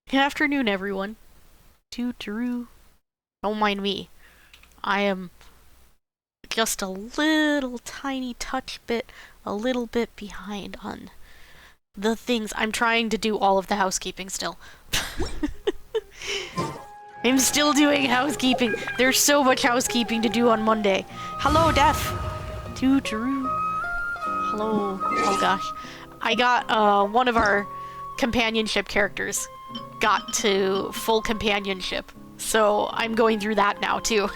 Good afternoon, everyone. Toot-a-roo. Don't mind me. I am just a little tiny touch bit, a little bit behind on the things. I'm trying to do all of the housekeeping still. I'm still doing housekeeping. There's so much housekeeping to do on Monday. Hello, Death. Toot-a-roo. Hello. Oh gosh. I got one of our companionship characters got to full companionship, so I'm going through that now too.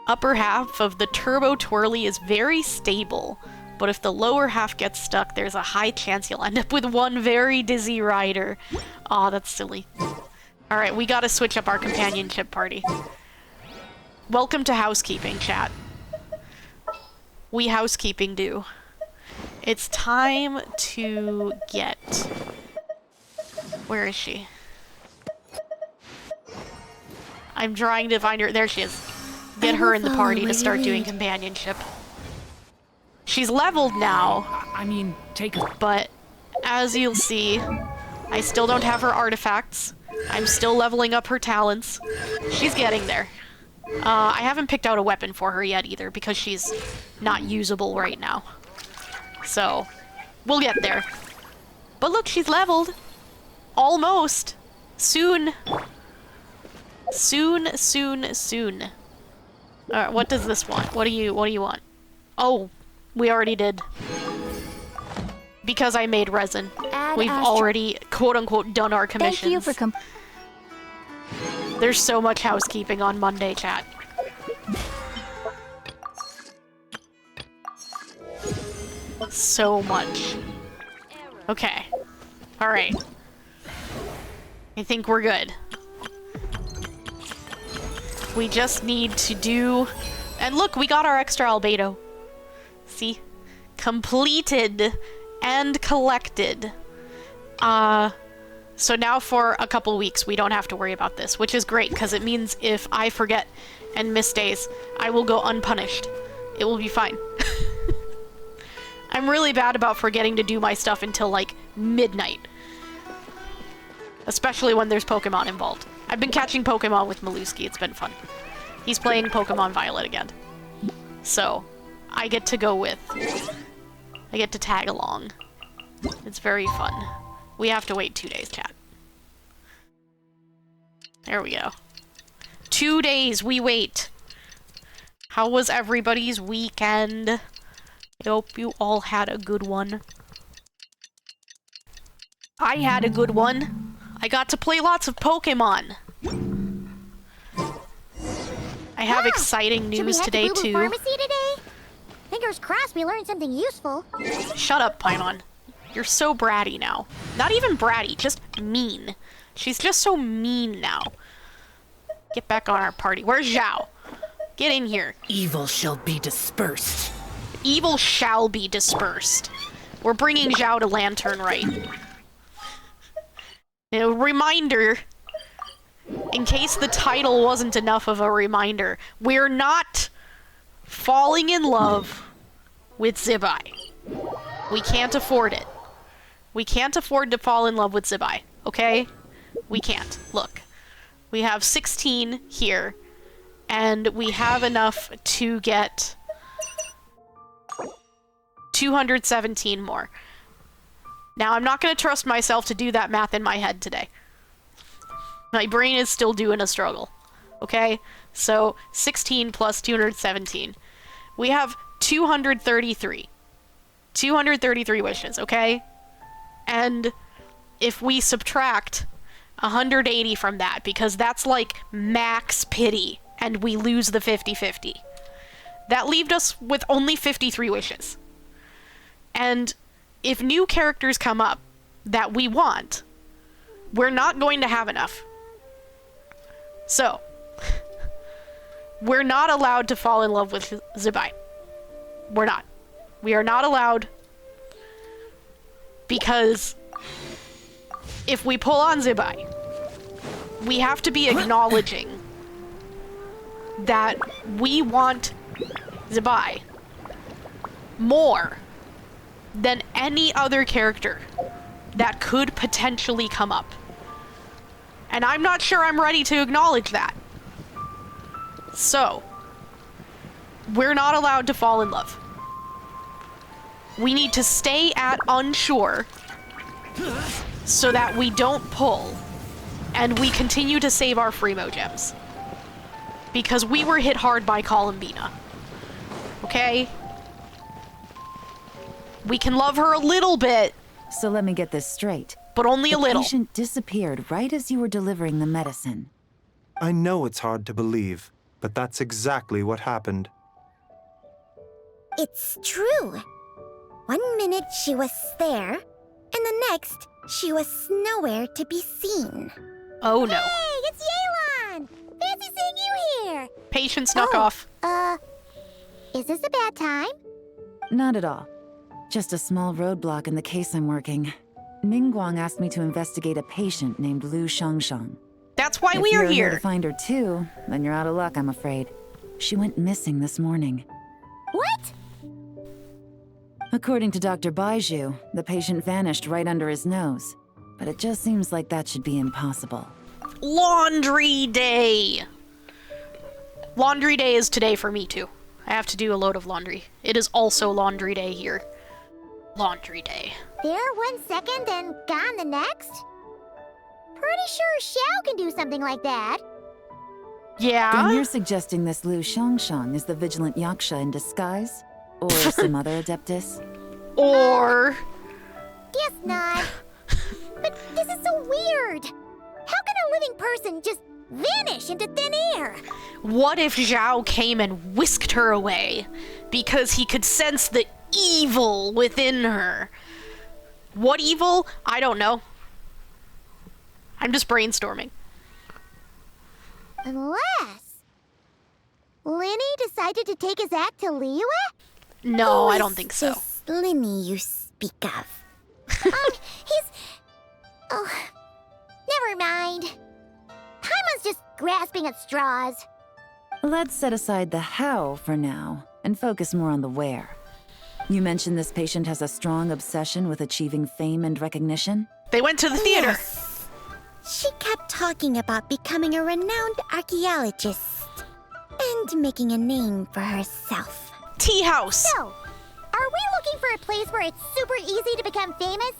Upper half of the turbo twirly is very stable, but if the lower half gets stuck, there's a high chance you'll end up with one very dizzy rider. Aw, that's silly. Alright, we gotta switch up our companionship party. Welcome to housekeeping, chat. We housekeeping do. It's time to get... Where is she? I'm trying to find her. There she is. Get her in the party to start doing companionship. She's leveled now. I mean, take her. But as you'll see, I still don't have her artifacts. I'm still leveling up her talents. She's getting there. I haven't picked out a weapon for her yet either because she's not usable right now. So, we'll get there. But look, she's leveled. Almost. Soon. Soon, soon, soon. Alright, what does this want? What do you want? Oh, we already did. Because I made resin. We've already, quote-unquote, done our commissions. Thank you for There's so much housekeeping on Monday, chat. So much. Okay. Alright. I think we're good. We just need to do... And look, we got our extra albedo. See? Completed and collected. So now for a couple weeks, we don't have to worry about this, which is great, because it means if I forget and miss days, I will go unpunished. It will be fine. I'm really bad about forgetting to do my stuff until, like, midnight. Especially when there's Pokemon involved. I've been catching Pokemon with Maluski. It's been fun. He's playing Pokemon Violet again. So, I get to go with. I get to tag along. It's very fun. We have to wait 2 days, chat. There we go. 2 days, we wait. How was everybody's weekend? I hope you all had a good one. I had a good one. I got to play lots of Pokemon. I have exciting news today, too. Pharmacy today? Fingers crossed we learned something useful. Shut up, Paimon. You're so bratty now. Not even bratty, just mean. She's just so mean now. Get back on our party. Where's Zhao? Get in here. Evil shall be dispersed. Evil shall be dispersed. We're bringing Zhao to Lantern Rite. A reminder, in case the title wasn't enough of a reminder, we're not falling in love with Zibai. We can't afford it. We can't afford to fall in love with Zibai, okay? We can't. Look, we have 16 here, and we have enough to get 217 more. Now, I'm not going to trust myself to do that math in my head today. My brain is still doing a struggle. Okay? So, 16 plus 217. We have 233. 233 wishes, okay? And if we subtract 180 from that, because that's like max pity, and we lose the 50-50, that left us with only 53 wishes. And if new characters come up that we want, we're not going to have enough. So, we're not allowed to fall in love with Zibai. We're not. We are not allowed, because if we pull on Zibai, we have to be acknowledging that we want Zibai more than any other character that could potentially come up. And I'm not sure I'm ready to acknowledge that. So, we're not allowed to fall in love. We need to stay at unsure so that we don't pull and we continue to save our Freemo gems. Because we were hit hard by Columbina. Okay? We can love her a little bit, So let me get this straight. but only a The little. patient disappeared right as you were delivering the medicine. I know it's hard to believe, but that's exactly what happened. It's true. 1 minute she was there, and the next she was nowhere to be seen. Oh no. Hey, it's Yelan! Fancy seeing you here! Patient snuck Oh. off. Is this a bad time? Not at all. Just a small roadblock in the case I'm working. Mingguang asked me to investigate a patient named Lu Shangshang. That's why If we are you're here to here. find her too, then you're out of luck, I'm afraid. She went missing this morning. What? According to Dr. Baiju, the patient vanished right under his nose. But it just seems like that should be impossible. Laundry day. Laundry day is today for me too. I have to do a load of laundry. It is also laundry day here. Laundry day. There 1 second and gone the next? Pretty sure Xiao can do something like that. Then Yeah? you're suggesting this Lu Shangshang is the vigilant Yaksha in disguise? Or some other adeptus? Or... Guess not. But this is so weird. How can a living person just vanish into thin air? What if Zhao came and whisked her away because he could sense the evil within her? What evil? I don't know. I'm just brainstorming. Unless Linny decided to take his act to Liyue? No, Who I is don't think so. This Linny you speak of. He's... Oh, never mind. Paimon's just grasping at straws. Let's set aside the how for now and focus more on the where. You mentioned this patient has a strong obsession with achieving fame and recognition? They went to the theater. Yes. She kept talking about becoming a renowned archaeologist and making a name for herself. Tea house. So, are we looking for a place where it's super easy to become famous?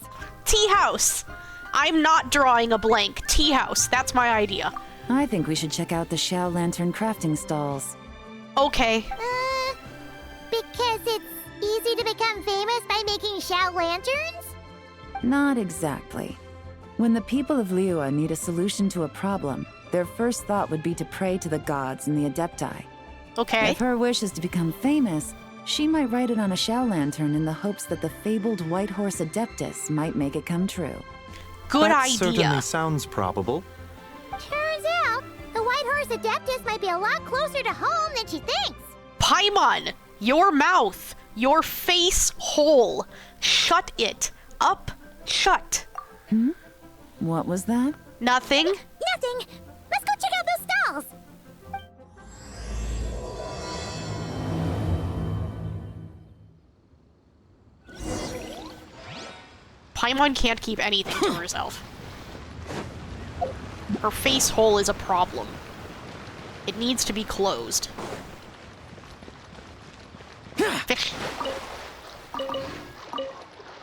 Tea house. I'm not drawing a blank. Tea house. That's my idea. I think we should check out the Xiao Lantern crafting stalls. Okay. Because it's easy to become famous by making Xiao lanterns? Not exactly. When the people of Liyue need a solution to a problem, their first thought would be to pray to the gods and the Adepti. Okay. If her wish is to become famous, she might write it on a Xiao Lantern in the hopes that the fabled White Horse Adeptus might make it come true. Good That idea. certainly sounds probable. Turns out, the White Horse Adeptus might be a lot closer to home than she thinks. Paimon, your mouth, your face hole. Shut it. Up, shut. What was that? Nothing. Nothing. Let's go check out those stalls. Paimon can't keep anything to herself. Her face hole is a problem. It needs to be closed. Fish.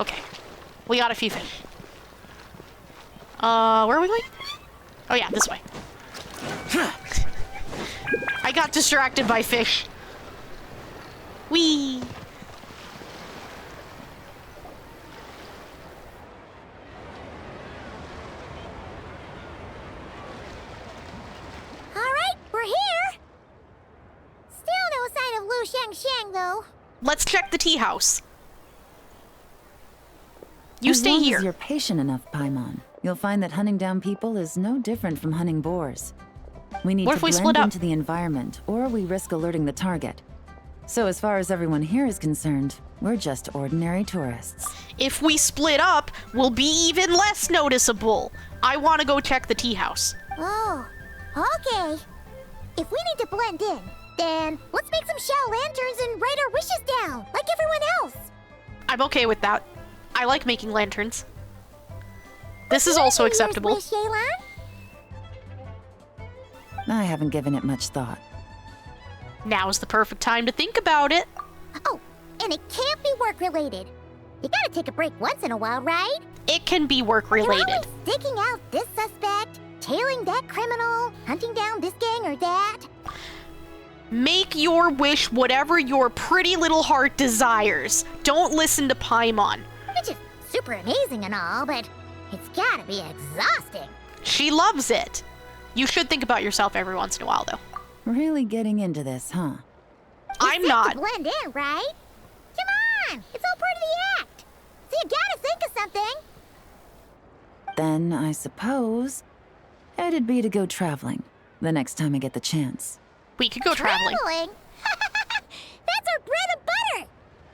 Okay. We got a few fish. Where are we going? Oh yeah, this way. I got distracted by fish. Whee! All right, we're here. Still no sign of Lu Shangshang, though. Let's check the tea house. You As stay long here. As you're patient enough, Paimon, you'll find that hunting down people is no different from hunting boars. We need What to if we blend split up? into the environment, or we risk alerting the target. So as far as everyone here is concerned, we're just ordinary tourists. If we split up, we'll be even less noticeable. I want to go check the tea house. Oh, okay. If we need to blend in, then let's make some Xiao lanterns and write our wishes down, like everyone else. I'm okay with that. I like making lanterns. This is also Your New Year's acceptable. wish, Yelan? I haven't given it much thought. Now's the perfect time to think about it. Oh, and it can't be work-related. You gotta take a break once in a while, right? It can be You're work-related. always digging out this suspect, tailing that criminal, hunting down this gang or that. Make your wish whatever your pretty little heart desires. Don't listen to Paimon. Which is super amazing and all, but it's gotta be exhausting. She loves it. You should think about yourself every once in a while, though. Really getting into this, huh? I'm You not. to blend in, right? Come on, it's all part of the act. So you gotta think of something. Then I suppose it'd be to go traveling the next time I get the chance. We could go traveling. That's our bread and butter.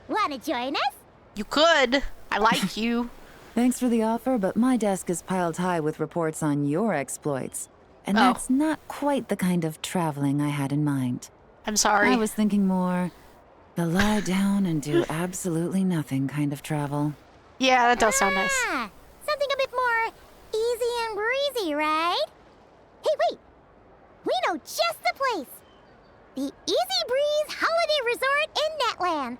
Wanna join us? You could. I like you. Thanks for the offer, but my desk is piled high with reports on your exploits. And Oh. that's not quite the kind of traveling I had in mind. I'm sorry. I was thinking more the lie down and do absolutely nothing kind of travel. Yeah, that does sound nice. Ah, something a bit more easy and breezy, right? Hey, wait. We know just the place. The Easy Breeze Holiday Resort in Netland.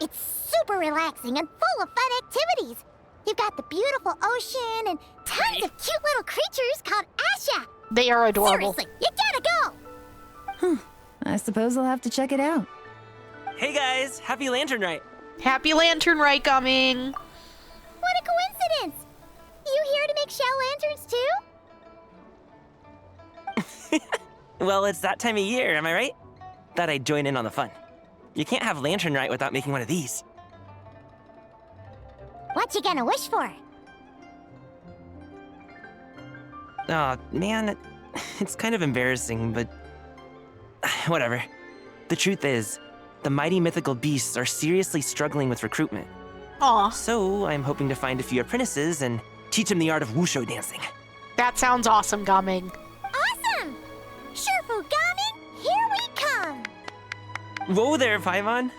It's super relaxing and full of fun activities. You've got the beautiful ocean and tons of cute little creatures called Asha. They are adorable. Seriously, you gotta go. I suppose I'll have to check it out. Hey guys, happy Lantern Rite. Happy Lantern Rite coming. What a coincidence. You here to make shell lanterns too? Well, it's that time of year, am I right? Thought I'd join in on the fun. You can't have Lantern Rite without making one of these. What you gonna wish for? Aw, man, it's kind of embarrassing, but whatever. The truth is, the mighty mythical beasts are seriously struggling with recruitment. Aw, So I'm hoping to find a few apprentices and teach them the art of wushu dancing. that sounds awesome, Gumming. Awesome! Shurfugami, here we come! Whoa there, Paimon.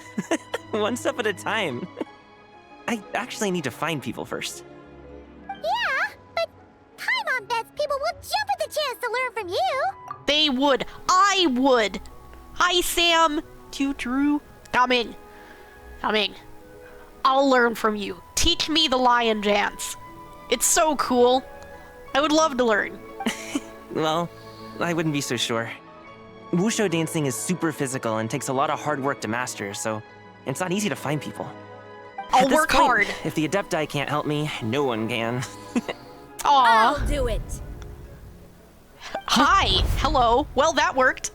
One step at a time. I actually need to find people first. Yeah, but Paimon bets people will jump at the chance to learn from you! They would. I would. Hi, Sam. To Drew. Coming. Coming. I'll learn from you. Teach me the lion dance. It's so cool. I would love to learn. Well, I wouldn't be so sure. Wushu dancing is super physical and takes a lot of hard work to master, so it's not easy to find people. I'll At this work point, hard. If the Adepti can't help me, no one can. Aw. I'll do it. Hi. Hello. Well, that worked.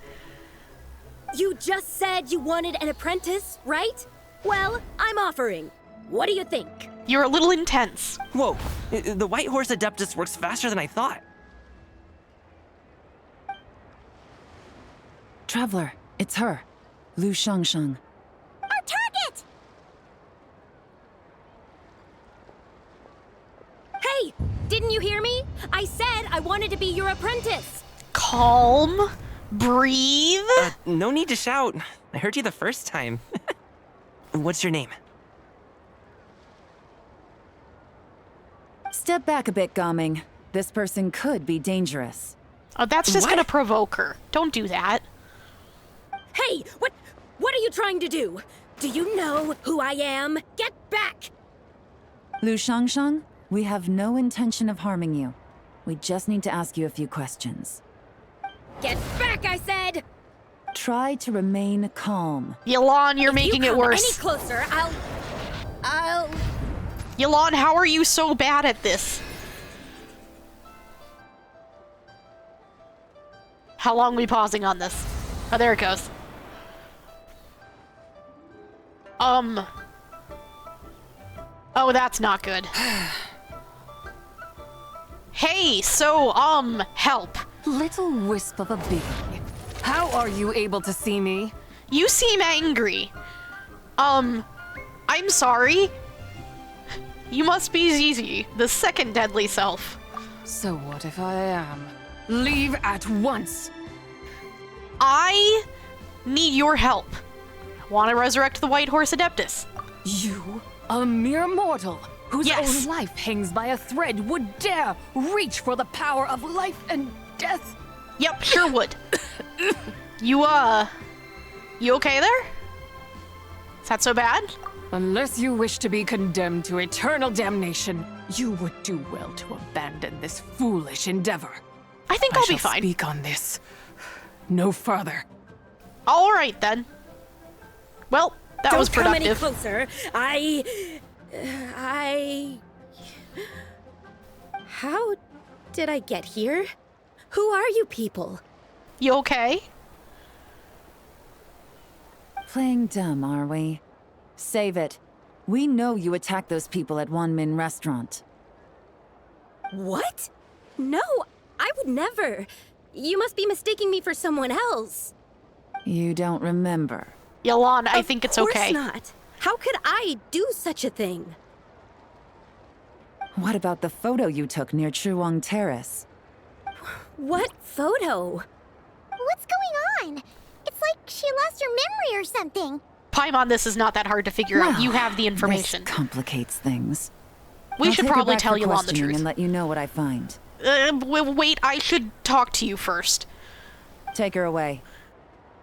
You just said you wanted an apprentice, right? Well, I'm offering. What do you think? You're a little intense. Whoa, the White Horse Adeptus works faster than I thought. Traveler, it's her. Lu Shangsheng. Our target! Hey, didn't you hear me? I said I wanted to be your apprentice. Calm. Breathe. No need to shout. I heard you the first time. What's your name? Step back a bit, Gaming. This person could be dangerous. Oh, that's just What? gonna provoke her. Don't do that. Hey, what are you trying to do? Do you know who I am? Get back! Lu Shangsheng, we have no intention of harming you. We just need to ask you a few questions. Get back, I said! Try to remain calm. Yolon, you're If making you it come worse. any closer, I'll... Yolon, how are you so bad at this? How long are we pausing on this? Oh, there it goes. Oh, that's not good. Hey, so, help. Little wisp of a being. How are you able to see me? You seem angry. I'm sorry. You must be Zizi, the second deadly self. So what if I am? Leave at once! I need your help. I want to resurrect the White Horse Adeptus. You, a mere mortal, whose Yes. own life hangs by a thread, would dare reach for the power of life and death? Yep, sure would. You okay there? Is that so bad? Unless you wish to be condemned to eternal damnation, you would do well to abandon this foolish endeavor. I think I I'll shall be fine. speak on this. No further. All right then. Well, that Don't was come any productive. closer. How did I get here? Who are you people? You okay? Playing dumb, are we? Save it. We know you attacked those people at Wan Min restaurant. What? No, I would never. You must be mistaking me for someone else. You don't remember. Yolanda, I think it's okay. Of course not. How could I do such a thing? What about the photo you took near Chuang Terrace? What photo? What's going on? It's like she lost her memory or something. Paimon, this is not that hard to figure out. You have the information. This complicates things. We I'll should take her probably back tell for Yolanda the questioning truth. and let you know what I find. Wait, I should talk to you first. Take her away.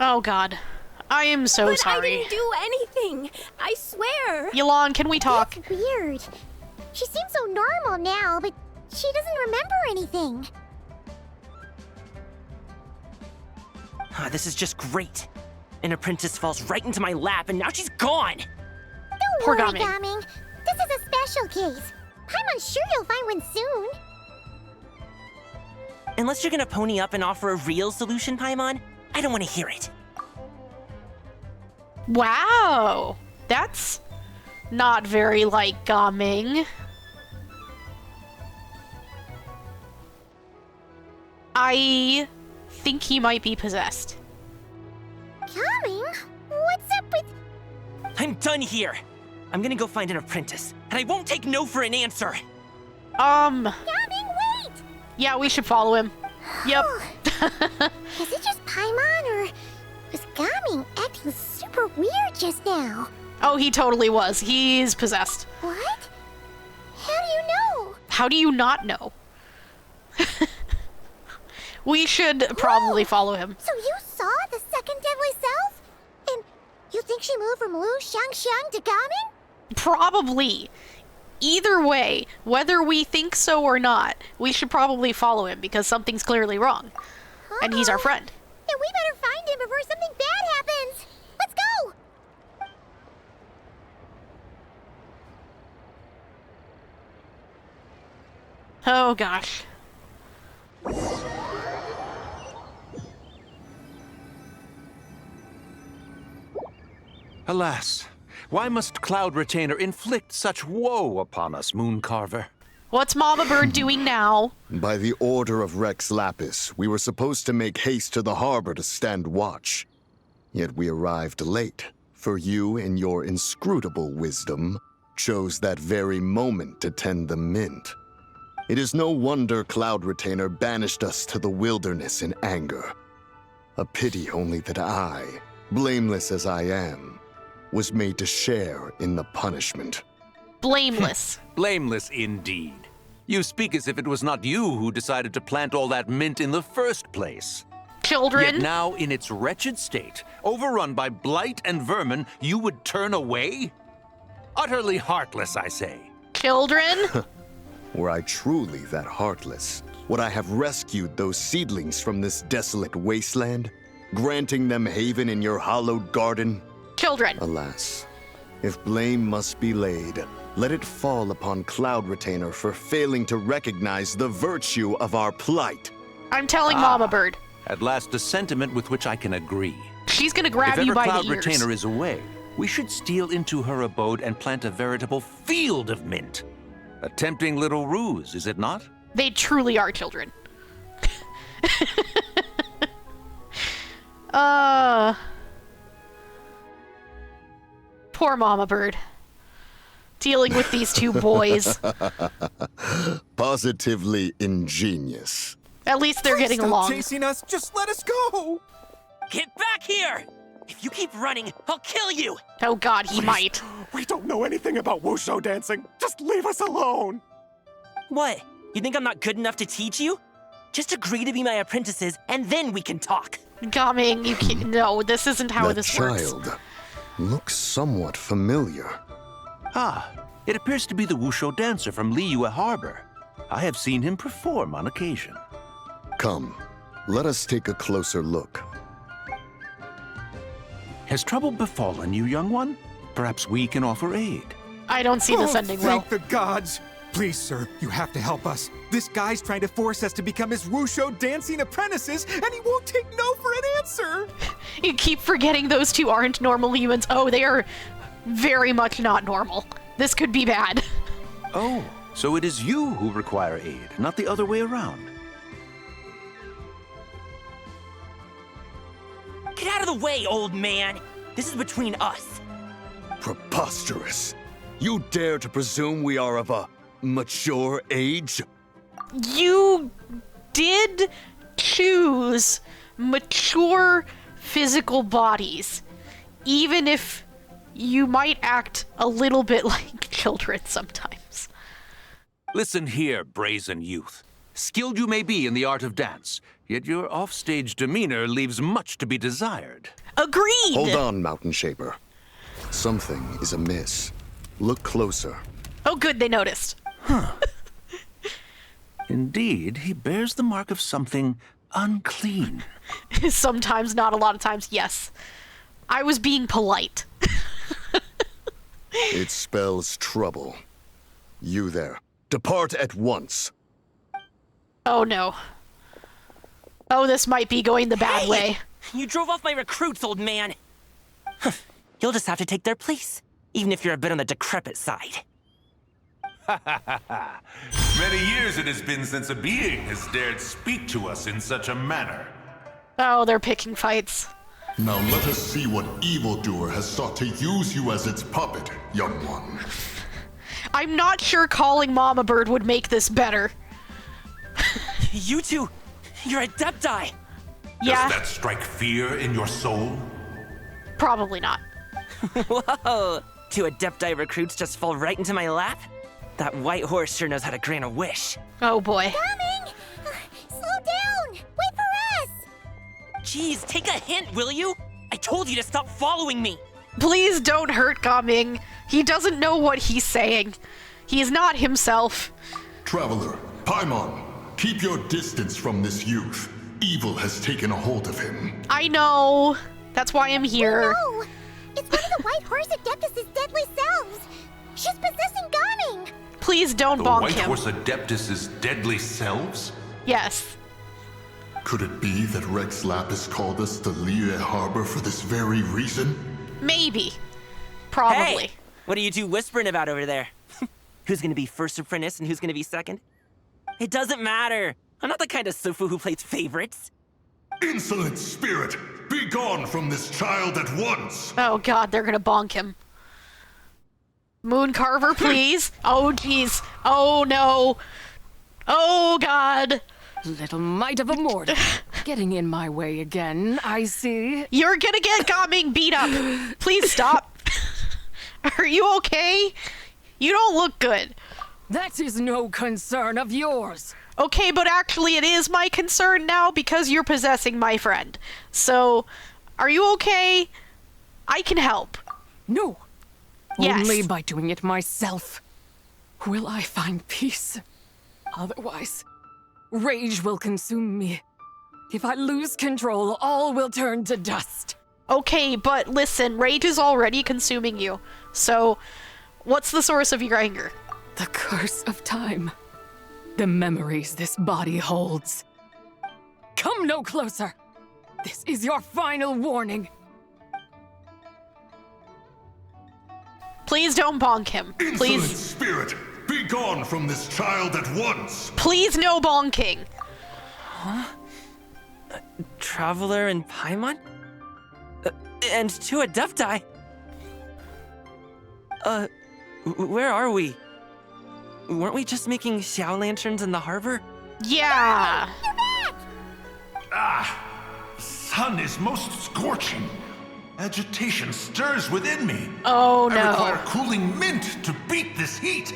Oh god. I am so But sorry. I didn't do anything. I swear. Yolanda, can we talk? That's weird. She seems so normal now, but she doesn't remember anything. This is just great. An apprentice falls right into my lap, and now she's gone. Don't Poor worry, Gaming. Gaming. This is a special case. I'm sure you'll find one soon. Unless you're gonna pony up and offer a real solution, Paimon, I don't want to hear it. Wow. That's not very like Gaming. I think he might be possessed. Gaming? What's up with... I'm done here. I'm gonna go find an apprentice, and I won't take no for an answer. Gaming, wait! Yeah, we should follow him. Yep. Is it just Paimon, or was Gaming acting super weird just now? Oh, he totally was. He's possessed. What? How do you know? How do you not know? We should probably follow him. So you saw the second deadly self? And you think she moved from Lu Xiangxiang to Gaming? Probably. Either way, whether we think so or not, we should probably follow him because something's clearly wrong. And he's our friend. Then we better find him before something bad happens. Let's go! Oh gosh. Alas, why must Cloud Retainer inflict such woe upon us, Mooncarver? What's Mama Bird doing now? By the order of Rex Lapis, we were supposed to make haste to the harbor to stand watch. Yet we arrived late, for you, in your inscrutable wisdom, chose that very moment to tend the mint. It is no wonder Cloud Retainer banished us to the wilderness in anger. A pity only that I, blameless as I am, was made to share in the punishment. Blameless. Blameless indeed. You speak as if it was not you who decided to plant all that mint in the first place. Children. Yet now, in its wretched state, overrun by blight and vermin, you would turn away? Utterly heartless, I say. Children. Were I truly that heartless, would I have rescued those seedlings from this desolate wasteland, granting them haven in your hallowed garden? Children. Alas, if blame must be laid, let it fall upon Cloud Retainer for failing to recognize the virtue of our plight. I'm telling Mama Bird. At last, a sentiment with which I can agree. She's gonna grab If you ever by Cloud the ears. Retainer is away, we should steal into her abode and plant a veritable field of mint. A tempting little ruse, is it not? They truly are children. Poor Mama Bird. Dealing with these two boys. Positively ingenious. At least they're getting Stop along. chasing us. Just let us go. Get back here! If you keep running, I'll kill you! Oh god, he might. We don't know anything about wushu dancing. Just leave us alone. What? You think I'm not good enough to teach you? Just agree to be my apprentices, and then we can talk. Gaming, you can't. No, this isn't how That this works. child looks somewhat familiar. Ah, it appears to be the Wusho dancer from Liyue Harbor. I have seen him perform on occasion. Come, let us take a closer look. Has trouble befallen you, young one? Perhaps we can offer aid. I don't see this ending well. Thank the gods! Please, sir, you have to help us. This guy's trying to force us to become his Wusho dancing apprentices, and he won't take no for an answer! You keep forgetting those two aren't normal humans. Oh, they are very much not normal. This could be bad. Oh, so it is you who require aid, not the other way around. Get out of the way, old man. This is between us. Preposterous. You dare to presume we are of a mature age? You did choose mature physical bodies, even if you might act a little bit like children sometimes. Listen here, brazen youth. Skilled you may be in the art of dance, yet your offstage demeanor leaves much to be desired. Agreed! Hold on, Mountain Shaper. Something is amiss. Look closer. Oh good, they noticed. Indeed, he bears the mark of something unclean. Sometimes, not a lot of times, yes. I was being polite. It spells trouble. You there. Depart at once. Oh no. Oh, this might be going the bad way. You drove off my recruits, old man. You'll just have to take their place, even if you're a bit on the decrepit side. Many years it has been since a being has dared speak to us in such a manner. Oh, they're picking fights. Now let us see what evildoer has sought to use you as its puppet, young one. I'm not sure calling Mama Bird would make this better. You two, you're Adepti. Yeah. Does that strike fear in your soul? Probably not. Whoa, two Adepti recruits just fall right into my lap? That white horse sure knows how to grant a wish. Oh boy. Coming! Slow down! Wait for us! Jeez, take a hint, will you? I told you to stop following me. Please don't hurt Gaming. He doesn't know what he's saying. He is not himself. Traveler, Paimon, keep your distance from this youth. Evil has taken a hold of him. I know. That's why I'm here. Oh, no! It's one of the White Horse Adeptus' deadly selves! She's possessing Gaming! Please don't The bonk White him. Horse Adeptus' deadly selves? Yes. Could it be that Rex Lapis called us to Liyue Harbor for this very reason? Maybe. Probably. Hey, what are you two whispering about over there? Who's gonna be first apprentice and who's gonna be second? It doesn't matter. I'm not the kind of Sufu who plays favorites. Insolent spirit! Be gone from this child at once! Oh god, they're gonna bonk him. Moon Carver, please. Oh jeez. Oh no. Oh god. Little mite of a mortal. Getting in my way again, I see. You're gonna get Gaming beat up. Please stop. Are you okay? You don't look good. That is no concern of yours. Okay, but actually it is my concern now because you're possessing my friend. So, are you okay? I can help. No. Yes. Only by doing it myself will I find peace. Otherwise, rage will consume me. If I lose control, all will turn to dust. Okay, but listen, rage is already consuming you. So, what's the source of your anger? The curse of time. The memories this body holds. Come no closer. This is your final warning. Please don't bonk him. Insolent Please. spirit! Be gone from this child at once! Please no bonking. Huh? Traveler and Paimon? And two Adepti? Where are we? Weren't we just making Xiao lanterns in the harbor? Yeah. Sun is most scorching. Agitation stirs within me. Oh I no. require cooling mint to beat this heat.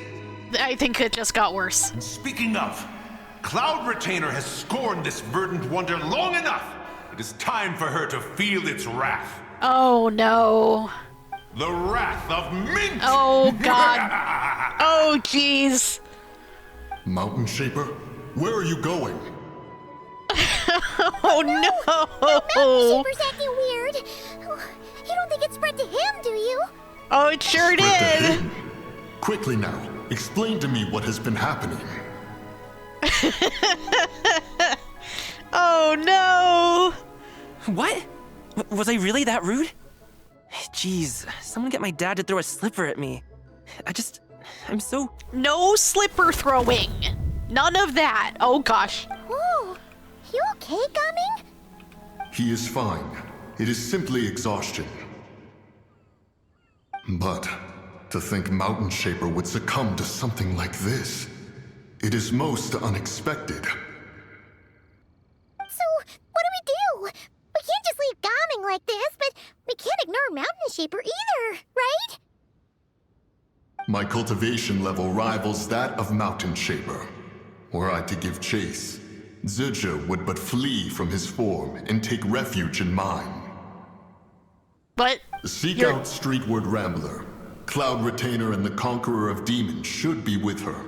I think it just got worse. And speaking of, Cloud Retainer has scorned this verdant wonder long enough. It is time for her to feel its wrath. Oh no. The wrath of Mint! Oh god. Oh jeez. Mountain Shaper, where are you going? Oh no! Mountain Shaper's acting weird. You don't think it spread to him, do you? Oh, it sure Spread to did. him? Quickly now, explain to me what has been happening. Oh no! What? Was I really that rude? Jeez, someone get my dad to throw a slipper at me. I'm so... No slipper throwing. None of that. Oh gosh. Whoa, you okay, Gaming? He is fine. It is simply exhaustion. But to think Mountain Shaper would succumb to something like this, it is most unexpected. So, what do? We can't just leave Gaming like this, but we can't ignore Mountain Shaper either, right? My cultivation level rivals that of Mountain Shaper. Were I to give chase, Zibai would but flee from his form and take refuge in mine. But Seek out Streetward Rambler. Cloud Retainer and the Conqueror of Demons should be with her.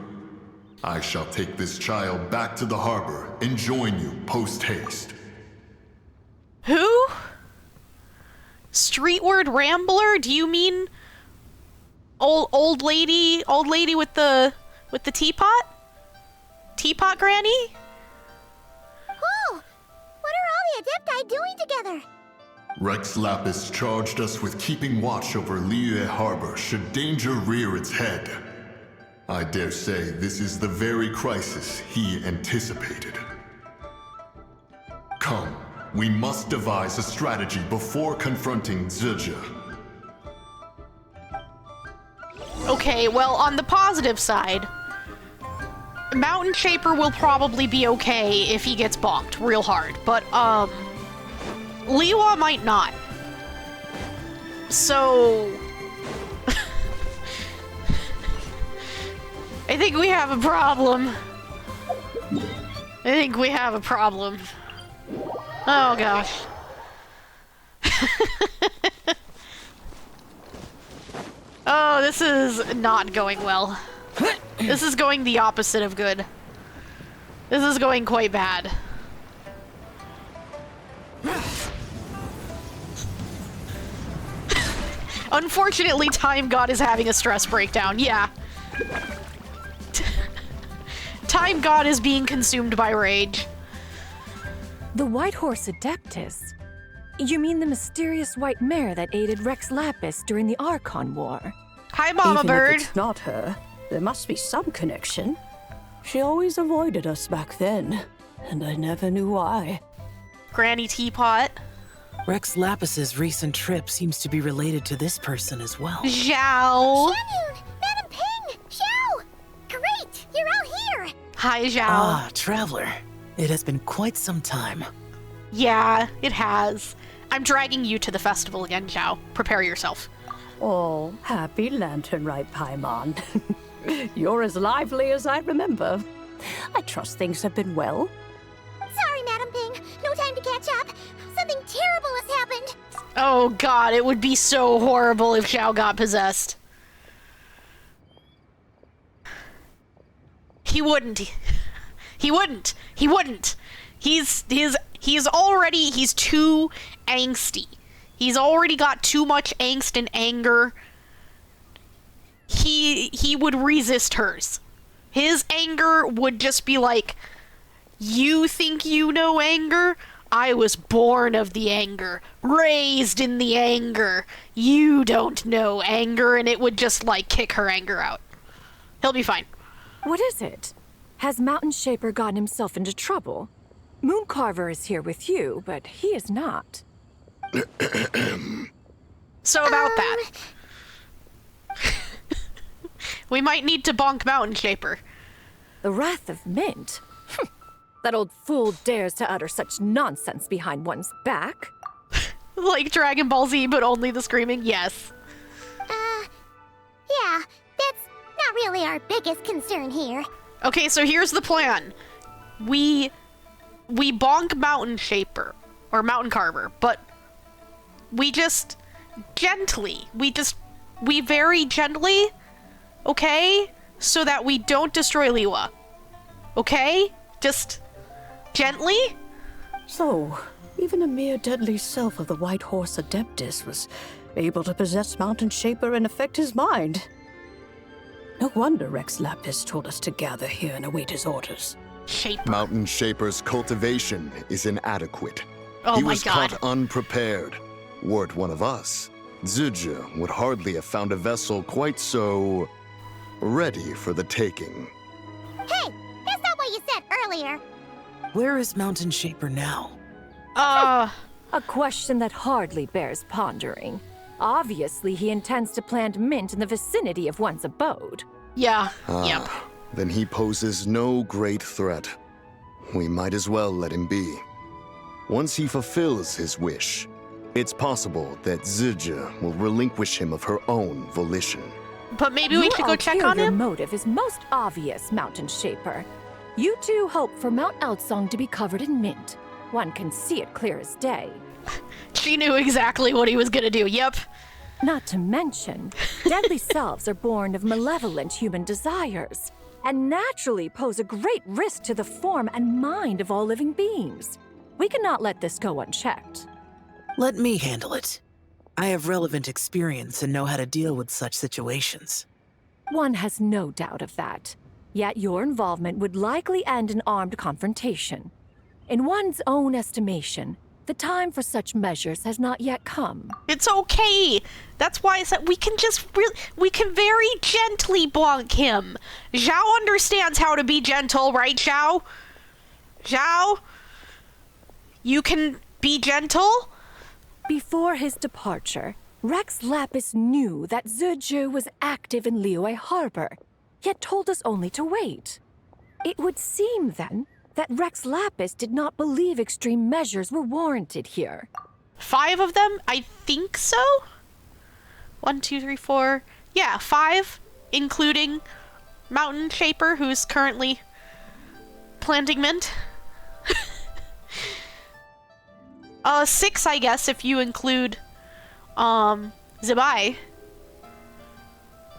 I shall take this child back to the harbor and join you post-haste. who? Streetward Rambler? Do you mean old lady with the teapot? Teapot Granny? Whoa, what are all the Adepti doing together? Rex Lapis charged us with keeping watch over Liyue Harbor should danger rear its head. I dare say this is the very crisis he anticipated. Come, we must devise a strategy before confronting Zibai. Okay, well, on the positive side, Mountain Shaper will probably be okay if he gets bonked real hard, but, Liwa might not. So... I think we have a problem. Oh, gosh. Oh, this is not going well. This is going the opposite of good. This is going quite bad. Unfortunately, Time God is having a stress breakdown. Yeah. Time God is being consumed by rage. The White Horse Adeptus? You mean the mysterious white mare that aided Rex Lapis during the Archon War? Hi, Mama Even Bird. If it's not her, there must be some connection. She always avoided us back then, and I never knew why. Granny Teapot. Rex Lapis's recent trip seems to be related to this person as well. Zhao. Shanyun, Madam Ping, Zhao! Great, you're all here! Hi, Zhao. Ah, Traveler. It has been quite some time. Yeah, it has. I'm dragging you to the festival again, Zhao. Prepare yourself. Oh, happy Lantern Rite, Paimon. You're as lively as I remember. I trust things have been well. Sorry, Madam Ping, no time to catch up. Something terrible has happened. Oh god, it would be so horrible if Zhao got possessed. He wouldn't. He wouldn't. He wouldn't. He's too angsty. He's already got too much angst and anger. He would resist hers. His anger would just be like, you think you know anger? I was born of the anger, raised in the anger. You don't know anger, and it would just, like, kick her anger out. He'll be fine. What is it? Has Mountain Shaper gotten himself into trouble? Mooncarver is here with you, but he is not. So about that. We might need to bonk Mountain Shaper. The Wrath of Mint? That old fool dares to utter such nonsense behind one's back. Like Dragon Ball Z, but only the screaming, yes. Yeah, that's not really our biggest concern here. Okay, so here's the plan. we bonk Mountain Shaper, or Mountain Carver, but we just gently, we very gently, okay? So that we don't destroy Liwa. Okay? Just gently? So, even a mere deadly self of the White Horse Adeptus was able to possess Mountain Shaper and affect his mind. No wonder Rex Lapis told us to gather here and await his orders. Shaper. Mountain Shaper's cultivation is inadequate. Oh He my was God. caught unprepared. Were it one of us, Zija would hardly have found a vessel quite so ready for the taking. Hey, that's not what you said earlier. Where is Mountain Shaper now? A question that hardly bears pondering. Obviously, he intends to plant mint in the vicinity of one's abode. Yeah, yep. Then he poses no great threat. We might as well let him be. Once he fulfills his wish, it's possible that Zija will relinquish him of her own volition. But maybe we should go check on him? Your motive is most obvious, Mountain Shaper. You two hope for Mount Outsong to be covered in mint. One can see it clear as day. She knew exactly what he was gonna do, yep. Not to mention, deadly selves are born of malevolent human desires, and naturally pose a great risk to the form and mind of all living beings. We cannot let this go unchecked. Let me handle it. I have relevant experience and know how to deal with such situations. One has no doubt of that. Yet your involvement would likely end in armed confrontation. In one's own estimation, the time for such measures has not yet come. It's okay. That's why I said we can we can very gently bonk him. Zhao understands how to be gentle, right, Zhao? Zhao? You can be gentle? Before his departure, Rex Lapis knew that Ziju was active in Liyue Harbor, yet told us only to wait. It would seem, then, that Rex Lapis did not believe extreme measures were warranted here. 5 of them? I think so? 1, 2, 3, 4. Yeah, 5, including Mountain Shaper, who's currently planting mint. 6, I guess, if you include Zibai.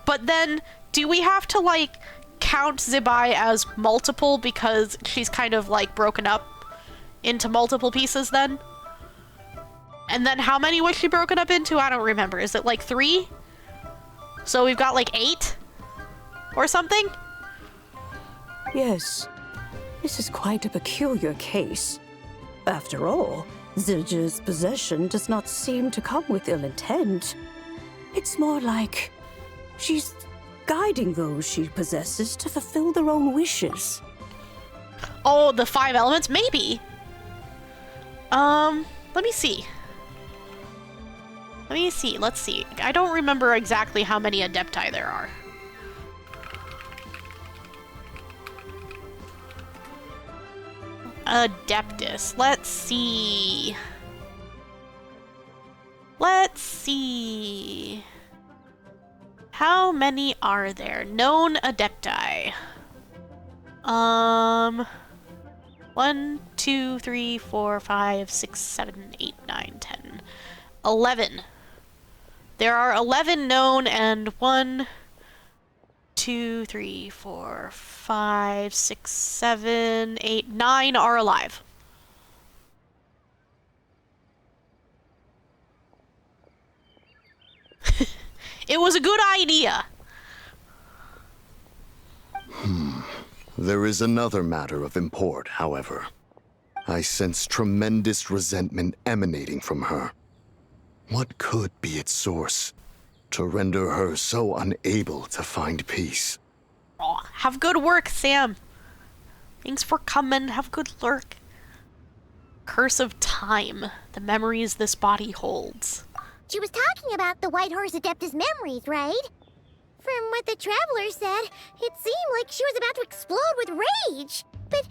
But then, do we have to, like, count Zibai as multiple because she's kind of, like, broken up into multiple pieces then? And then how many was she broken up into? I don't remember. Is it, like, 3? So we've got, like, 8? Or something? Yes, this is quite a peculiar case. After all, Zija's possession does not seem to come with ill intent. It's more like she's guiding those she possesses to fulfill their own wishes. Oh, the 5 elements? Maybe. Let me see. Let's see. I don't remember exactly how many Adepti there are. Adeptus. Let's see. How many are there? Known Adepti. 1, 2, 3, 4, 5, 6, 7, 8, 9, 10. 11. There are 11 known and 1, 2, 3, 4, 5, 6, 7, 8, 9 are alive. It was a good idea. There is another matter of import, however. I sense tremendous resentment emanating from her. What could be its source to render her so unable to find peace? Oh, have good work, Sam. Thanks for coming. Have good work. Curse of time. The memories this body holds. She was talking about the White Horse Adeptus memories, right? From what the Traveler said, it seemed like she was about to explode with rage. But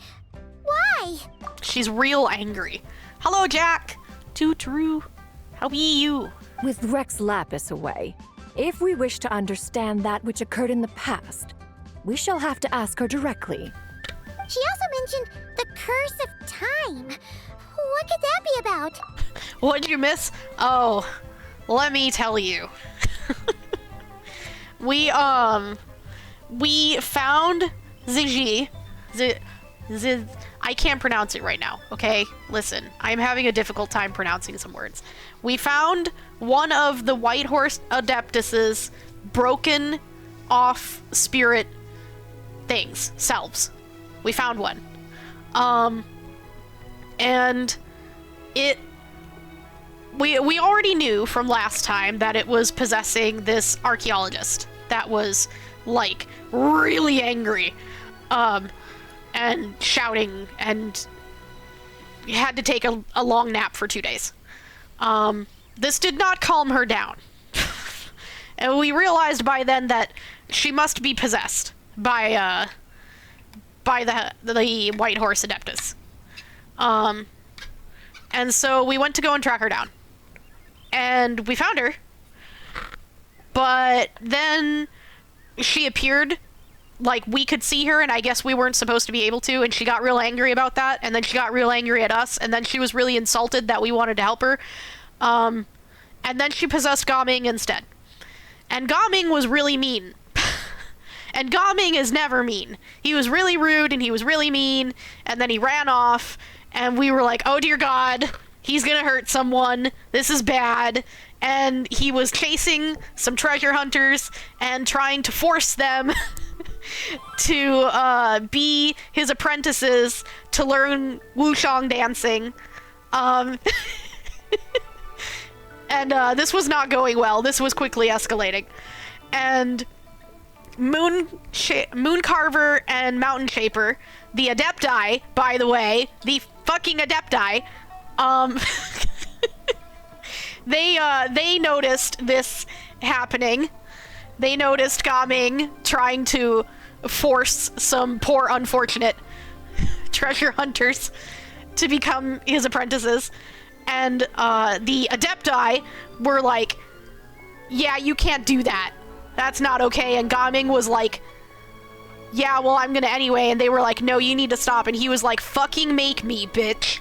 why? She's real angry. Hello, Jack. Too true. How be you? With Rex Lapis away, if we wish to understand that which occurred in the past, we shall have to ask her directly. She also mentioned the curse of time. What could that be about? What'd you miss? Oh, let me tell you. We found Ziji. I can't pronounce it right now, okay? Listen, I'm having a difficult time pronouncing some words. We found one of the White Horse Adeptus's broken off spirit things, selves. We found one. And we already knew from last time that it was possessing this archaeologist that was, like, really angry, and shouting, and had to take a long nap for 2 days. This did not calm her down. And we realized by then that she must be possessed by the White Horse Adeptus. And so we went to go and track her down. And we found her. But then she appeared, like, we could see her, and I guess we weren't supposed to be able to, and she got real angry about that, and then she got real angry at us, and then she was really insulted that we wanted to help her. And then she possessed Gaming instead. And Gaming was really mean. And Gaming is never mean. He was really rude, and he was really mean, and then he ran off, and we were like, oh dear God, he's gonna hurt someone, this is bad. And he was chasing some treasure hunters and trying to force them to be his apprentices to learn wushang dancing. And this was not going well. This was quickly escalating. And Mooncarver and Mountain Shaper, the Adepti, by the way, the fucking Adepti, they noticed this happening. They noticed Gaming trying to force some poor unfortunate treasure hunters to become his apprentices. And the Adepti were like, yeah, you can't do that. That's not okay. And Gaming was like, yeah, well, I'm gonna anyway. And they were like, no, you need to stop. And he was like, fucking make me, bitch.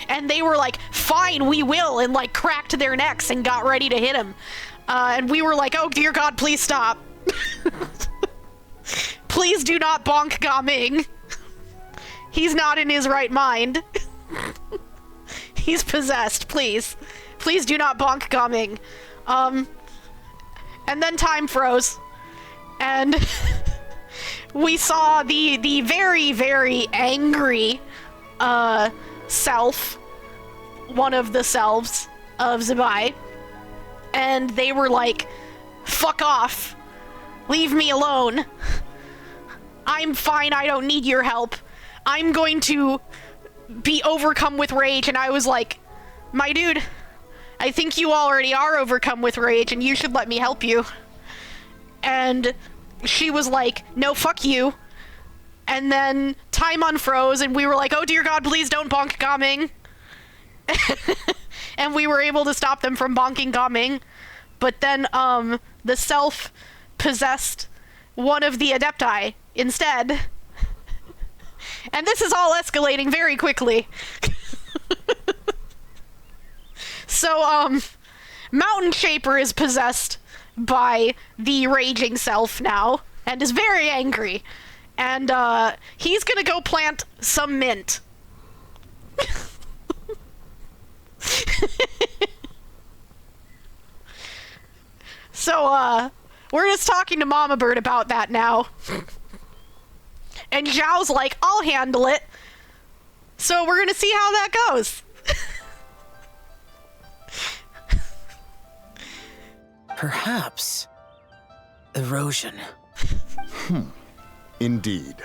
And they were like, fine, we will, and like cracked their necks and got ready to hit him. And we were like, oh dear God, please stop. Please do not bonk Gaming. He's not in his right mind. He's possessed, please. Please do not bonk Gaming. And then time froze. And we saw the very, very angry self, one of the selves of Zibai, and they were like, fuck off, leave me alone, I'm fine, I don't need your help, I'm going to be overcome with rage. And I was like, my dude, I think you already are overcome with rage and you should let me help you. And she was like, no, fuck you. And then time unfroze, and we were like, oh dear God, please don't bonk Gaming. And we were able to stop them from bonking Gaming. But then the self possessed one of the Adepti instead. And this is all escalating very quickly. So Mountain Shaper is possessed by the raging self now and is very angry. And he's gonna go plant some mint. So we're just talking to Mama Bird about that now. And Zhao's like, I'll handle it. So we're gonna see how that goes. Perhaps erosion. Indeed.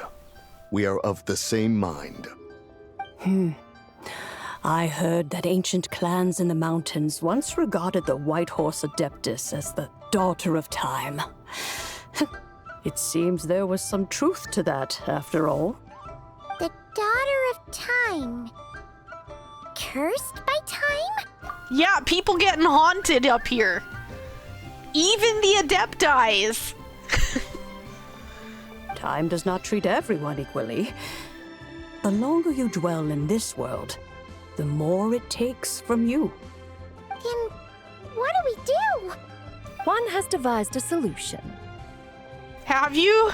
We are of the same mind. I heard that ancient clans in the mountains once regarded the White Horse Adeptus as the daughter of time. It seems there was some truth to that, after all. The daughter of time. Cursed by time? Yeah, people getting haunted up here. Even the Adeptis. Time does not treat everyone equally. The longer you dwell in this world, the more it takes from you. Then what do we do? One has devised a solution. Have you?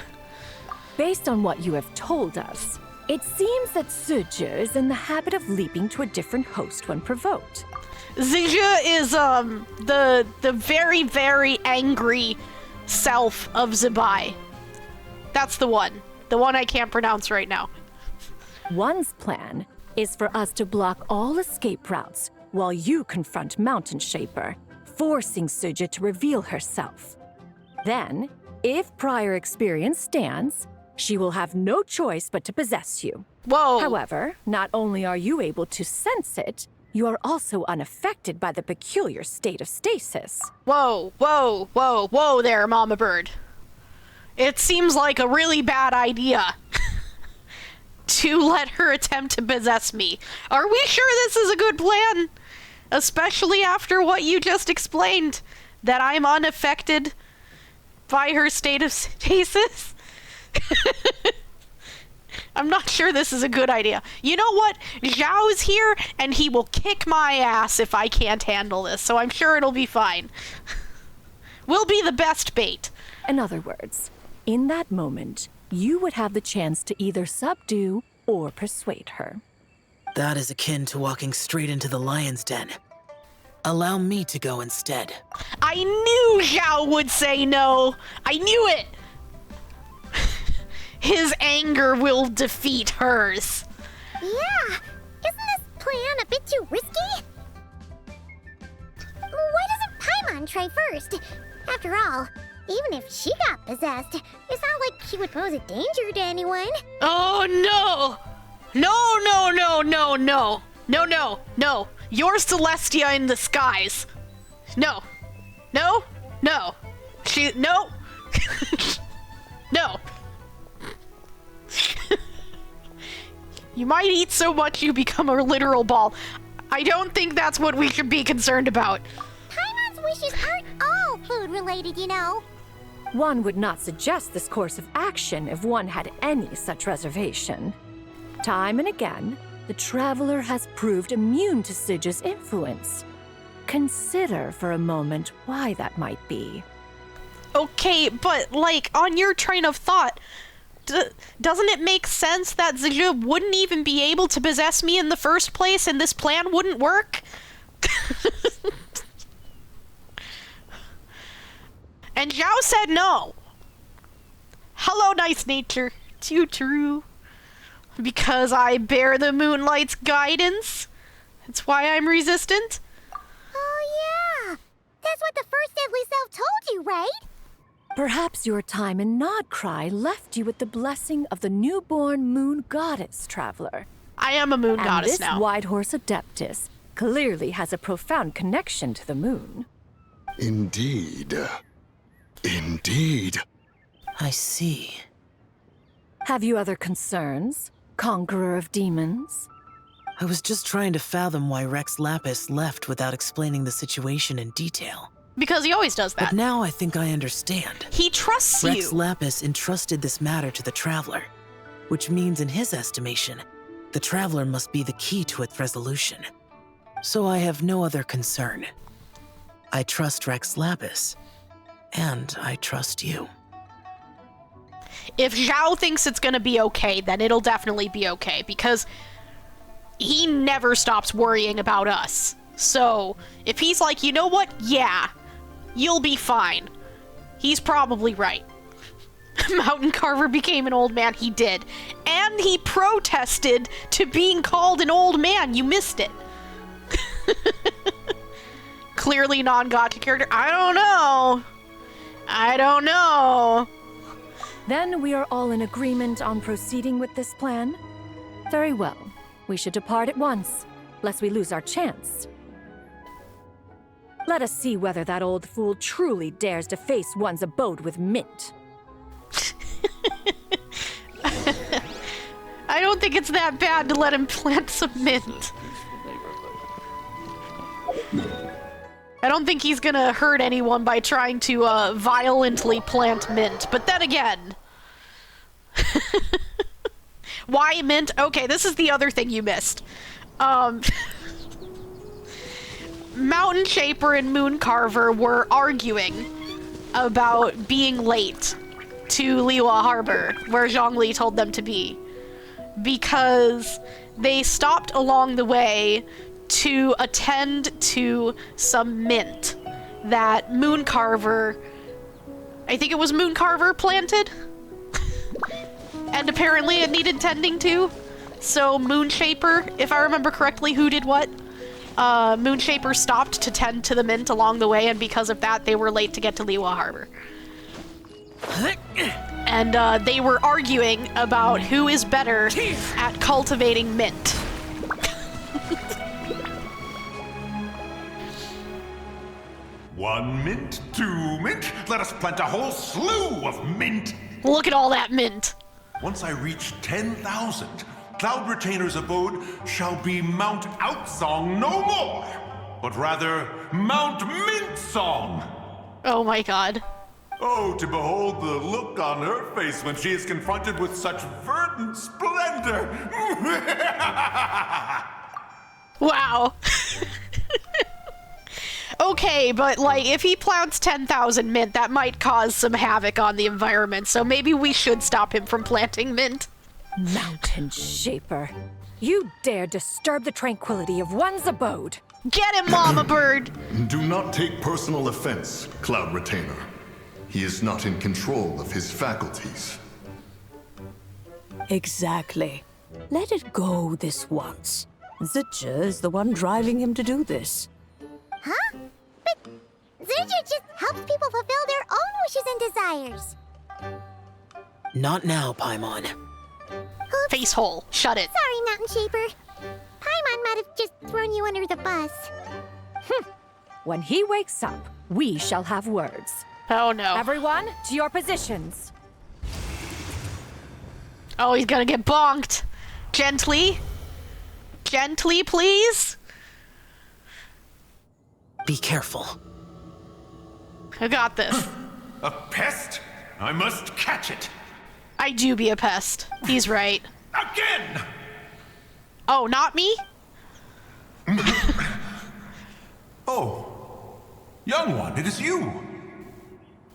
Based on what you have told us, it seems that Zizhi is in the habit of leaping to a different host when provoked. Zizhi is the very, very angry self of Zibai. That's the one. The one I can't pronounce right now. One's plan is for us to block all escape routes while you confront Mountain Shaper, forcing Zizhi to reveal herself. Then, if prior experience stands, she will have no choice but to possess you. Whoa! However, not only are you able to sense it, you are also unaffected by the peculiar state of stasis. Whoa, whoa, whoa, whoa there, Mama Bird. It seems like a really bad idea to let her attempt to possess me. Are we sure this is a good plan? Especially after what you just explained, that I'm unaffected by her state of stasis? I'm not sure this is a good idea. You know what? Zhao's here, and he will kick my ass if I can't handle this, so I'm sure it'll be fine. We'll be the best bait. In other words, in that moment, you would have the chance to either subdue or persuade her. That is akin to walking straight into the lion's den. Allow me to go instead. I knew Zhao would say no. I knew it. His anger will defeat hers. Yeah, isn't this plan a bit too risky? Why doesn't Paimon try first? After all, even if she got possessed, it's not like she would pose a danger to anyone. Oh no! No, no, no, no, no. No, no, no. You're Celestia in disguise. No. No. No. No. No. You might eat so much you become a literal ball. I don't think that's what we should be concerned about. Paimon's wishes aren't all food-related, you know. One would not suggest this course of action if one had any such reservation. Time and again, the traveler has proved immune to Zizhi's influence. Consider for a moment why that might be. Okay, but, like, on your train of thought, doesn't it make sense that Zizhi wouldn't even be able to possess me in the first place and this plan wouldn't work? And Zhao said no. Hello, nice nature. Too true. Because I bear the moonlight's guidance. That's why I'm resistant. Oh yeah, that's what the first deadly self told you, right? Perhaps your time in Nodcry left you with the blessing of the newborn moon goddess, traveler. I am a moon goddess now. And this Whitehorse Adeptus clearly has a profound connection to the moon. Indeed. Indeed. I see. Have you other concerns, Conqueror of Demons? I was just trying to fathom why Rex Lapis left without explaining the situation in detail. Because he always does that. But now I think I understand. He trusts you. Rex Lapis entrusted this matter to the Traveler, which means in his estimation, the Traveler must be the key to its resolution. So I have no other concern. I trust Rex Lapis, and I trust you. If Zhao thinks it's gonna be okay, then it'll definitely be okay, because he never stops worrying about us. So, if he's like, you know what? Yeah, you'll be fine. He's probably right. Mountain Carver became an old man. He did. And he protested to being called an old man. You missed it. Clearly non-gacha character. I don't know. Then we are all in agreement on proceeding with this plan? Very well. We should depart at once, lest we lose our chance. Let us see whether that old fool truly dares to face one's abode with mint. I don't think it's that bad to let him plant some mint. I don't think he's gonna hurt anyone by trying to violently plant mint. But then again, Why mint? Okay, this is the other thing you missed. Mountain Shaper and Moon Carver were arguing about being late to Liyue Harbor, where Zhongli told them to be, because they stopped along the way to attend to some mint that Moon Carver, I think it was Moon Carver, planted? And apparently it needed tending to. So Moon Shaper, if I remember correctly, who did what? Moon Shaper stopped to tend to the mint along the way, and because of that, they were late to get to Liyue Harbor. And they were arguing about who is better at cultivating mint. One mint, two mint, let us plant a whole slew of mint. Look at all that mint. Once I reach 10,000, Cloud Retainer's abode shall be Mount Outsong no more, but rather Mount Mint Song. Oh my god. Oh, to behold the look on her face when she is confronted with such verdant splendor. Wow. Okay, but like, if he plants 10,000 mint, that might cause some havoc on the environment, so maybe we should stop him from planting mint. Mountain Shaper, you dare disturb the tranquility of one's abode. Get him, Mama Bird! Do not take personal offense, Cloud Retainer. He is not in control of his faculties. Exactly. Let it go this once. Zidja is the one driving him to do this. Huh? But Zidja just helps people fulfill their own wishes and desires. Not now, Paimon. Oops. Facehole, shut it. Sorry, Mountain Shaper. Paimon might have just thrown you under the bus. When he wakes up, we shall have words. Oh no. Everyone, to your positions. Oh, he's gonna get bonked. Gently. Gently, please. Be careful. I got this. A pest? I must catch it. I do be a pest. He's right. Again! Oh, not me? Oh, young one, it is you.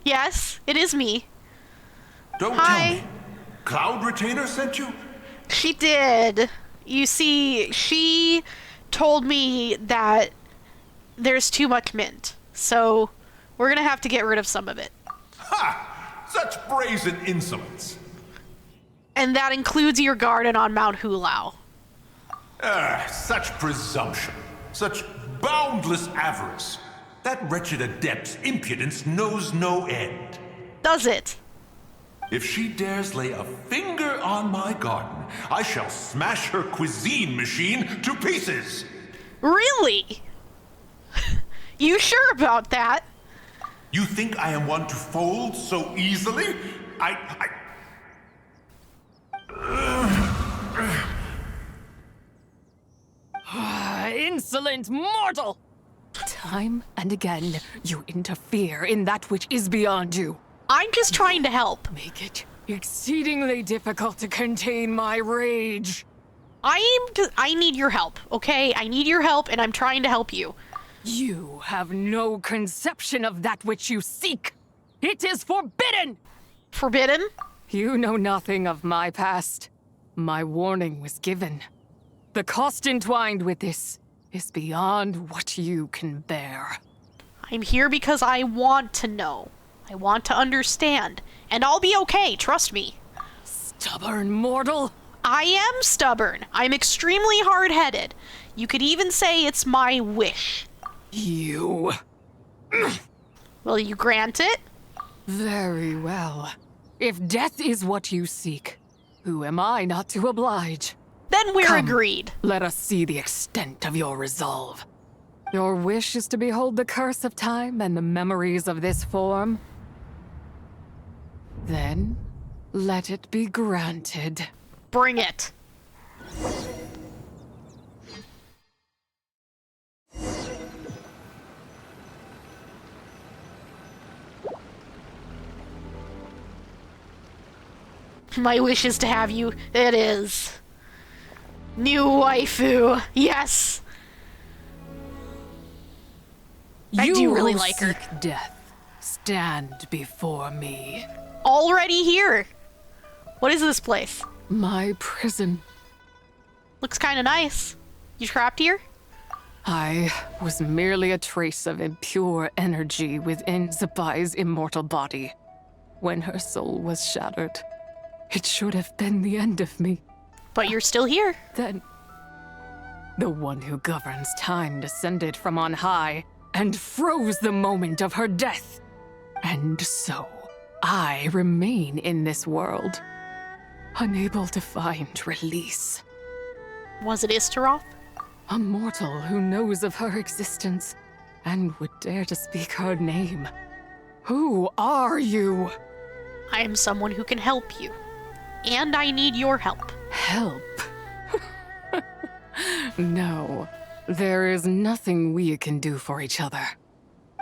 Yes, it is me. Don't Hi. tell me. Cloud Retainer sent you? She did. You see, she told me that there's too much mint, so we're gonna have to get rid of some of it. Ha! Such brazen insolence. And that includes your garden on Mount Hulao. Such presumption. Such boundless avarice. That wretched adept's impudence knows no end. Does it? If she dares lay a finger on my garden, I shall smash her cuisine machine to pieces. Really? You sure about that? You think I am one to fold so easily? Insolent mortal! Time and again, you interfere in that which is beyond you. I'm just trying to help. Make it exceedingly difficult to contain my rage. I need your help, okay? I need your help, and I'm trying to help you. You have no conception of that which you seek. It is forbidden! Forbidden? You know nothing of my past. My warning was given. The cost entwined with this is beyond what you can bear. I'm here because I want to know. I want to understand. And I'll be okay, trust me. Stubborn mortal! I am stubborn. I'm extremely hard-headed. You could even say it's my wish. You... Will you grant it? Very well. If death is what you seek, who am I not to oblige? Then we're Come, agreed. Let us see the extent of your resolve. Your wish is to behold the curse of time and the memories of this form? Then, let it be granted. Bring it. My wish is to have you. It is. New waifu. Yes. I do really like her. Seek death. Stand before me. Already here. What is this place? My prison. Looks kind of nice. You trapped here? I was merely a trace of impure energy within Zibai's immortal body. When her soul was shattered, it should have been the end of me. But you're still here. Then, the one who governs time descended from on high and froze the moment of her death. And so, I remain in this world, unable to find release. Was it Istaroth? A mortal who knows of her existence and would dare to speak her name. Who are you? I am someone who can help you. And I need your help. Help? No, there is nothing we can do for each other.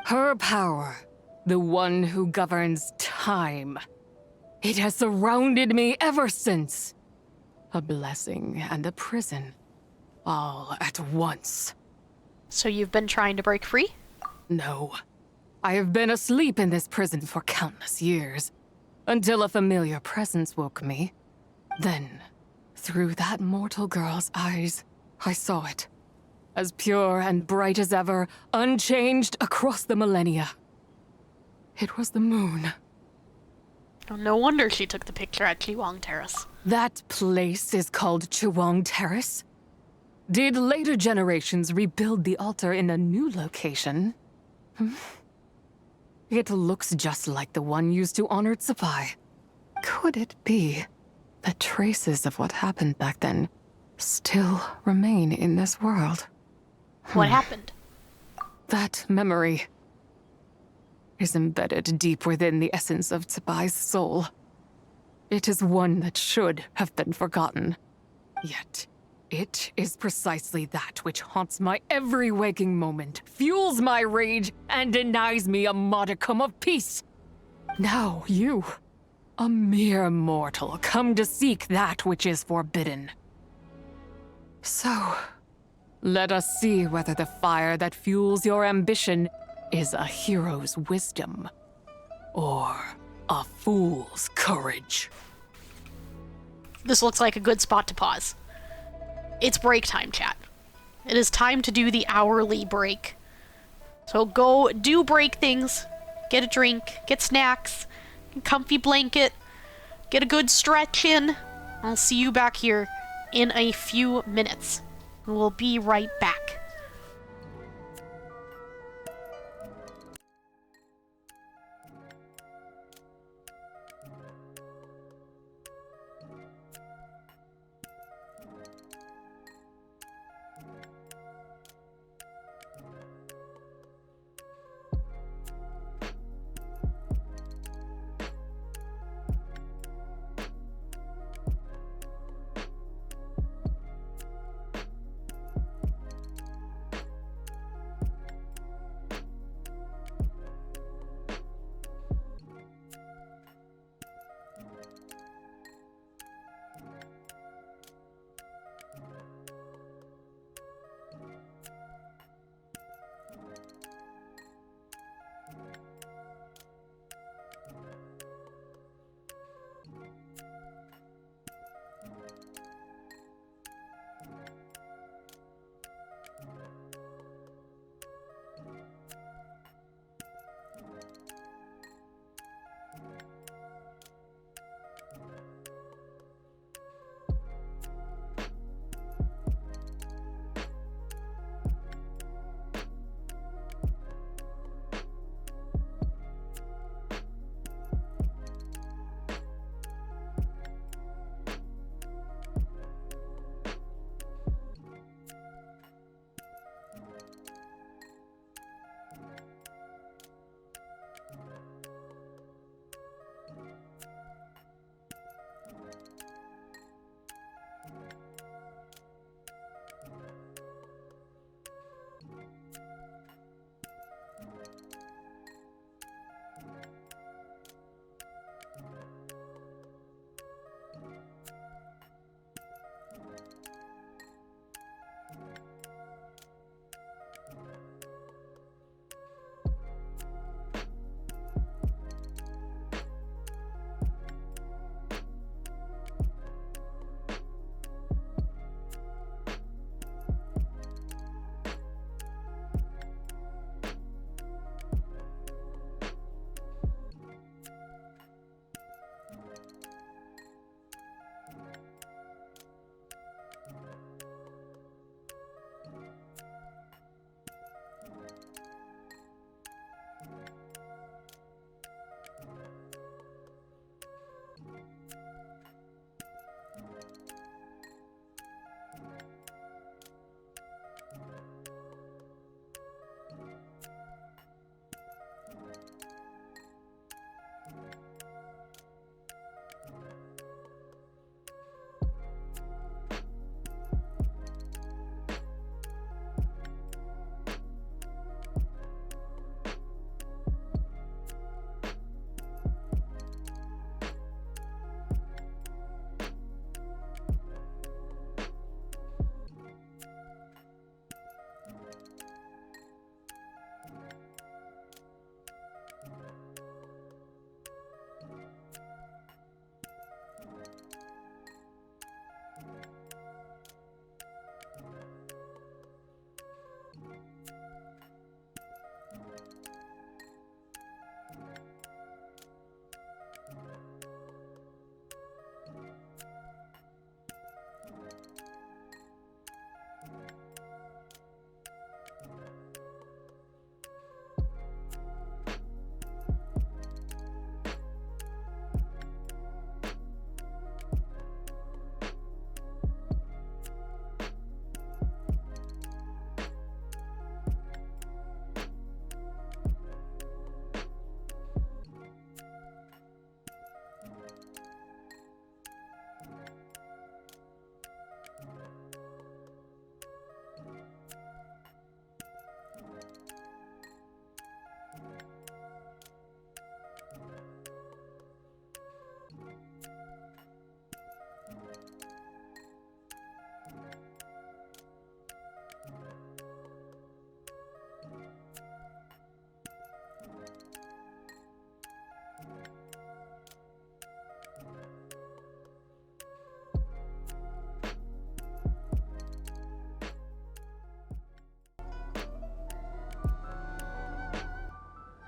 Her power, the one who governs time, it has surrounded me ever since. A blessing and a prison, all at once. So you've been trying to break free? No. I have been asleep in this prison for countless years, until a familiar presence woke me. Then, through that mortal girl's eyes, I saw it. As pure and bright as ever, unchanged across the millennia. It was the moon. Oh, no wonder she took the picture at Chiwang Terrace. That place is called Chiwang Terrace? Did later generations rebuild the altar in a new location? It looks just like the one used to honor Zibai. Could it be that traces of what happened back then still remain in this world? What happened? That memory is embedded deep within the essence of Zibai's soul. It is one that should have been forgotten. Yet, it is precisely that which haunts my every waking moment, fuels my rage, and denies me a modicum of peace. Now you, a mere mortal, come to seek that which is forbidden. So, let us see whether the fire that fuels your ambition is a hero's wisdom, or a fool's courage. This looks like a good spot to pause. It's break time, chat. It is time to do the hourly break. So go do break things. Get a drink, get snacks, a comfy blanket, get a good stretch in. I'll see you back here in a few minutes. We'll be right back.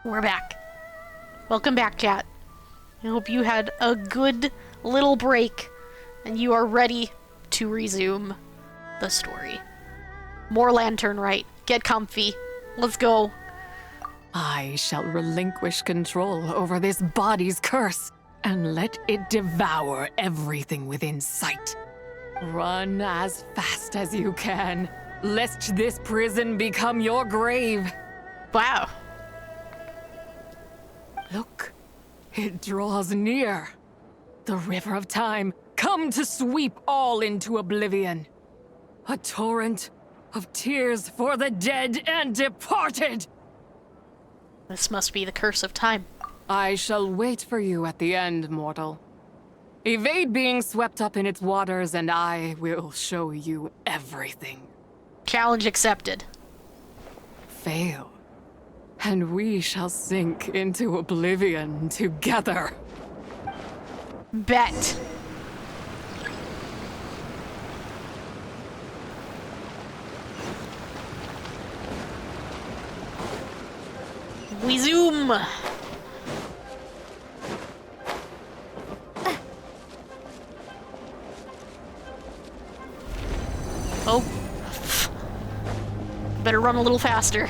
We're back. Welcome back, chat. I hope you had a good little break and you are ready to resume the story. More lantern, right? Get comfy. Let's go. I shall relinquish control over this body's curse and let it devour everything within sight. Run as fast as you can, lest this prison become your grave. Wow. Look, it draws near. The river of time, come to sweep all into oblivion. A torrent of tears for the dead and departed. This must be the curse of time. I shall wait for you at the end, mortal. Evade being swept up in its waters, and I will show you everything. Challenge accepted. Fail, and we shall sink into oblivion together. Bet. We zoom. Oh. Better run a little faster.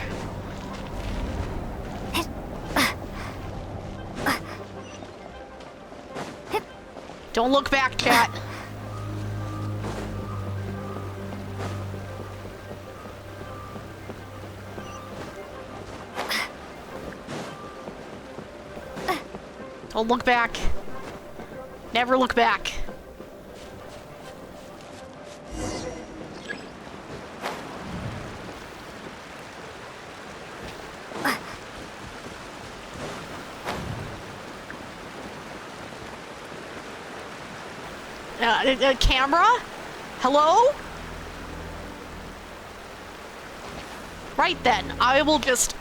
Don't look back, chat. Don't look back. Never look back. Camera? Hello? Right then, I will just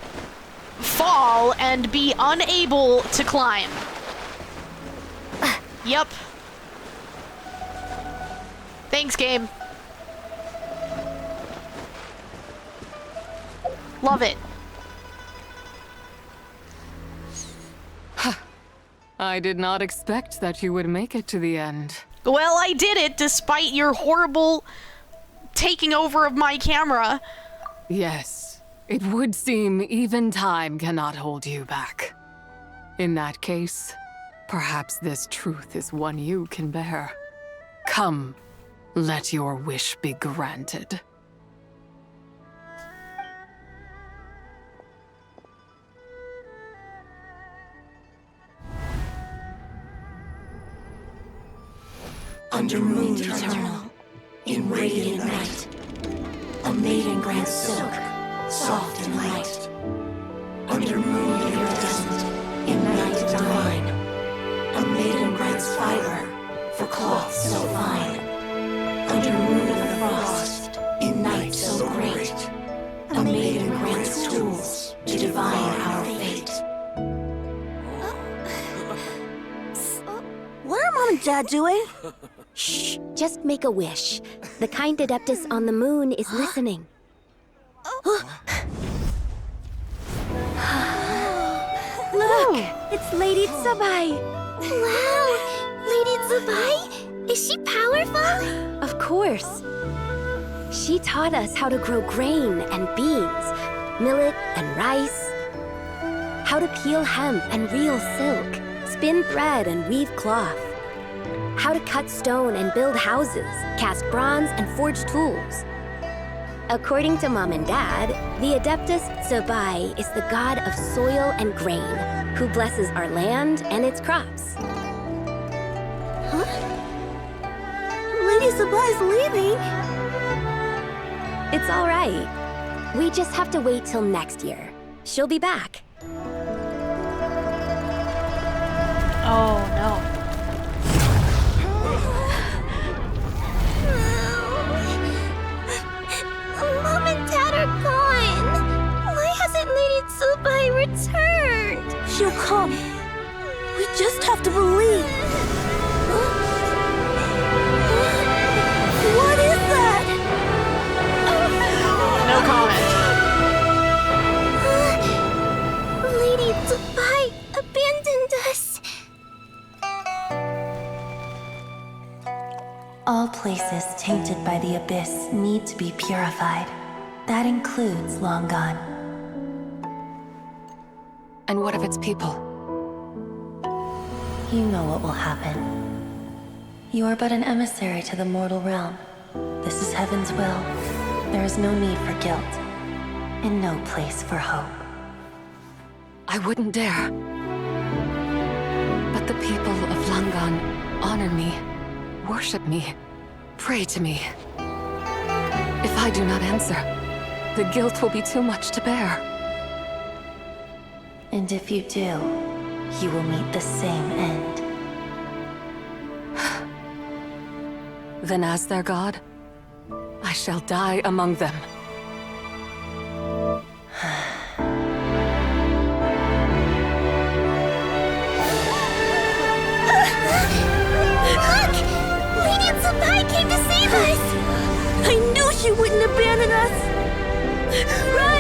fall and be unable to climb. Yep. Thanks, game. Love it. I did not expect that you would make it to the end. Well, I did it despite your horrible taking over of my camera. Yes, it would seem even time cannot hold you back. In that case, perhaps this truth is one you can bear. Come, let your wish be granted. Under moon eternal, in radiant night, a maiden grants silk, soft and light. Under moon iridescent, in night divine, a maiden grants fiber for cloth so fine. Under moon of frost, in night so great, a maiden grants tools to divine our fate. What are Mom and Dad doing? Shh, just make a wish. The kind Adeptus on the moon is listening. Look, it's Lady Zibai. Wow, Lady Zibai? Is she powerful? Of course. She taught us how to grow grain and beans, millet and rice, how to peel hemp and reel silk, spin thread and weave cloth, how to cut stone and build houses, cast bronze and forge tools. According to Mom and Dad, the Adeptus Zibai is the god of soil and grain, who blesses our land and its crops. Huh? Lady Zibai's leaving. It's all right. We just have to wait till next year. She'll be back. Oh, no. Mom and Dad are gone. Why hasn't Lady Zibai returned? She'll come. We just have to believe. What is that? No comment. Lady races tainted by the Abyss need to be purified. That includes Long Gone. And what of its people? You know what will happen. You are but an emissary to the mortal realm. This is Heaven's will. There is no need for guilt, and no place for hope. I wouldn't dare. But the people of Langan honor me, worship me, pray to me. If I do not answer, the guilt will be too much to bear. And if you do, you will meet the same end. Then as their god, I shall die among them. Look! Lady Zibai came to save us! I knew she wouldn't abandon us! Run!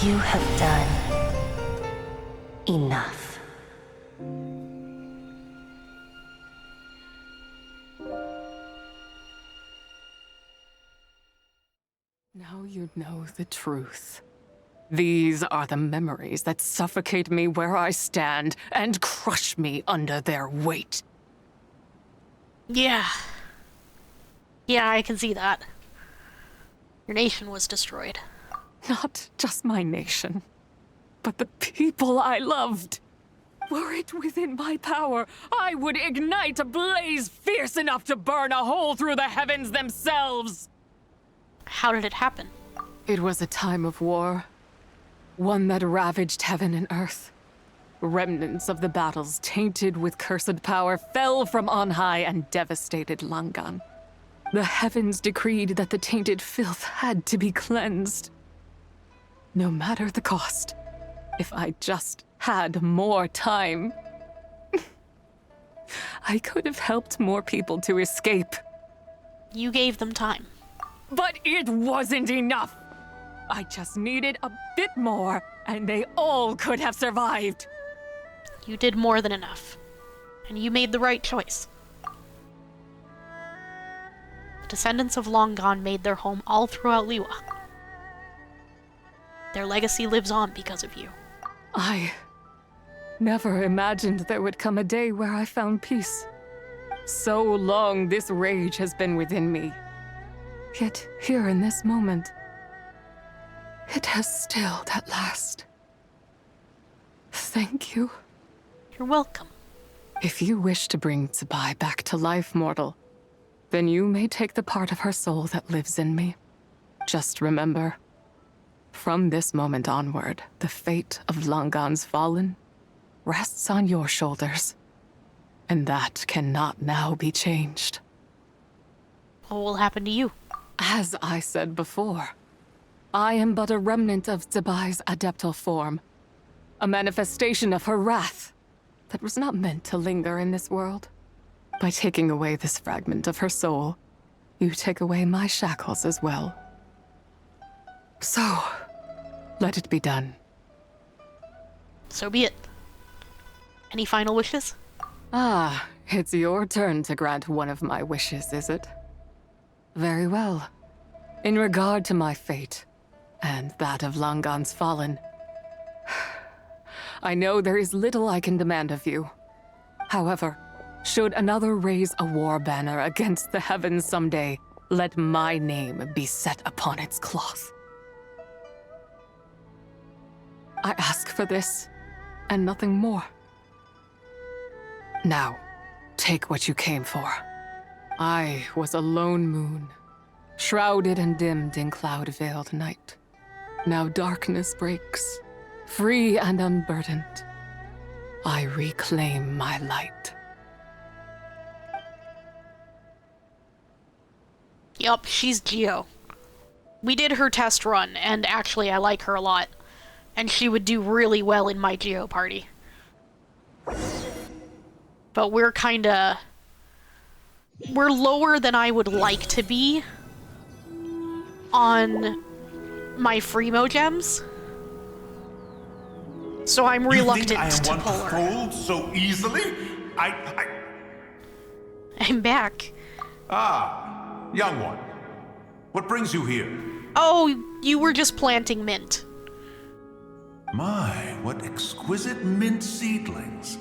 You have done enough. Now you know the truth. These are the memories that suffocate me where I stand and crush me under their weight. Yeah. Yeah, I can see that. Your nation was destroyed. Not just my nation, but the people I loved. Were it within my power, I would ignite a blaze fierce enough to burn a hole through the heavens themselves. How did it happen? It was a time of war, one that ravaged heaven and earth. Remnants of the battles tainted with cursed power fell from on high and devastated Langan. The heavens decreed that the tainted filth had to be cleansed. No matter the cost, if I just had more time, I could have helped more people to escape. You gave them time. But it wasn't enough. I just needed a bit more, and they all could have survived. You did more than enough. And you made the right choice. The descendants of Long Gone made their home all throughout Liyue. Their legacy lives on because of you. I never imagined there would come a day where I found peace. So long this rage has been within me. Yet here in this moment, it has stilled at last. Thank you. You're welcome. If you wish to bring Zibai back to life, mortal, then you may take the part of her soul that lives in me. Just remember, from this moment onward, the fate of Langan's fallen rests on your shoulders, and that cannot now be changed. What will happen to you? As I said before, I am but a remnant of Zibai's adeptal form, a manifestation of her wrath that was not meant to linger in this world. By taking away this fragment of her soul, you take away my shackles as well. So, let it be done. So be it. Any final wishes? Ah, it's your turn to grant one of my wishes, is it? Very well. In regard to my fate, and that of Langan's fallen, I know there is little I can demand of you. However, should another raise a war banner against the heavens someday, let my name be set upon its cloth. I ask for this, and nothing more. Now, take what you came for. I was a lone moon, shrouded and dimmed in cloud-veiled night. Now darkness breaks, free and unburdened. I reclaim my light. Yup, she's Geo. We did her test run, and actually I like her a lot. And she would do really well in my Geo party. But we're lower than I would like to be on my Freemo gems. So I'm You reluctant think I am to one pull to her. fold so easily? I'm back. Ah, young one. What brings you here? Oh, you were just planting mint. My, what exquisite mint seedlings.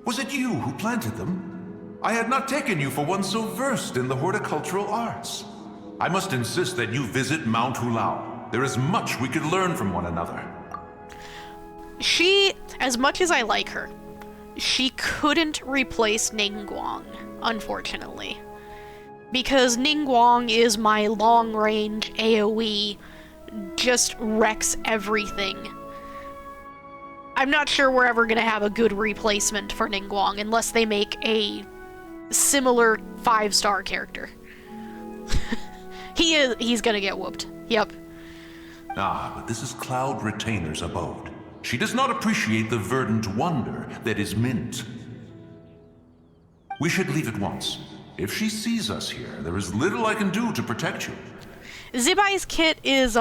Was it you who planted them? I had not taken you for one so versed in the horticultural arts. I must insist that you visit Mount Hulao. There is much we could learn from one another. She, as much as I like her, she couldn't replace Ningguang, unfortunately. Because Ningguang is my long-range AoE, just wrecks everything. I'm not sure we're ever gonna have a good replacement for Ningguang unless they make a similar 5-star character. He's gonna get whooped. Yep. Ah, but this is Cloud Retainer's abode. She does not appreciate the verdant wonder that is mint. We should leave at once. If she sees us here, there is little I can do to protect you. Zibai's kit is,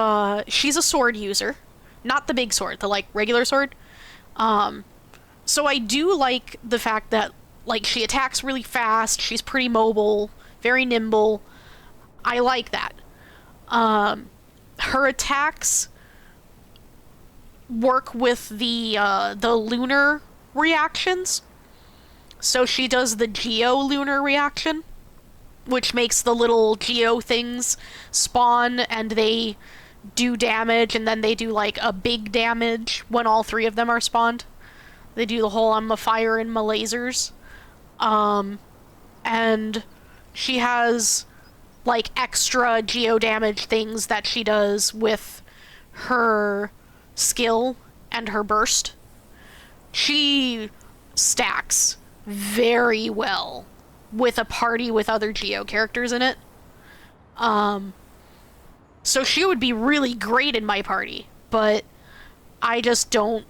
she's a sword user. Not the big sword, the, regular sword. So I do like the fact that, she attacks really fast, she's pretty mobile, very nimble. I like that. Her attacks work with the lunar reactions. So she does the geo-lunar reaction, which makes the little geo things spawn and they do damage, and then they do a big damage when all 3 of them are spawned. They do the whole I'm a fire in my lasers. And she has extra geo damage things that she does with her skill and her burst. She stacks very well with a party with other Geo characters in it. So she would be really great in my party, but I just don't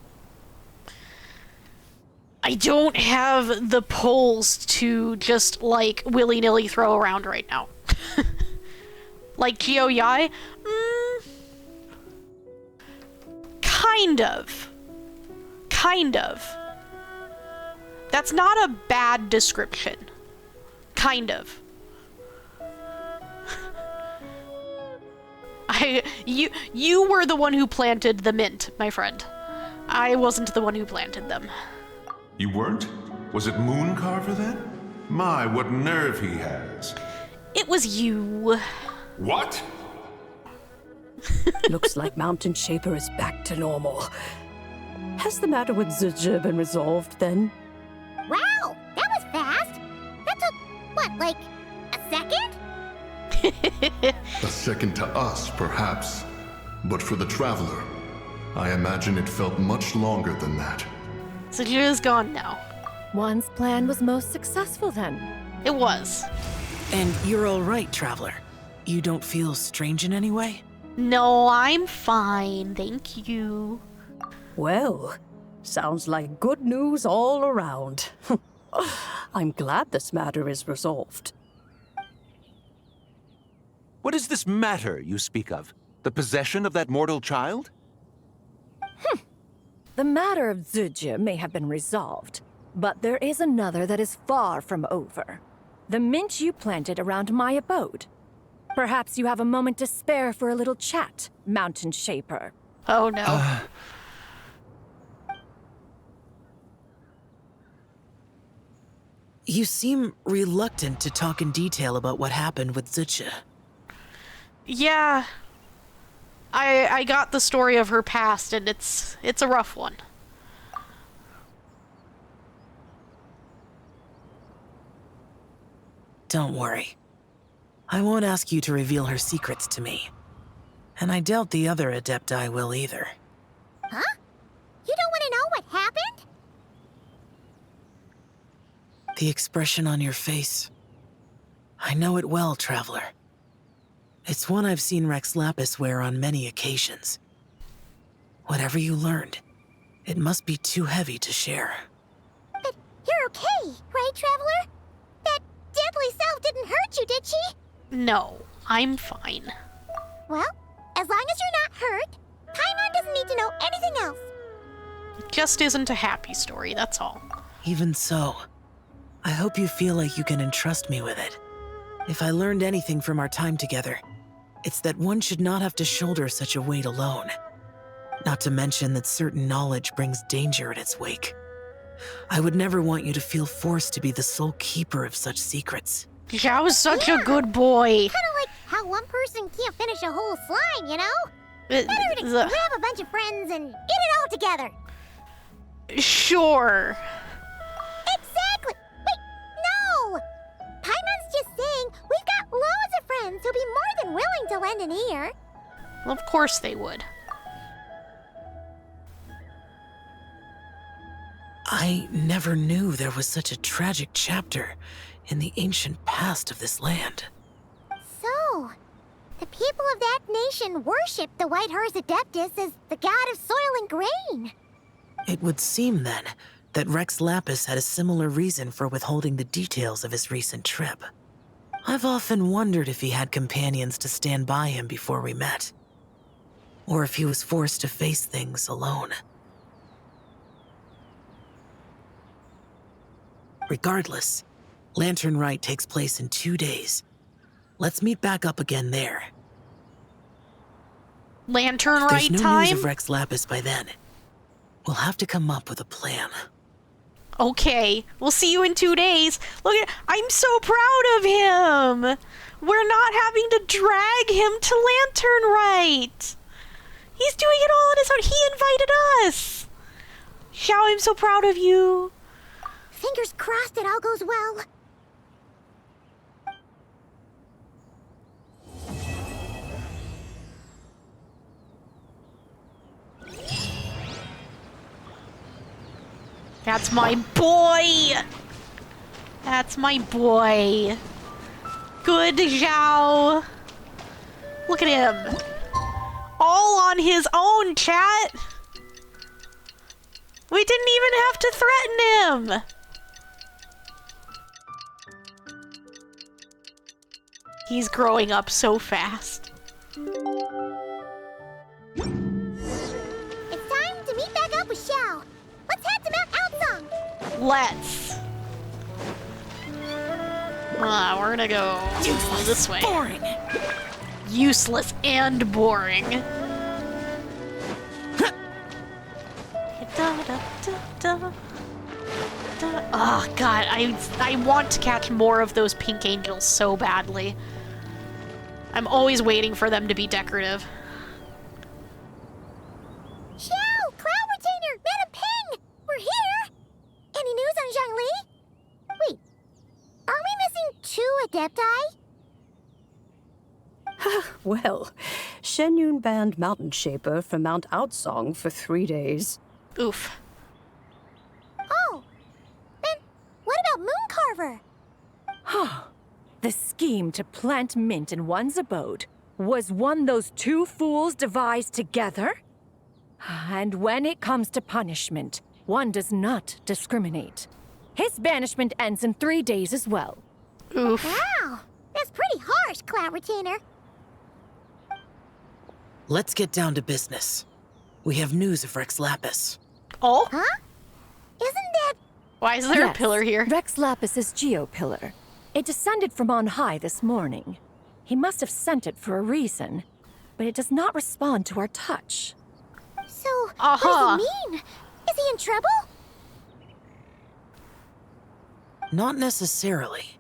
have the pulls to just willy-nilly throw around right now. Geo Yai? Kind of. That's not a bad description. Kind of. You were the one who planted the mint, my friend. I wasn't the one who planted them. You weren't? Was it Mooncarver then? My, what nerve he has. It was you. What? Looks like Mountain Shaper is back to normal. Has the matter with Zizhi been resolved then? Wow, that was fast. That took, what, a second? A second to us, perhaps. But for the Traveler, I imagine it felt much longer than that. Zizhi is gone now. One's plan was most successful then. It was. And you're all right, Traveler. You don't feel strange in any way? No, I'm fine, thank you. Well, sounds like good news all around. I'm glad this matter is resolved. What is this matter you speak of? The possession of that mortal child? The matter of Zizhi may have been resolved, but there is another that is far from over. The mint you planted around my abode. Perhaps you have a moment to spare for a little chat, Mountain Shaper. Oh no. You seem reluctant to talk in detail about what happened with Zizhi. Yeah. I got the story of her past, and it's a rough one. Don't worry. I won't ask you to reveal her secrets to me. And I doubt the other Adepti will either. Huh? You don't want to know what happened? The expression on your face. I know it well, Traveler. It's one I've seen Rex Lapis wear on many occasions. Whatever you learned, it must be too heavy to share. But you're okay, right, Traveler? That deadly self didn't hurt you, did she? No, I'm fine. Well, as long as you're not hurt, anything else. It just isn't a happy story, that's all. Even so, I hope you feel like you can entrust me with it. If I learned anything from our time together, it's that one should not have to shoulder such a weight alone. Not to mention that certain knowledge brings danger in its wake. I would never want you to feel forced to be the sole keeper of such secrets. Xiao's such a good boy. Kinda like how one person can't finish a whole slime, you know? Better to grab a bunch of friends and eat it all together. Sure. Exactly! Wait, no! Paimon's just saying we've got loads of friends who'll be more than willing to lend an ear. Well, of course they would. I never knew there was such a tragic chapter in the ancient past of this land. So, the people of that nation worship the White Horse Adeptus as the god of soil and grain. It would seem, then, that Rex Lapis had a similar reason for withholding the details of his recent trip. I've often wondered if he had companions to stand by him before we met. Or if he was forced to face things alone. Regardless, Lantern Rite takes place in 2 days. Let's meet back up again there. Lantern If Rite there's no time? news of Rex Lapis by then, we'll have to come up with a plan. Okay, we'll see you in 2 days. Look at, I'm so proud of him. We're not having to drag him to Lantern Rite. He's doing it all on his own. He invited us. Xiao, I'm so proud of you. Fingers crossed it all goes well. That's my boy. That's my boy. Good Xiao. Look at him. All on his own, chat. We didn't even have to threaten him. He's growing up so fast. It's time to meet back up with Xiao. Let's head to Mount Outsong. Let's. We're gonna go this way. Boring. Useless and boring. Oh god, I want to catch more of those pink angels so badly. I'm always waiting for them to be decorative. Xiao, Cloud Retainer, Madam Ping, we're here. Any news on Zhongli? Wait, are we missing 2 Adepti? Well, Shenyun banned Mountain Shaper from Mount Outsong for 3 days. Oof. Oh, then what about Mooncarver? The scheme to plant mint in one's abode was one those 2 fools devised together? And when it comes to punishment, one does not discriminate. His banishment ends in 3 days as well. Oof. Wow, that's pretty harsh, Cloud Retainer. Let's get down to business. We have news of Rex Lapis. Oh? Huh? Isn't that... Why is there Yes, a pillar here? Rex Lapis's geopillar. It descended from on high this morning. He must have sent it for a reason, but it does not respond to our touch. So, what does it mean? Is he in trouble? Not necessarily.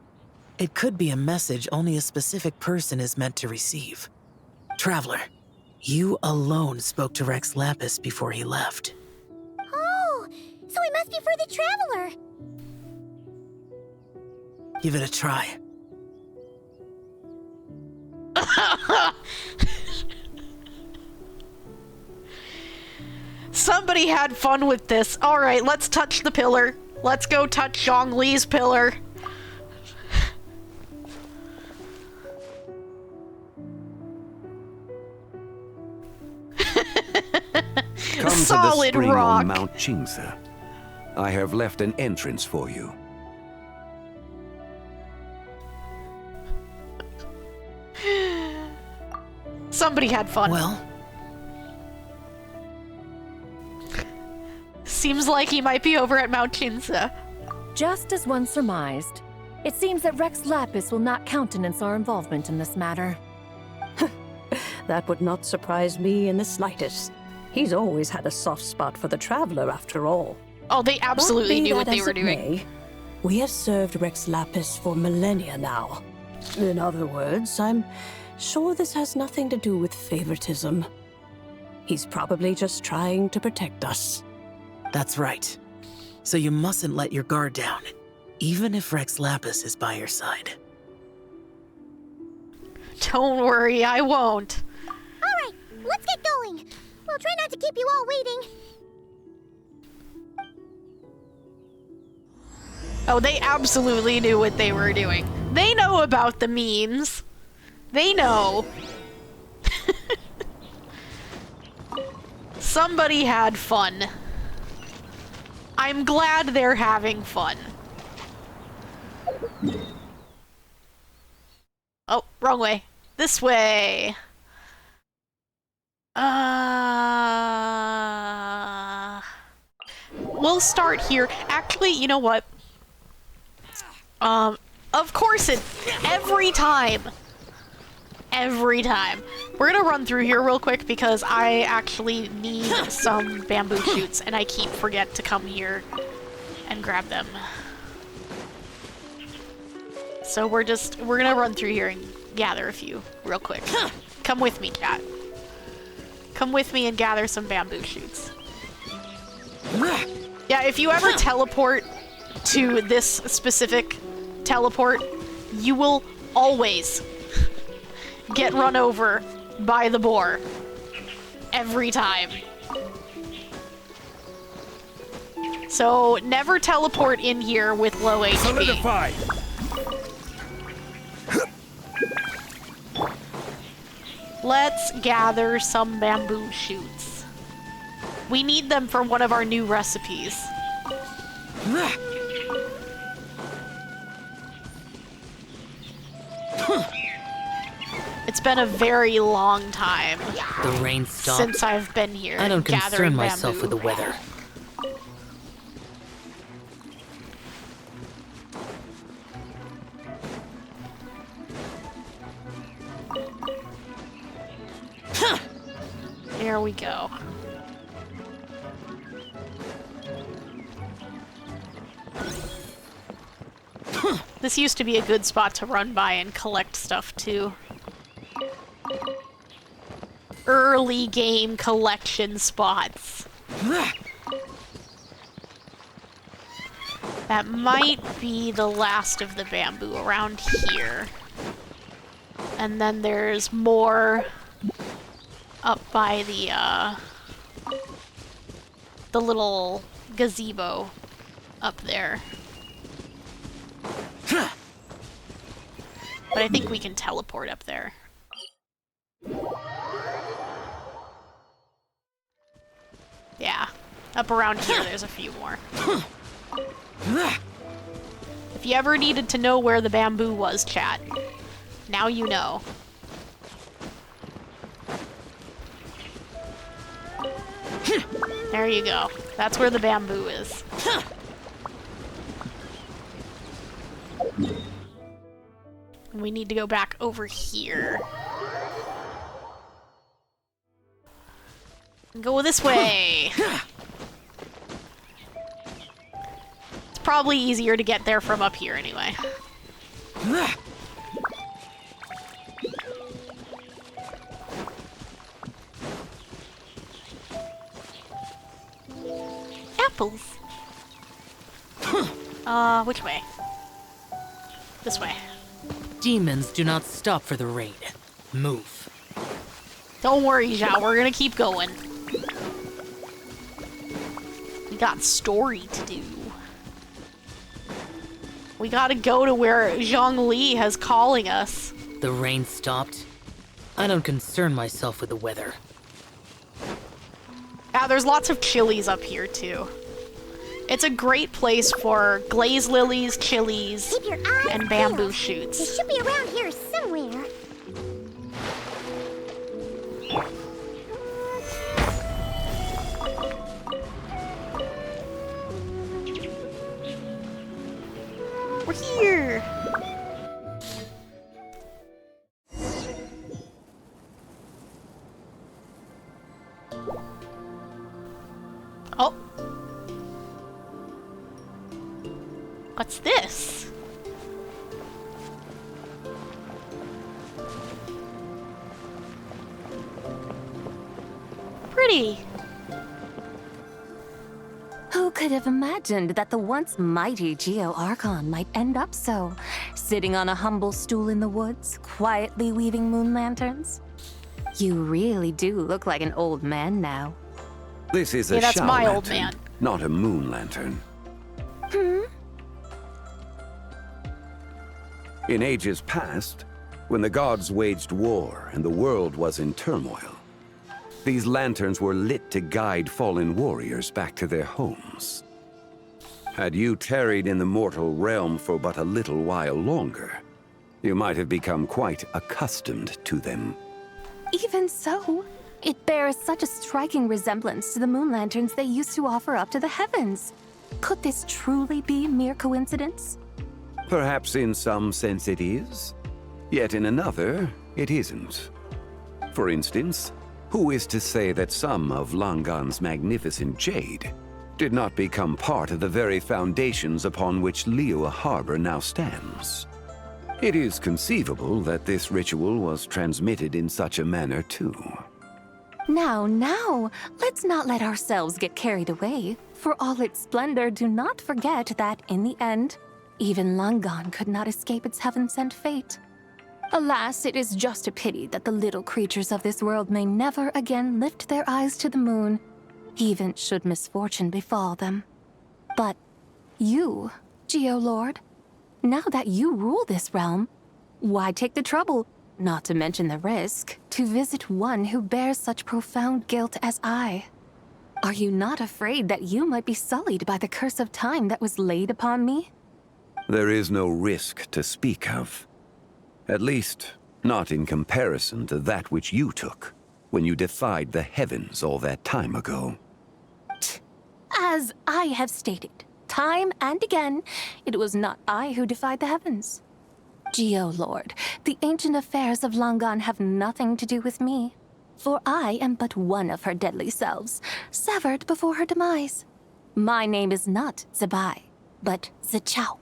It could be a message only a specific person is meant to receive. Traveler, you alone spoke to Rex Lapis before he left. Oh, so it must be for the Traveler. Give it a try. Somebody had fun with this. Alright, let's touch the pillar. Let's go touch Zhongli's pillar. Come Solid to the spring rock. on Mount Qingze. I have left an entrance for you. Somebody had fun. Well, Seems like he might be over at Mount Chinsa. Just as one surmised, it seems that Rex Lapis will not countenance our involvement in this matter. That would not surprise me in the slightest. He's always had a soft spot for the Traveler, after all. Oh, they absolutely knew what they were doing. May, we have served Rex Lapis for millennia now. In other words, I'm sure this has nothing to do with favoritism. He's probably just trying to protect us. That's right. So you mustn't let your guard down, even if Rex Lapis is by your side. Don't worry, I won't. All right, let's get going. We'll try not to keep you all waiting. Oh, they absolutely knew what they were doing. They know about the memes. They know. Somebody had fun. I'm glad they're having fun. Oh, wrong way. This way. We'll start here. Actually, you know what? Of course every time. We're gonna run through here real quick because I actually need some bamboo shoots and I keep forget to come here and grab them. So we're gonna run through here and gather a few real quick. Come with me, chat. Come with me and gather some bamboo shoots. Yeah, if you ever teleport to this specific teleport, you will always get run over by the boar. Every time. So never teleport in here with low HP. Solidify. Let's gather some bamboo shoots. We need them for one of our new recipes. It's been a very long time The rain stopped. since I've been here. I don't gathering concern myself bamboo. with the weather. There we go. This used to be a good spot to run by and collect stuff too. Early game collection spots. That might be the last of the bamboo around here. And then there's more up by the little gazebo up there. But I think we can teleport up there. Yeah, up around here there's a few more. If you ever needed to know where the bamboo was, chat, now you know. There you go. That's where the bamboo is. And we need to go back over here. Go this way. It's probably easier to get there from up here anyway. Apples. Which way? This way. Demons do not stop for the rain. Move. Don't worry, Zhao, we're gonna keep going. We got story to do. We gotta go to where Zhongli has calling us. The rain stopped. I don't concern myself with the weather. Yeah, there's lots of chilies up here, too. It's a great place for glaze lilies, chilies, Keep your eyes and bamboo peeled. shoots. They should be around here somewhere. Oh. What's this? Pretty. Who could have imagined that the once mighty Geo Archon might end up so, sitting on a humble stool in the woods, quietly weaving moon lanterns? You really do look like an old man now. This is a Yeah, that's shower my lantern, old man. not a moon lantern. In ages past, when the gods waged war and the world was in turmoil, these lanterns were lit to guide fallen warriors back to their homes. Had you tarried in the mortal realm for but a little while longer, you might have become quite accustomed to them. Even so, it bears such a striking resemblance to the moon lanterns they used to offer up to the heavens. Could this truly be mere coincidence? Perhaps in some sense it is, yet in another, it isn't. For instance, who is to say that some of Langan's magnificent jade did not become part of the very foundations upon which Liyue Harbor now stands? It is conceivable that this ritual was transmitted in such a manner too. Now, let's not let ourselves get carried away. For all its splendor, do not forget that, in the end, even Langan could not escape its heaven-sent fate. Alas, it is just a pity that the little creatures of this world may never again lift their eyes to the moon, even should misfortune befall them. But you, Geolord, now that you rule this realm, why take the trouble, not to mention the risk, to visit one who bears such profound guilt as I? Are you not afraid that you might be sullied by the curse of time that was laid upon me? There is no risk to speak of. At least, not in comparison to that which you took when you defied the heavens all that time ago. As I have stated, time and again, it was not I who defied the heavens. Geolord, the ancient affairs of Langan have nothing to do with me, for I am but one of her deadly selves, severed before her demise. My name is not Zibai, but Zichao.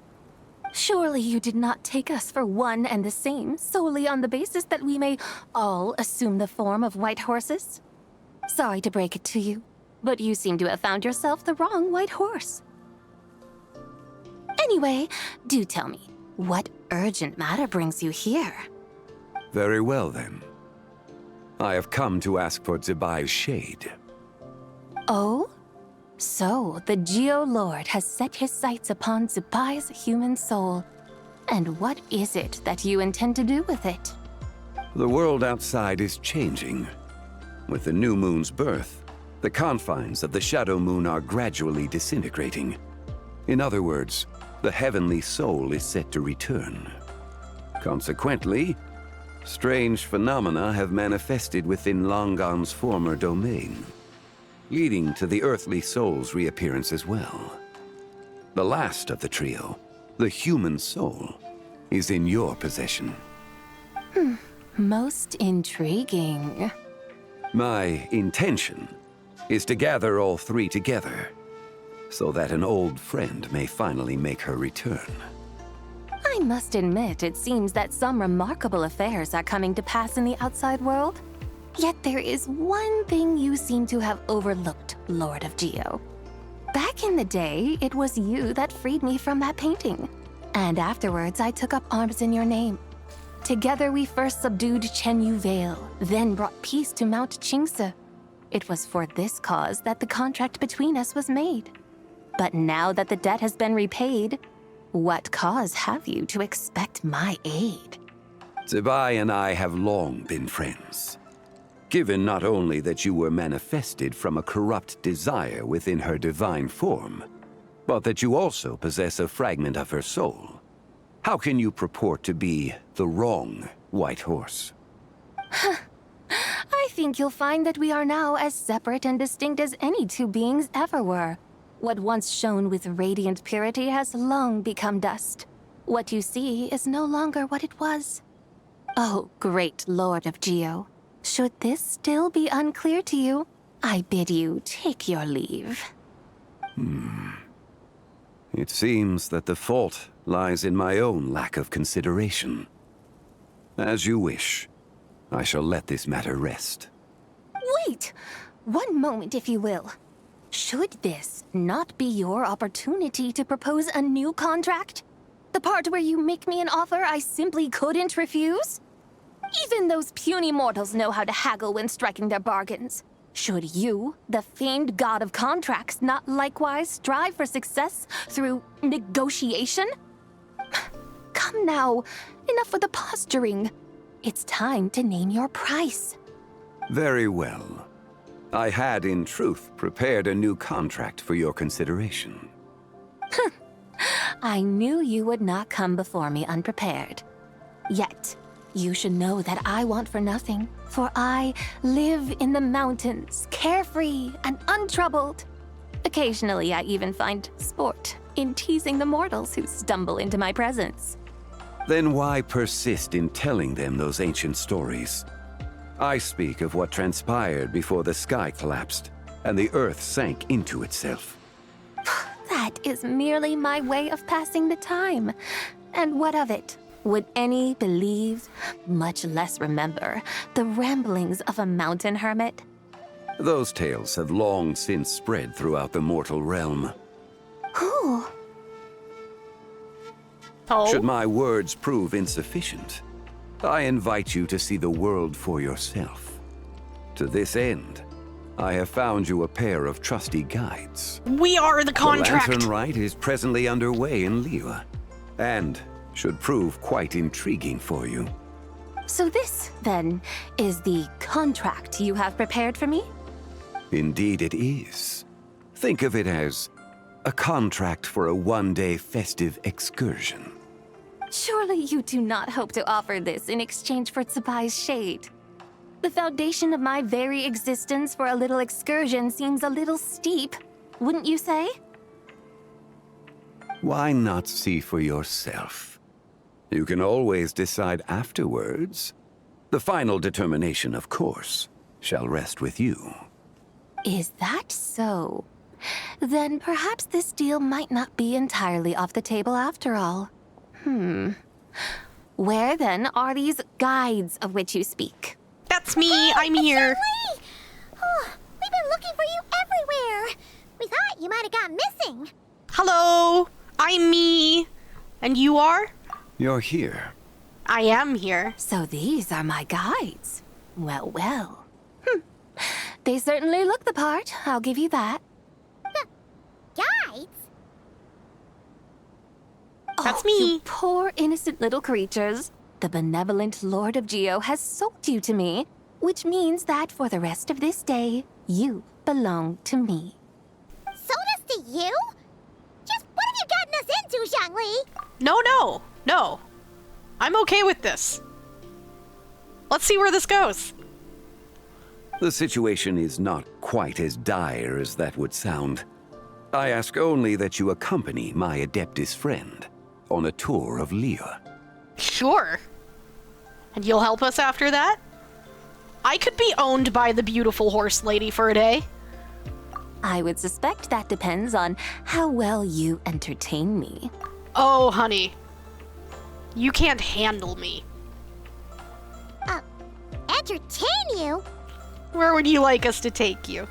Surely you did not take us for one and the same solely on the basis that we may all assume the form of white horses? Sorry to break it to you, but you seem to have found yourself the wrong white horse. Anyway, do tell me, what urgent matter brings you here? Very well then. I have come to ask for Zibai's shade. Oh? So, the Geolord has set his sights upon Zibai's human soul. And what is it that you intend to do with it? The world outside is changing. With the new moon's birth, the confines of the Shadow Moon are gradually disintegrating. In other words, the heavenly soul is set to return. Consequently, strange phenomena have manifested within Langan's former domain, leading to the earthly soul's reappearance as well. The last of the trio, the human soul, is in your possession. Most intriguing. My intention is to gather all three together, so that an old friend may finally make her return. I must admit, it seems that some remarkable affairs are coming to pass in the outside world. Yet there is one thing you seem to have overlooked, Lord of Geo. Back in the day, it was you that freed me from that painting. And afterwards, I took up arms in your name. Together, we first subdued Chenyu Vale, then brought peace to Mount Qingse. It was for this cause that the contract between us was made. But now that the debt has been repaid, what cause have you to expect my aid? Zibai and I have long been friends. Given not only that you were manifested from a corrupt desire within her divine form, but that you also possess a fragment of her soul, how can you purport to be the wrong white horse? I think you'll find that we are now as separate and distinct as any two beings ever were. What once shone with radiant purity has long become dust. What you see is no longer what it was. Oh, great Lord of Geo. Should this still be unclear to you, I bid you take your leave. It seems that the fault lies in my own lack of consideration. As you wish. I shall let this matter rest. Wait! One moment, if you will. Should this not be your opportunity to propose a new contract? The part where you make me an offer I simply couldn't refuse? Even those puny mortals know how to haggle when striking their bargains. Should you, the famed god of contracts, not likewise strive for success through negotiation? Come now, enough with the posturing. It's time to name your price. Very well. I had, in truth, prepared a new contract for your consideration. I knew you would not come before me unprepared. Yet, you should know that I want for nothing, for I live in the mountains, carefree and untroubled. Occasionally, I even find sport in teasing the mortals who stumble into my presence. Then why persist in telling them those ancient stories? I speak of what transpired before the sky collapsed and the earth sank into itself. That is merely my way of passing the time. And what of it? Would any believe, much less remember, the ramblings of a mountain hermit? Those tales have long since spread throughout the mortal realm. Who? Oh. Should my words prove insufficient, I invite you to see the world for yourself. To this end, I have found you a pair of trusty guides. We are the contract. The Lantern Rite is presently underway in Liyue, and should prove quite intriguing for you. So this, then, is the contract you have prepared for me? Indeed it is. Think of it as a contract for a one-day festive excursion. Surely you do not hope to offer this in exchange for Zibai's shade. The foundation of my very existence for a little excursion seems a little steep, wouldn't you say? Why not see for yourself? You can always decide afterwards. The final determination, of course, shall rest with you. Is that so? Then perhaps this deal might not be entirely off the table after all. Where then are these guides of which you speak? That's me. I'm here. Oh, we've been looking for you everywhere. We thought you might have gone missing. Hello. I'm me. And you are? You're here. I am here. So these are my guides. Well, well. They certainly look the part, I'll give you that. Guides? That's me. me. You poor innocent little creatures. The benevolent Lord of Geo has sold you to me, which means that for the rest of this day, you belong to me. Sold us to you? Just what have you gotten us into, Zhongli? No. I'm okay with this. Let's see where this goes. The situation is not quite as dire as that would sound. I ask only that you accompany my Adeptus friend on a tour of Liyue. Sure. And you'll help us after that? I could be owned by the beautiful horse lady for a day. I would suspect that depends on how well you entertain me. Oh, honey. You can't handle me. Entertain you? Where would you like us to take you?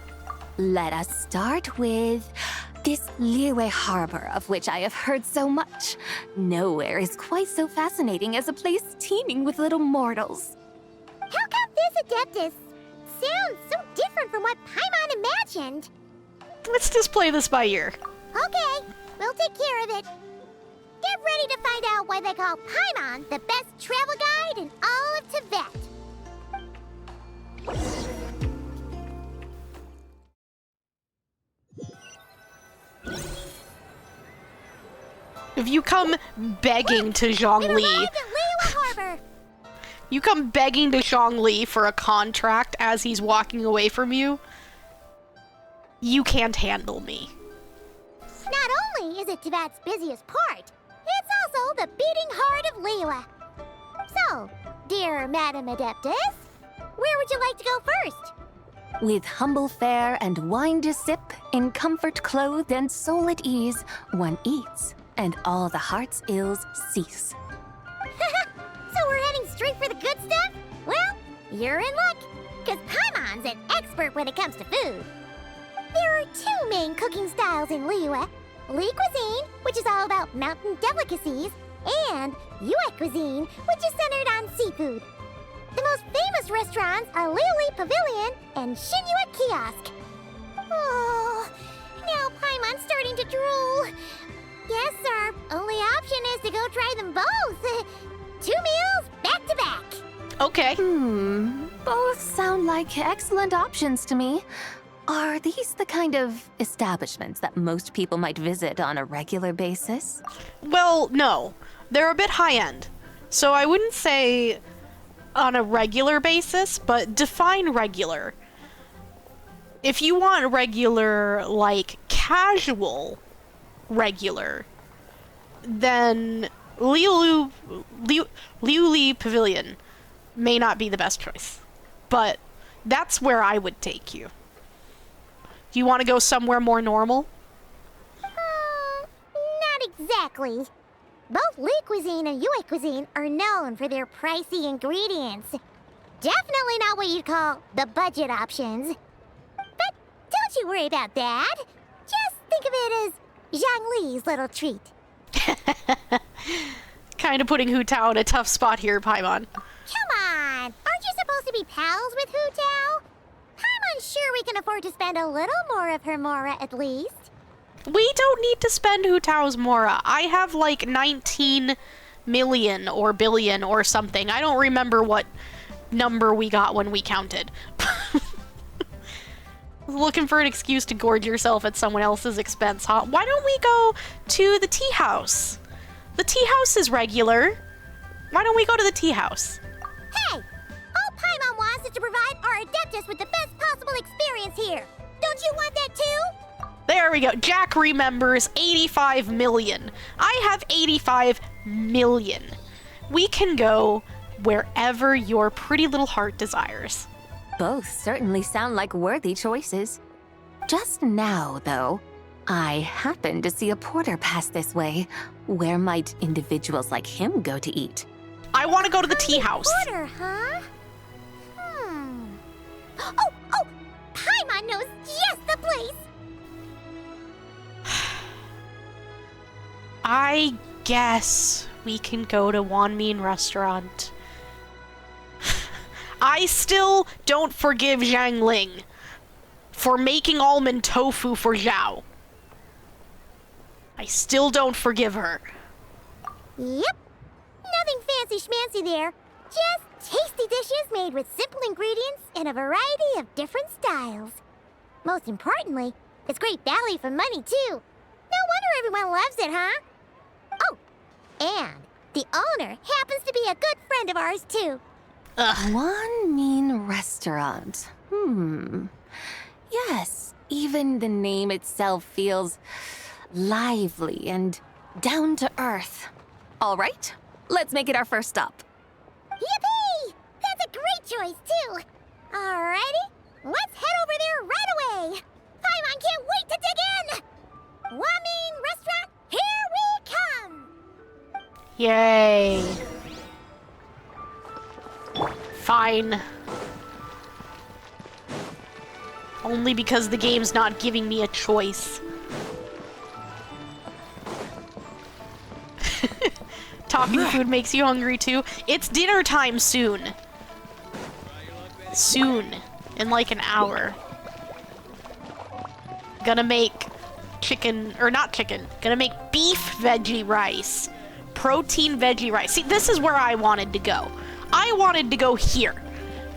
Let us start with this Liyue harbor of which I have heard so much. Nowhere is quite so fascinating as a place teeming with little mortals. How come this Adeptus sounds so different from what Paimon imagined? Let's just play this by ear. Okay, we'll take care of it. Get ready to find out why they call Paimon the best travel guide in all of Tibet. If you come begging to Zhongli, you come begging to Zhongli for a contract as he's walking away from you, you can't handle me. Not only is it Tibet's busiest port, it's also the beating heart of Liyue. So, dear Madam Adeptus, where would you like to go first? With humble fare and wine to sip, in comfort clothed and soul at ease, one eats, and all the heart's ills cease. So we're heading straight for the good stuff? Well, you're in luck, because Paimon's an expert when it comes to food. There are two main cooking styles in Liyue. Li cuisine, which is all about mountain delicacies, and Yue cuisine, which is centered on seafood. The most famous restaurants are Liuli Pavilion and Shinyue Kiosk. Oh, now Paimon's starting to drool. Yes, our only option is to go try them both. 2 meals, back to back. Okay. Both sound like excellent options to me. Are these the kind of establishments that most people might visit on a regular basis? Well, no. They're a bit high-end. So I wouldn't say on a regular basis, but define regular. If you want regular, like casual regular, then Liuli Pavilion may not be the best choice. But that's where I would take you. Do you want to go somewhere more normal? Not exactly. Both Li cuisine and Yue cuisine are known for their pricey ingredients. Definitely not what you'd call the budget options. But don't you worry about that. Just think of it as Zhang Li's little treat. Kind of putting Hu Tao in a tough spot here, Paimon. Come on! Aren't you supposed to be pals with Hu Tao? Paimon's sure we can afford to spend a little more of her mora at least. We don't need to spend Hu Tao's mora. I have like 19 million or billion or something. I don't remember what number we got when we counted. Looking for an excuse to gorge yourself at someone else's expense, huh? Why don't we go to the tea house? The tea house is regular. Why don't we go to the tea house? Hey! All Paimon wants is to provide our Adeptus with the best possible experience here. Don't you want that too? There we go. Jack remembers 85 million. I have 85 million. We can go wherever your pretty little heart desires. Both certainly sound like worthy choices. Just now, though, I happened to see a porter pass this way. Where might individuals like him go to eat? I want to go to the tea house. Porter, huh? Oh! Paimon knows just the place! I guess we can go to Wanmin Restaurant. I still don't forgive Zhang Ling for making almond tofu for Zhao. I still don't forgive her. Yep. Nothing fancy schmancy there. Just tasty dishes made with simple ingredients in a variety of different styles. Most importantly, it's great value for money, too. No wonder everyone loves it, huh? Oh, and the owner happens to be a good friend of ours, too. Wanmin Restaurant. Yes, even the name itself feels lively and down to earth. All right, let's make it our first stop. Yippee! That's a great choice, too. Alrighty, let's head over there right away. Paimon can't wait to dig in. Wanmin Restaurant, here we come. Yay. Fine. Only because the game's not giving me a choice. Talking food makes you hungry too. It's dinner time soon. Soon. In like an hour. Gonna make chicken, or not chicken. Gonna make beef veggie rice. Protein veggie rice. See, this is where I wanted to go. I wanted to go here.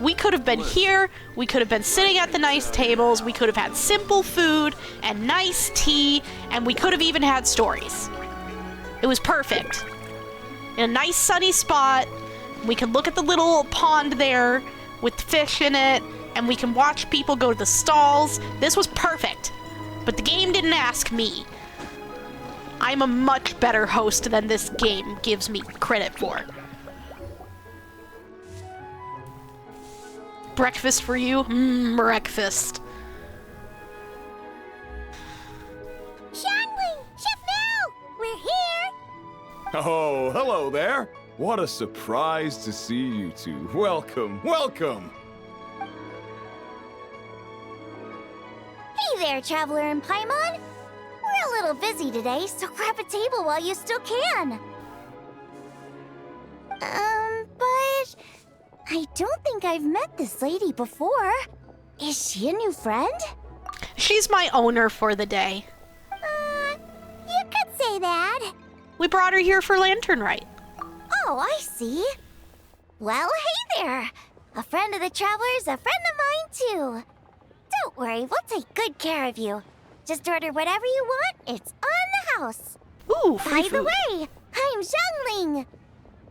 We could have been here, we could have been sitting at the nice tables, we could have had simple food and nice tea, and we could have even had stories. It was perfect. In a nice sunny spot, we could look at the little pond there with fish in it, and we can watch people go to the stalls. This was perfect. But the game didn't ask me. I'm a much better host than this game gives me credit for. Breakfast for you? Breakfast. Xiangling! Chef Mao! We're here! Oh, hello there. What a surprise to see you two. Welcome, welcome. Hey there, Traveler and Paimon. We're a little busy today, so grab a table while you still can. But I don't think I've met this lady before. Is she a new friend? She's my owner for the day. You could say that. We brought her here for Lantern Rite. Oh, I see. Well, hey there. A friend of the Traveler's a friend of mine, too. Don't worry, we'll take good care of you. Just order whatever you want, it's on the house. Ooh, free By food. the way, I'm Xiangling.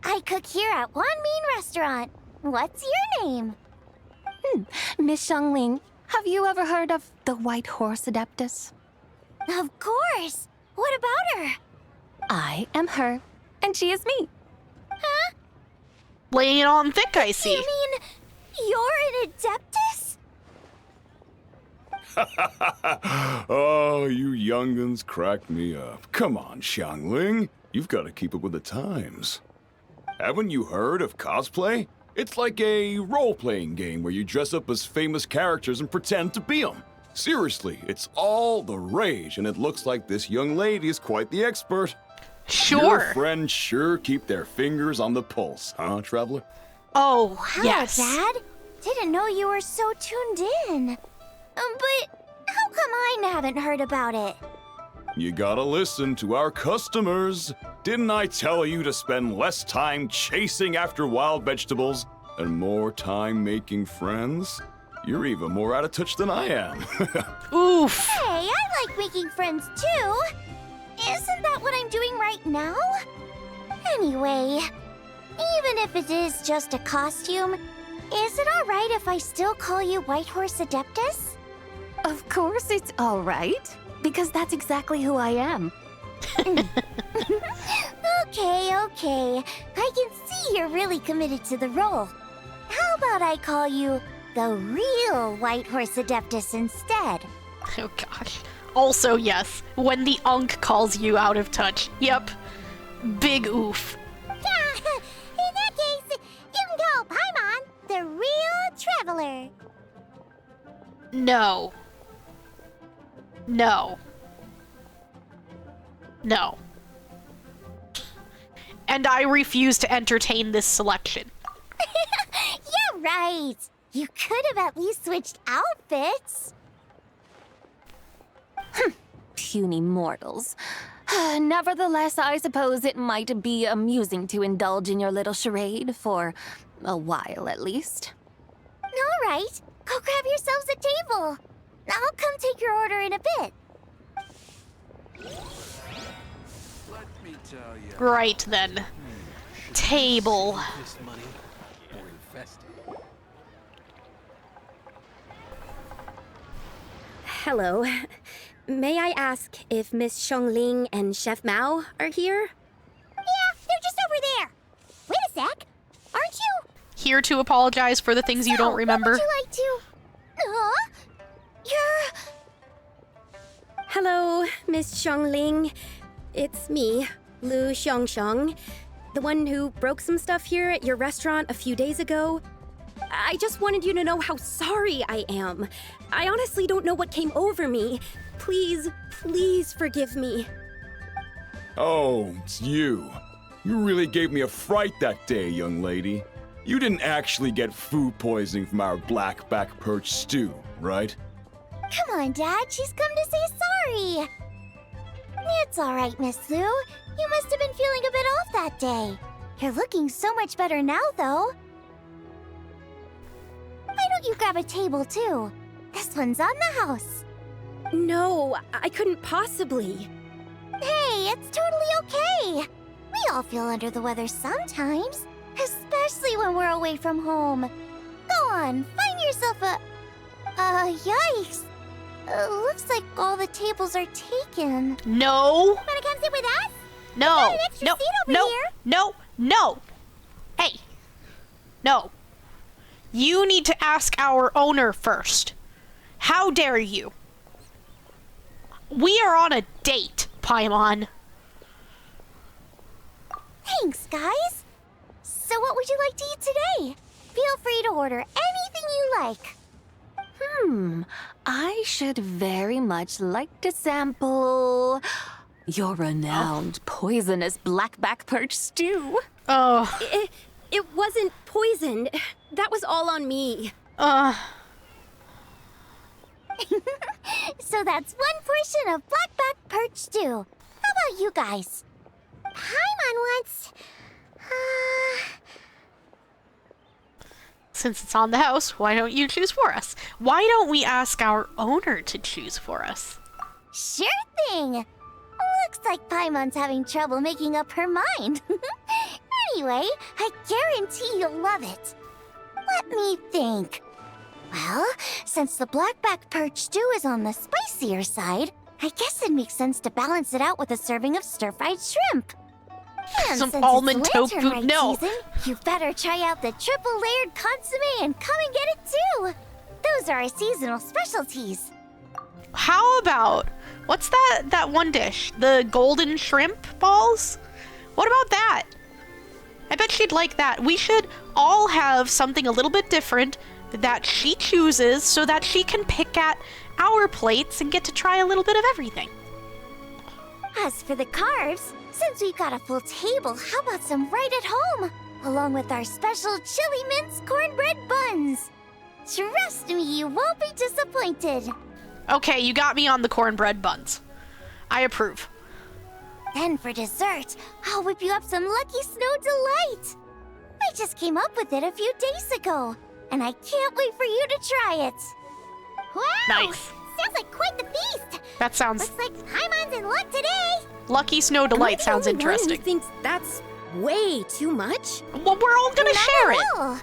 I cook here at Wanmin Restaurant. What's your name? Miss Xiangling, have you ever heard of the White Horse Adeptus? Of course. What about her? I am her, and she is me. Huh? Laying it on thick, I see. You mean you're an Adeptus? Oh, you young'uns crack me up. Come on, Xiangling. You've got to keep up with the times. Haven't you heard of cosplay? It's like a role-playing game where you dress up as famous characters and pretend to be them. Seriously, it's all the rage, and it looks like this young lady is quite the expert. Sure. Your friends sure keep their fingers on the pulse, huh, Traveler? Oh, Wow, yes. Dad. Didn't know you were so tuned in. But how come I haven't heard about it? You gotta listen to our customers. Didn't I tell you to spend less time chasing after wild vegetables and more time making friends? You're even more out of touch than I am. Oof. Hey, I like making friends too. Isn't that what I'm doing right now? Anyway, even if it is just a costume, is it alright if I still call you White Horse Adeptus? Of course it's all right, because that's exactly who I am. Okay. I can see you're really committed to the role. How about I call you the real White Horse Adeptus instead? Oh, gosh. Also, yes, when the Unk calls you out of touch. Yep. Big oof. In that case, you can call Paimon the real Traveler. No. No. No. And I refuse to entertain this selection. Yeah, right. You could have at least switched outfits. Puny mortals. Nevertheless, I suppose it might be amusing to indulge in your little charade for a while at least. All right, go grab yourselves a table. I'll come take your order in a bit. Right then. Table. Hello. May I ask if Miss Xiangling and Chef Mao are here? Yeah, they're just over there. Wait a sec. Aren't you? Here to apologize for the things you don't remember. What would you like to? Huh? You're... Hello, Miss Xiangling. It's me, Lu Xiangxiang, the one who broke some stuff here at your restaurant a few days ago. I just wanted you to know how sorry I am. I honestly don't know what came over me. Please, please forgive me. Oh, it's you. You really gave me a fright that day, young lady. You didn't actually get food poisoning from our black back perch stew, right? Come on, Dad. She's come to say sorry. It's all right, Miss Lu. You must have been feeling a bit off that day. You're looking so much better now, though. Why don't you grab a table, too? This one's on the house. No, I couldn't possibly. Hey, it's totally okay. We all feel under the weather sometimes, especially when we're away from home. Go on, find yourself a... yikes. Looks like all the tables are taken. No. Wanna come sit with us? No. Got an extra No. seat over No. here. No. No. Hey. No. You need to ask our owner first. How dare you? We are on a date, Paimon. Thanks, guys. So what would you like to eat today? Feel free to order anything you like. I should very much like to sample your renowned poisonous blackback perch stew. Oh. It wasn't poisoned. That was all on me. So that's one portion of blackback perch stew. How about you guys? Paimon wants... Since it's on the house, why don't you choose for us? Why don't we ask our owner to choose for us? Sure thing. Looks like Paimon's having trouble making up her mind. Anyway, I guarantee you'll love it. Let me think. Well, since the blackback perch stew is on the spicier side, I guess it makes sense to balance it out with a serving of stir-fried shrimp. And Some since almond it's tofu? lantern rite No. season, you better try out the triple-layered consommé and come and get it too. Those are our seasonal specialties. How about, what's that one dish? The golden shrimp balls? What about that? I bet she'd like that. We should all have something a little bit different that she chooses so that she can pick at our plates and get to try a little bit of everything. As for the carbs, since we've got a full table, how about some right at home? Along with our special chili mince cornbread buns. Trust me, you won't be disappointed. Okay, you got me on the cornbread buns. I approve. Then for dessert, I'll whip you up some Lucky Snow Delight. I just came up with it a few days ago, and I can't wait for you to try it. Wow! Nice. Sounds like quite the feast. That sounds... Looks like Paimon's in luck today. Lucky Snow Delight sounds interesting. Who thinks that's way too much? Well, we're all gonna share it. All.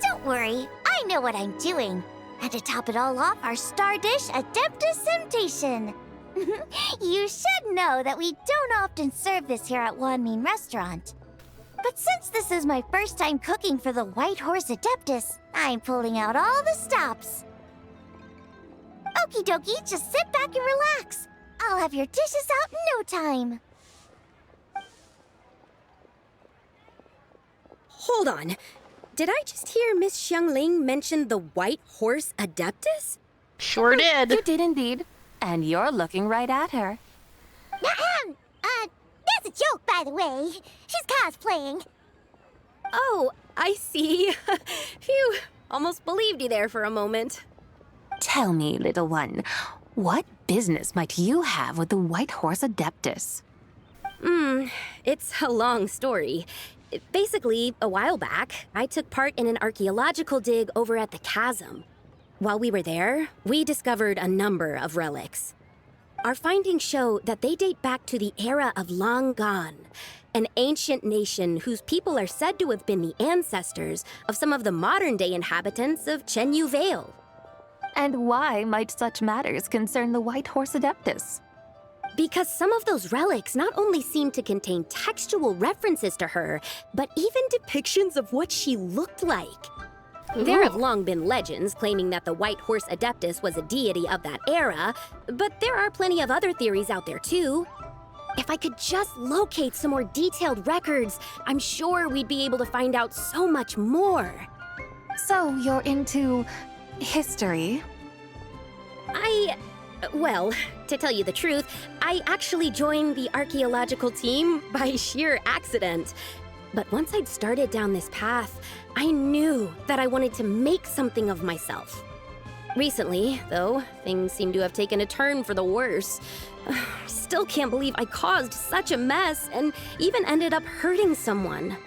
Don't worry, I know what I'm doing. And to top it all off, our star dish, Adeptus Temptation. You should know that we don't often serve this here at Wanmin Restaurant. But since this is my first time cooking for the White Horse Adeptus, I'm pulling out all the stops. Okie dokie, just sit back and relax. I'll have your dishes out in no time. Hold on. Did I just hear Miss Xiangling mention the White Horse Adeptus? Sure did. You did indeed. And you're looking right at her. That's a joke, by the way. She's cosplaying. Oh, I see. Phew, almost believed you there for a moment. Tell me, little one, what business might you have with the White Horse Adeptus? It's a long story. Basically, a while back, I took part in an archaeological dig over at the chasm. While we were there, we discovered a number of relics. Our findings show that they date back to the era of Long Gone, an ancient nation whose people are said to have been the ancestors of some of the modern-day inhabitants of Chenyu Vale. And why might such matters concern the White Horse Adeptus? Because some of those relics not only seem to contain textual references to her, but even depictions of what she looked like. There have long been legends claiming that the White Horse Adeptus was a deity of that era, but there are plenty of other theories out there too. If I could just locate some more detailed records, I'm sure we'd be able to find out so much more. So you're into history? Well, to tell you the truth, I actually joined the archaeological team by sheer accident. But once I'd started down this path, I knew that I wanted to make something of myself. Recently, though, things seem to have taken a turn for the worse. I still can't believe I caused such a mess and even ended up hurting someone.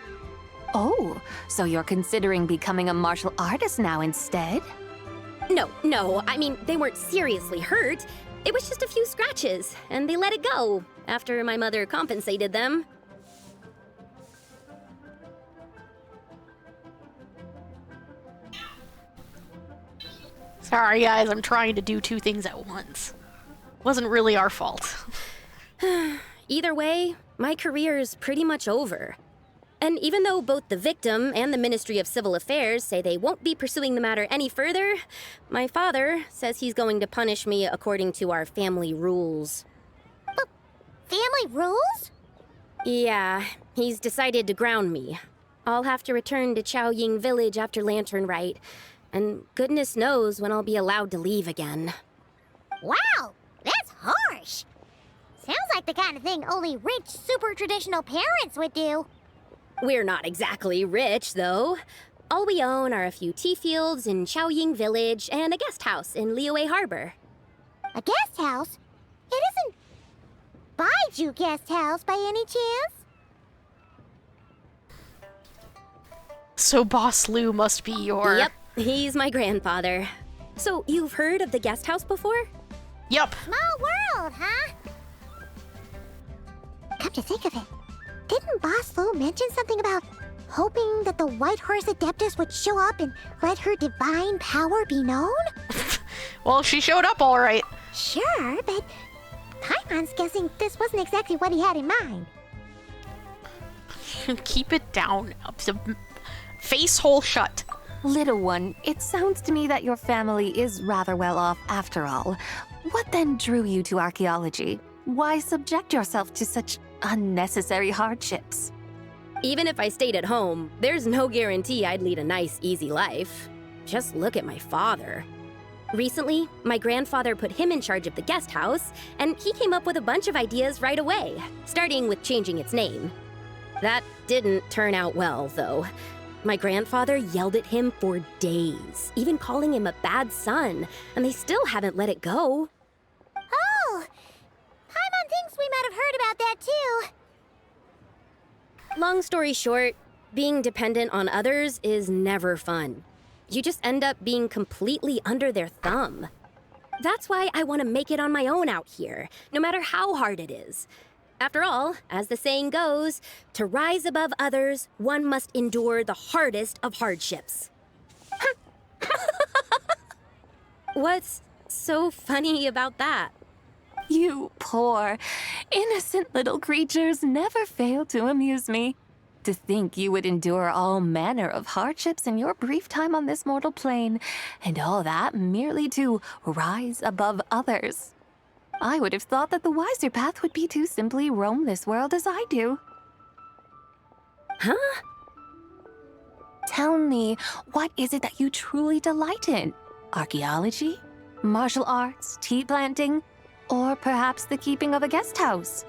Oh, so you're considering becoming a martial artist now instead? No, I mean, they weren't seriously hurt. It was just a few scratches, and they let it go after my mother compensated them. Sorry, guys, I'm trying to do two things at once. Wasn't really our fault. Either way, my career is pretty much over. And even though both the victim and the Ministry of Civil Affairs say they won't be pursuing the matter any further, my father says he's going to punish me according to our family rules. Family rules? Yeah, he's decided to ground me. I'll have to return to Chaoying Village after Lantern Rite, and goodness knows when I'll be allowed to leave again. Wow, that's harsh. Sounds like the kind of thing only rich, super traditional parents would do. We're not exactly rich, though. All we own are a few tea fields in Chaoying Village and a guest house in Liyue Harbor. A guest house? It isn't Baiju Guest House by any chance? So Boss Lou must be your... Yep, he's my grandfather. So you've heard of the guest house before? Yep. Small world, huh? Come to think of it, didn't Boss Lou mention something about hoping that the White Horse Adeptus would show up and let her divine power be known? Well, she showed up all right. Sure, but Paimon's guessing this wasn't exactly what he had in mind. Keep it down. Face hole shut. Little one, it sounds to me that your family is rather well off after all. What then drew you to archaeology? Why subject yourself to such unnecessary hardships? Even if I stayed at home, there's no guarantee I'd lead a nice, easy life. Just look at my father. Recently, my grandfather put him in charge of the guest house, and he came up with a bunch of ideas right away, starting with changing its name. That didn't turn out well, though. My grandfather yelled at him for days, even calling him a bad son, and they still haven't let it go. Oh! Paimon thinks we might have heard about that too. Long story short, being dependent on others is never fun. You just end up being completely under their thumb. That's why I want to make it on my own out here, no matter how hard it is. After all, as the saying goes, to rise above others, one must endure the hardest of hardships. What's so funny about that? You poor, innocent little creatures never fail to amuse me. To think you would endure all manner of hardships in your brief time on this mortal plane, and all that merely to rise above others. I would have thought that the wiser path would be to simply roam this world as I do. Huh? Tell me, what is it that you truly delight in? Archaeology? Martial arts? Tea planting? Or perhaps the keeping of a guest house?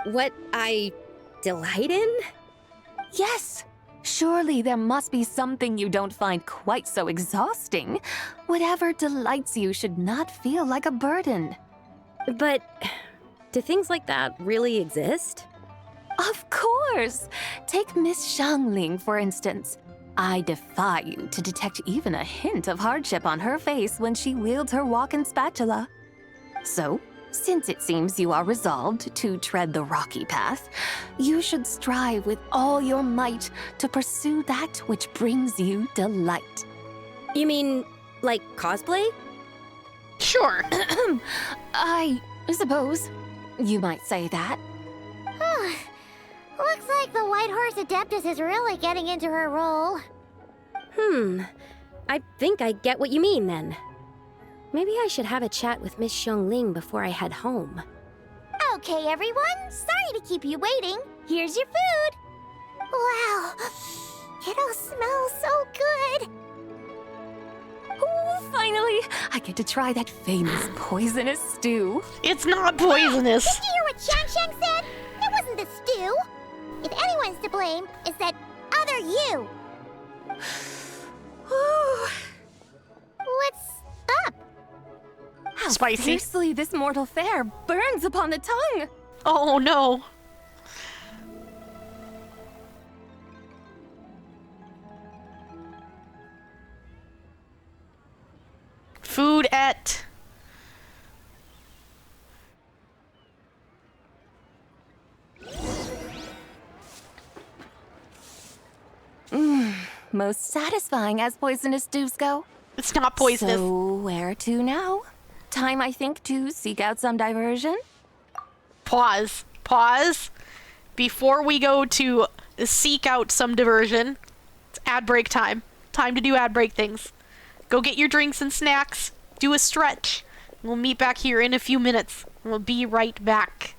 What I delight in? Yes! Surely there must be something you don't find quite so exhausting. Whatever delights you should not feel like a burden. But do things like that really exist? Of course! Take Miss Xiangling, for instance. I defy you to detect even a hint of hardship on her face when she wields her walking spatula. So, since it seems you are resolved to tread the rocky path, you should strive with all your might to pursue that which brings you delight. You mean, like cosplay? Sure. I suppose you might say that. Looks like the White Horse Adeptus is really getting into her role. I think I get what you mean then. Maybe I should have a chat with Miss Xiangling before I head home. Okay, everyone. Sorry to keep you waiting. Here's your food. Wow. It all smells so good. Oh, finally! I get to try that famous poisonous stew. It's not poisonous. Did you hear what Shang Shang said? It wasn't the stew. If anyone's to blame, it's that other you. What's up? How Spicy. fiercely this mortal fare burns upon the tongue. Oh no. Food at... Most satisfying as poisonous stews go. It's not poisonous. So where to now? Time, I think, to seek out some diversion. Pause. Pause. Before we go to seek out some diversion. It's ad break time. Time to do ad break things. Go get your drinks and snacks. Do a stretch. We'll meet back here in a few minutes. We'll be right back.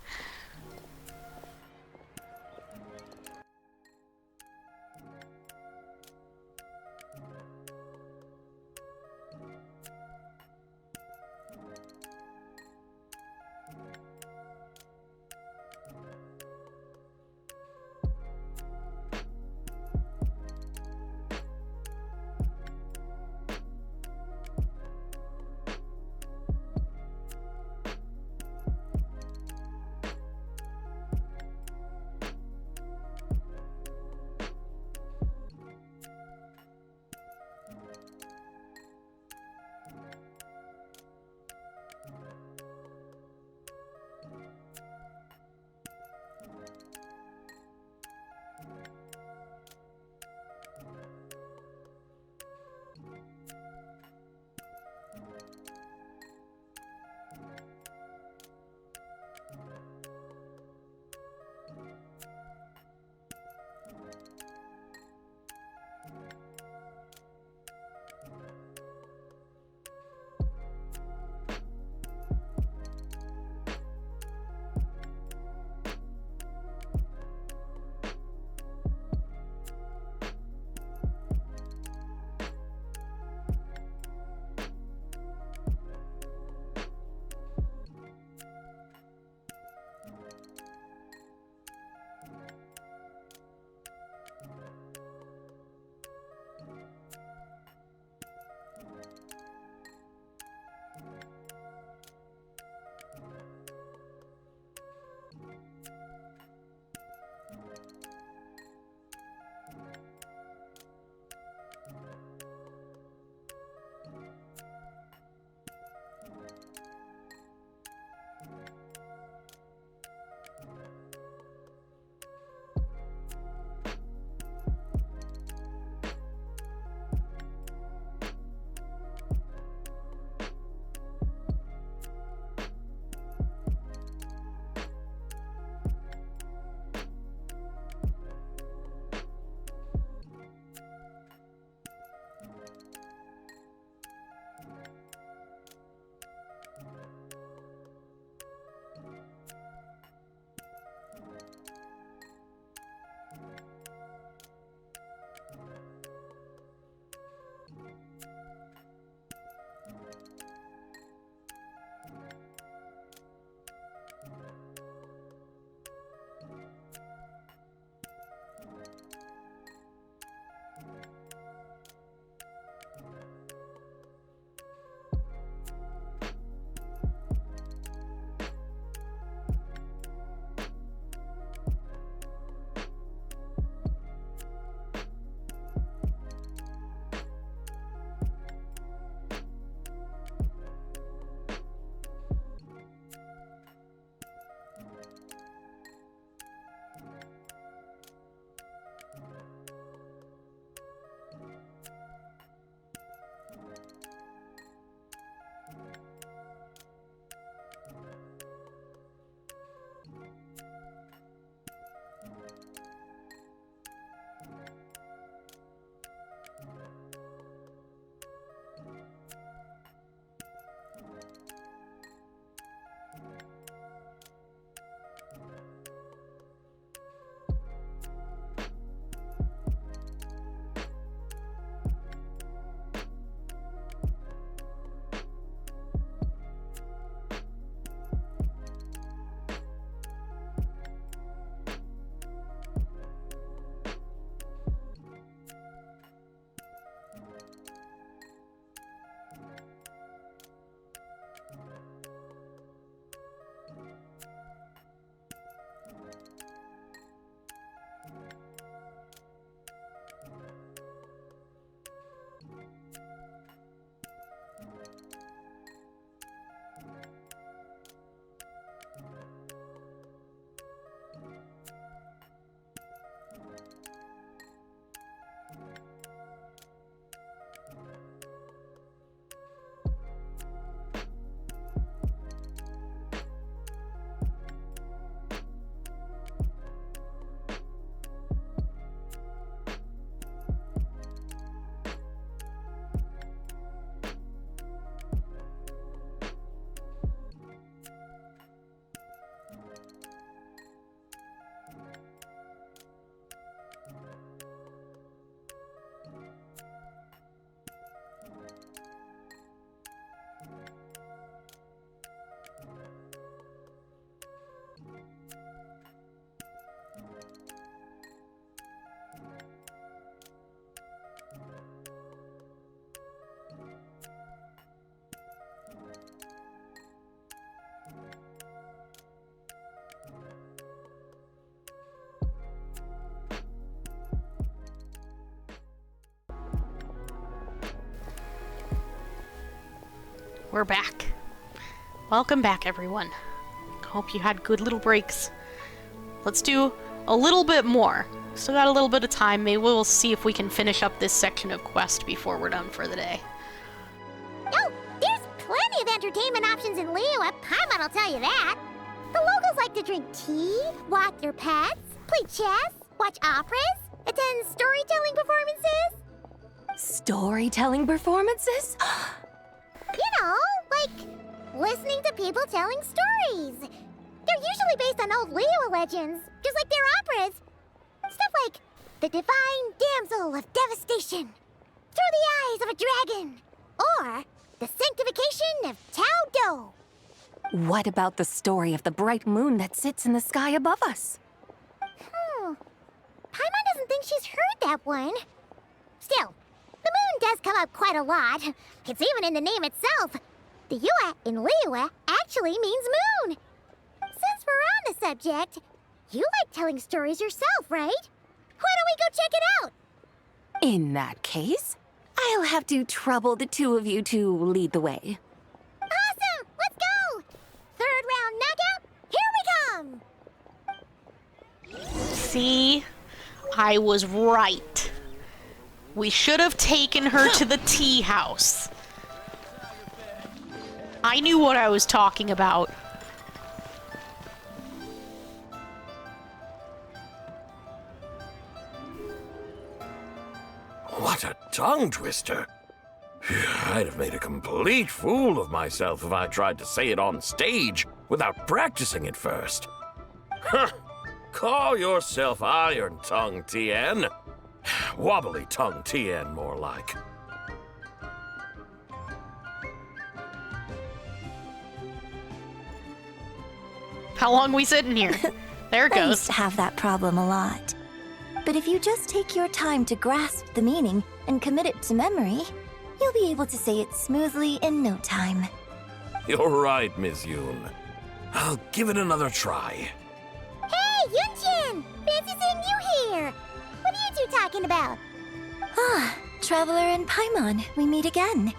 we're back. Welcome back, everyone. Hope you had good little breaks. Let's do a little bit more. Still got a little bit of time. Maybe we'll see if we can finish up this section of quest before we're done for the day. Oh, there's plenty of entertainment options in Liyue. Paimon will tell you that. The locals like to drink tea, walk their pets, play chess, watch operas, attend storytelling performances. Storytelling performances? You know, like listening to people telling stories. They're usually based on old Liyue legends, just like their operas. Stuff like The Divine Damsel of Devastation, Through the Eyes of a Dragon, or The Sanctification of Tao Do. What about the story of the bright moon that sits in the sky above us? Paimon doesn't think she's heard that one. Still, the moon does come up quite a lot. It's even in the name itself. The Yue in Liyue actually means moon. Since we're on the subject, you like telling stories yourself, right? Why don't we go check it out? In that case, I'll have to trouble the two of you to lead the way. Awesome! Let's go! Third round knockout, here we come! See? I was right. We should have taken her to the tea house. I knew what I was talking about. What a tongue twister. I'd have made a complete fool of myself if I tried to say it on stage without practicing it first. Huh. Call yourself Iron Tongue, Tien. Wobbly Tongue, Tien, more like. How long we sitting here? There it I goes. used to have that problem a lot. But if you just take your time to grasp the meaning and commit it to memory, you'll be able to say it smoothly in no time. You're right, Miss Yoon. I'll give it another try. Hey, Yunjin! Fancy seeing you here! What are you two talking about? Ah, Traveler and Paimon, we meet again.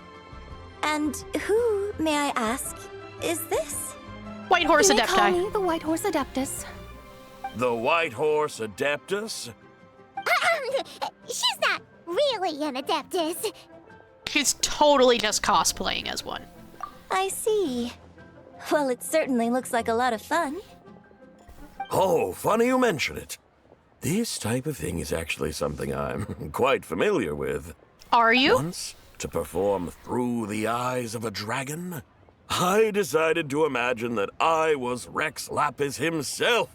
And who, may I ask, is this? White Horse You may call Adepti. me the White Horse Adeptus. The White Horse Adeptus? She's not really an Adeptus. She's totally just cosplaying as one. I see. Well, it certainly looks like a lot of fun. Oh, funny you mention it. This type of thing is actually something I'm quite familiar with. Are you? Once, to perform Through the Eyes of a Dragon, I decided to imagine that I was Rex Lapis himself.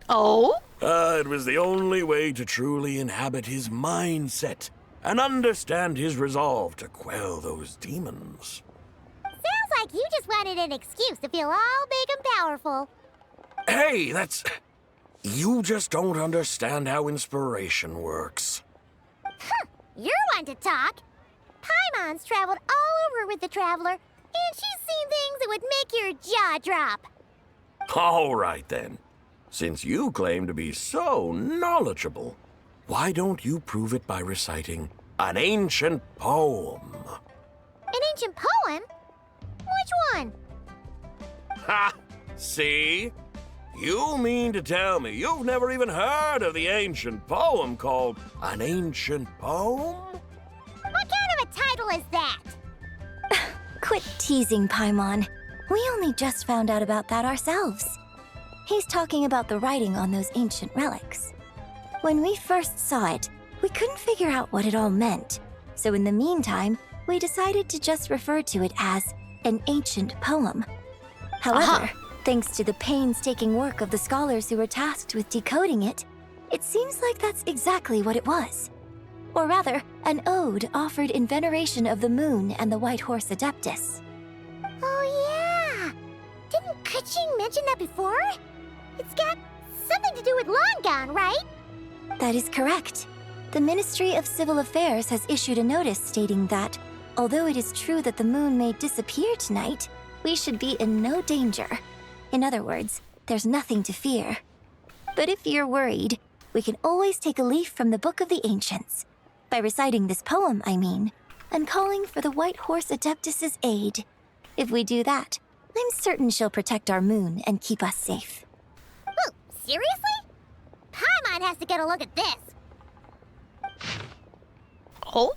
Oh? It was the only way to truly inhabit his mindset and understand his resolve to quell those demons. Sounds like you just wanted an excuse to feel all big and powerful. Hey, that's... You just don't understand how inspiration works. You're one to talk. Paimon's traveled all over with the Traveler, and she's seen things that would make your jaw drop. All right, then. Since you claim to be so knowledgeable, why don't you prove it by reciting an ancient poem? An ancient poem? Which one? Ha! See? You mean to tell me you've never even heard of the ancient poem called An Ancient Poem? What kind of a title is that? Quit teasing, Paimon. We only just found out about that ourselves. He's talking about the writing on those ancient relics. When we first saw it, we couldn't figure out what it all meant. So in the meantime, we decided to just refer to it as an ancient poem. However, thanks to the painstaking work of the scholars who were tasked with decoding it, it seems like that's exactly what it was. Or rather, an ode offered in veneration of the moon and the White Horse Adeptus. Oh yeah! Didn't Kuching mention that before? It's got something to do with Longan, right? That is correct. The Ministry of Civil Affairs has issued a notice stating that, although it is true that the moon may disappear tonight, we should be in no danger. In other words, there's nothing to fear. But if you're worried, we can always take a leaf from the Book of the Ancients. By reciting this poem, I mean, and calling for the White Horse Adeptus's aid. If we do that, I'm certain she'll protect our moon and keep us safe. Whoa, seriously? Paimon has to get a look at this. Oh?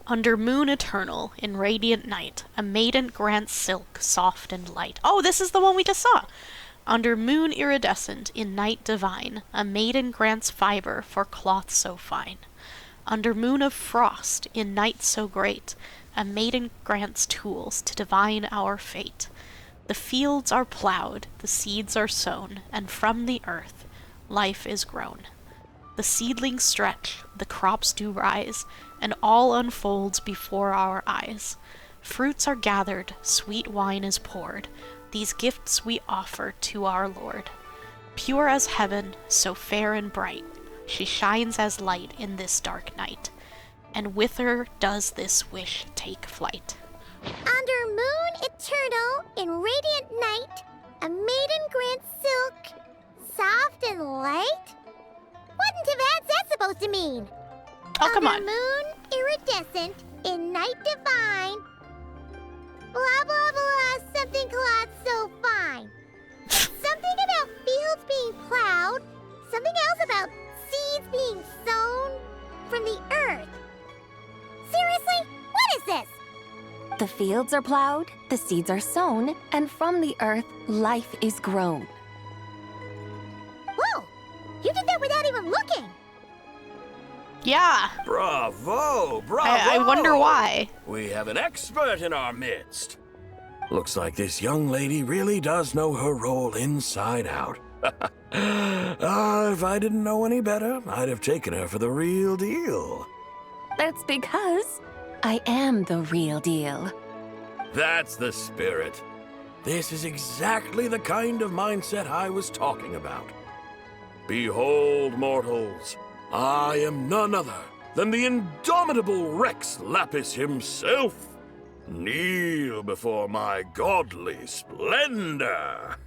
Under moon eternal, in radiant night, a maiden grants silk, soft and light. Oh, this is the one we just saw! Under moon iridescent, in night divine, a maiden grants fiber for cloth so fine. Under moon of frost, in night so great, a maiden grants tools to divine our fate. The fields are plowed, the seeds are sown, and from the earth life is grown. The seedlings stretch, the crops do rise, and all unfolds before our eyes. Fruits are gathered, sweet wine is poured, these gifts we offer to our Lord. Pure as heaven, so fair and bright, she shines as light in this dark night, and with her does this wish take flight. Under moon eternal, in radiant night, a maiden grants silk, soft and light? Wouldn't have had that supposed to mean? Oh, come on. Under moon iridescent, in night divine, blah blah blah, something cloth so fine. Something about fields being plowed, something else about seeds being sown from the earth. Seriously? What is this? The fields are plowed, the seeds are sown, and from the earth, life is grown. Whoa! You did that without even looking! Yeah. Bravo! Bravo! I wonder why. We have an expert in our midst. Looks like this young lady really does know her role inside out. If I didn't know any better, I'd have taken her for the real deal. That's because I am the real deal. That's the spirit. This is exactly the kind of mindset I was talking about. Behold, mortals, I am none other than the indomitable Rex Lapis himself. Kneel before my godly splendor.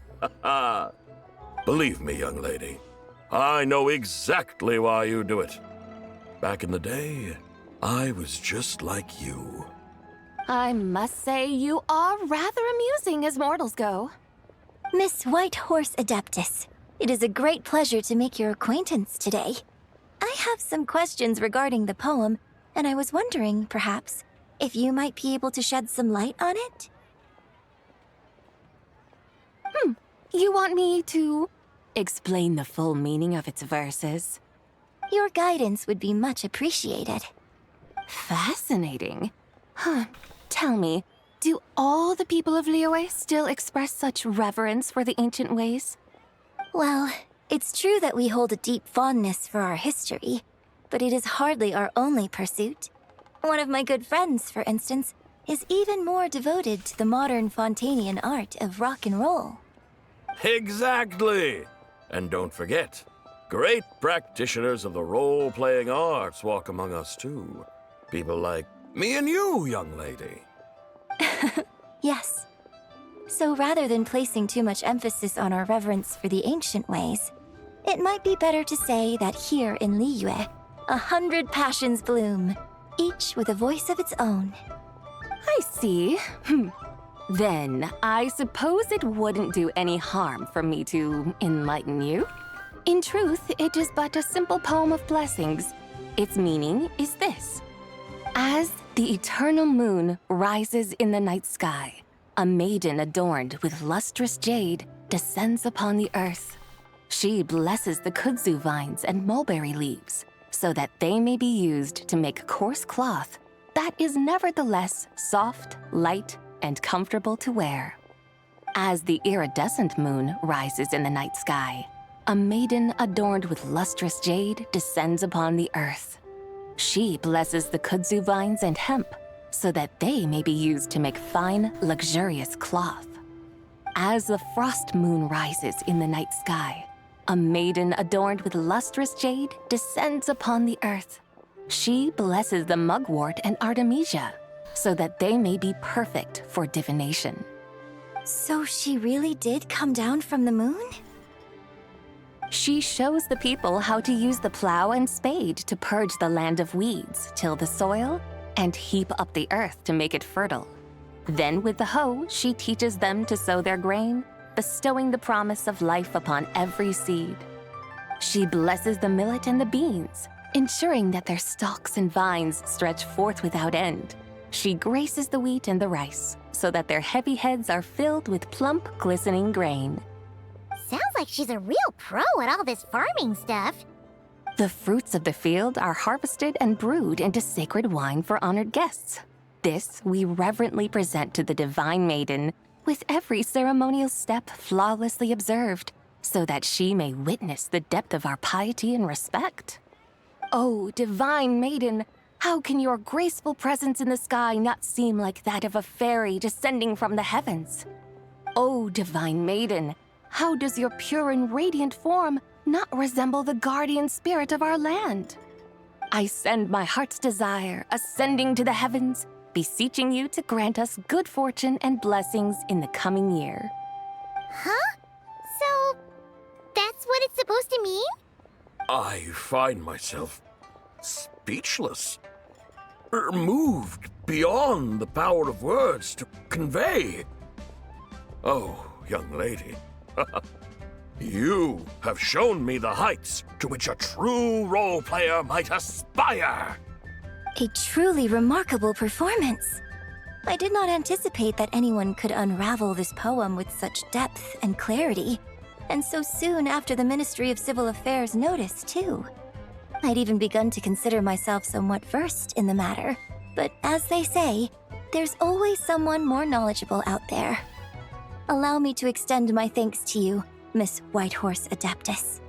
Believe me, young lady, I know exactly why you do it. Back in the day, I was just like you. I must say you are rather amusing as mortals go. Miss White Horse Adeptus, it is a great pleasure to make your acquaintance today. I have some questions regarding the poem, and I was wondering, perhaps, if you might be able to shed some light on it? You want me to explain the full meaning of its verses? Your guidance would be much appreciated. Fascinating. Tell me, do all the people of Liyue still express such reverence for the ancient ways? Well, it's true that we hold a deep fondness for our history, but it is hardly our only pursuit. One of my good friends, for instance, is even more devoted to the modern Fontanian art of rock and roll. Exactly! And don't forget, great practitioners of the role-playing arts walk among us too. People like me and you, young lady. Yes. So rather than placing too much emphasis on our reverence for the ancient ways, it might be better to say that here in Liyue, 100 passions bloom, each with a voice of its own. I see. Then, I suppose it wouldn't do any harm for me to enlighten you. In truth, it is but a simple poem of blessings. Its meaning is this. As the eternal moon rises in the night sky, a maiden adorned with lustrous jade descends upon the earth. She blesses the kudzu vines and mulberry leaves so that they may be used to make coarse cloth that is nevertheless soft, light, and comfortable to wear. As the iridescent moon rises in the night sky, a maiden adorned with lustrous jade descends upon the earth. She blesses the kudzu vines and hemp so that they may be used to make fine, luxurious cloth. As the frost moon rises in the night sky, a maiden adorned with lustrous jade descends upon the earth. She blesses the mugwort and artemisia so that they may be perfect for divination. So she really did come down from the moon? She shows the people how to use the plow and spade to purge the land of weeds, till the soil, and heap up the earth to make it fertile. Then with the hoe, she teaches them to sow their grain, bestowing the promise of life upon every seed. She blesses the millet and the beans, ensuring that their stalks and vines stretch forth without end. She graces the wheat and the rice, so that their heavy heads are filled with plump, glistening grain. Sounds like she's a real pro at all this farming stuff. The fruits of the field are harvested and brewed into sacred wine for honored guests. This we reverently present to the Divine Maiden, with every ceremonial step flawlessly observed, so that she may witness the depth of our piety and respect. Oh, Divine Maiden, how can your graceful presence in the sky not seem like that of a fairy descending from the heavens? Oh, Divine Maiden, how does your pure and radiant form not resemble the guardian spirit of our land? I send my heart's desire, ascending to the heavens, beseeching you to grant us good fortune and blessings in the coming year. Huh? So, that's what it's supposed to mean? I find myself speechless. Moved beyond the power of words to convey. Oh, young lady, you have shown me the heights to which a true role player might aspire. A truly remarkable performance. I did not anticipate that anyone could unravel this poem with such depth and clarity, and so soon after the Ministry of Civil Affairs noticed, too. I'd even begun to consider myself somewhat versed in the matter, but as they say, there's always someone more knowledgeable out there. Allow me to extend my thanks to you, Miss Whitehorse Adeptus.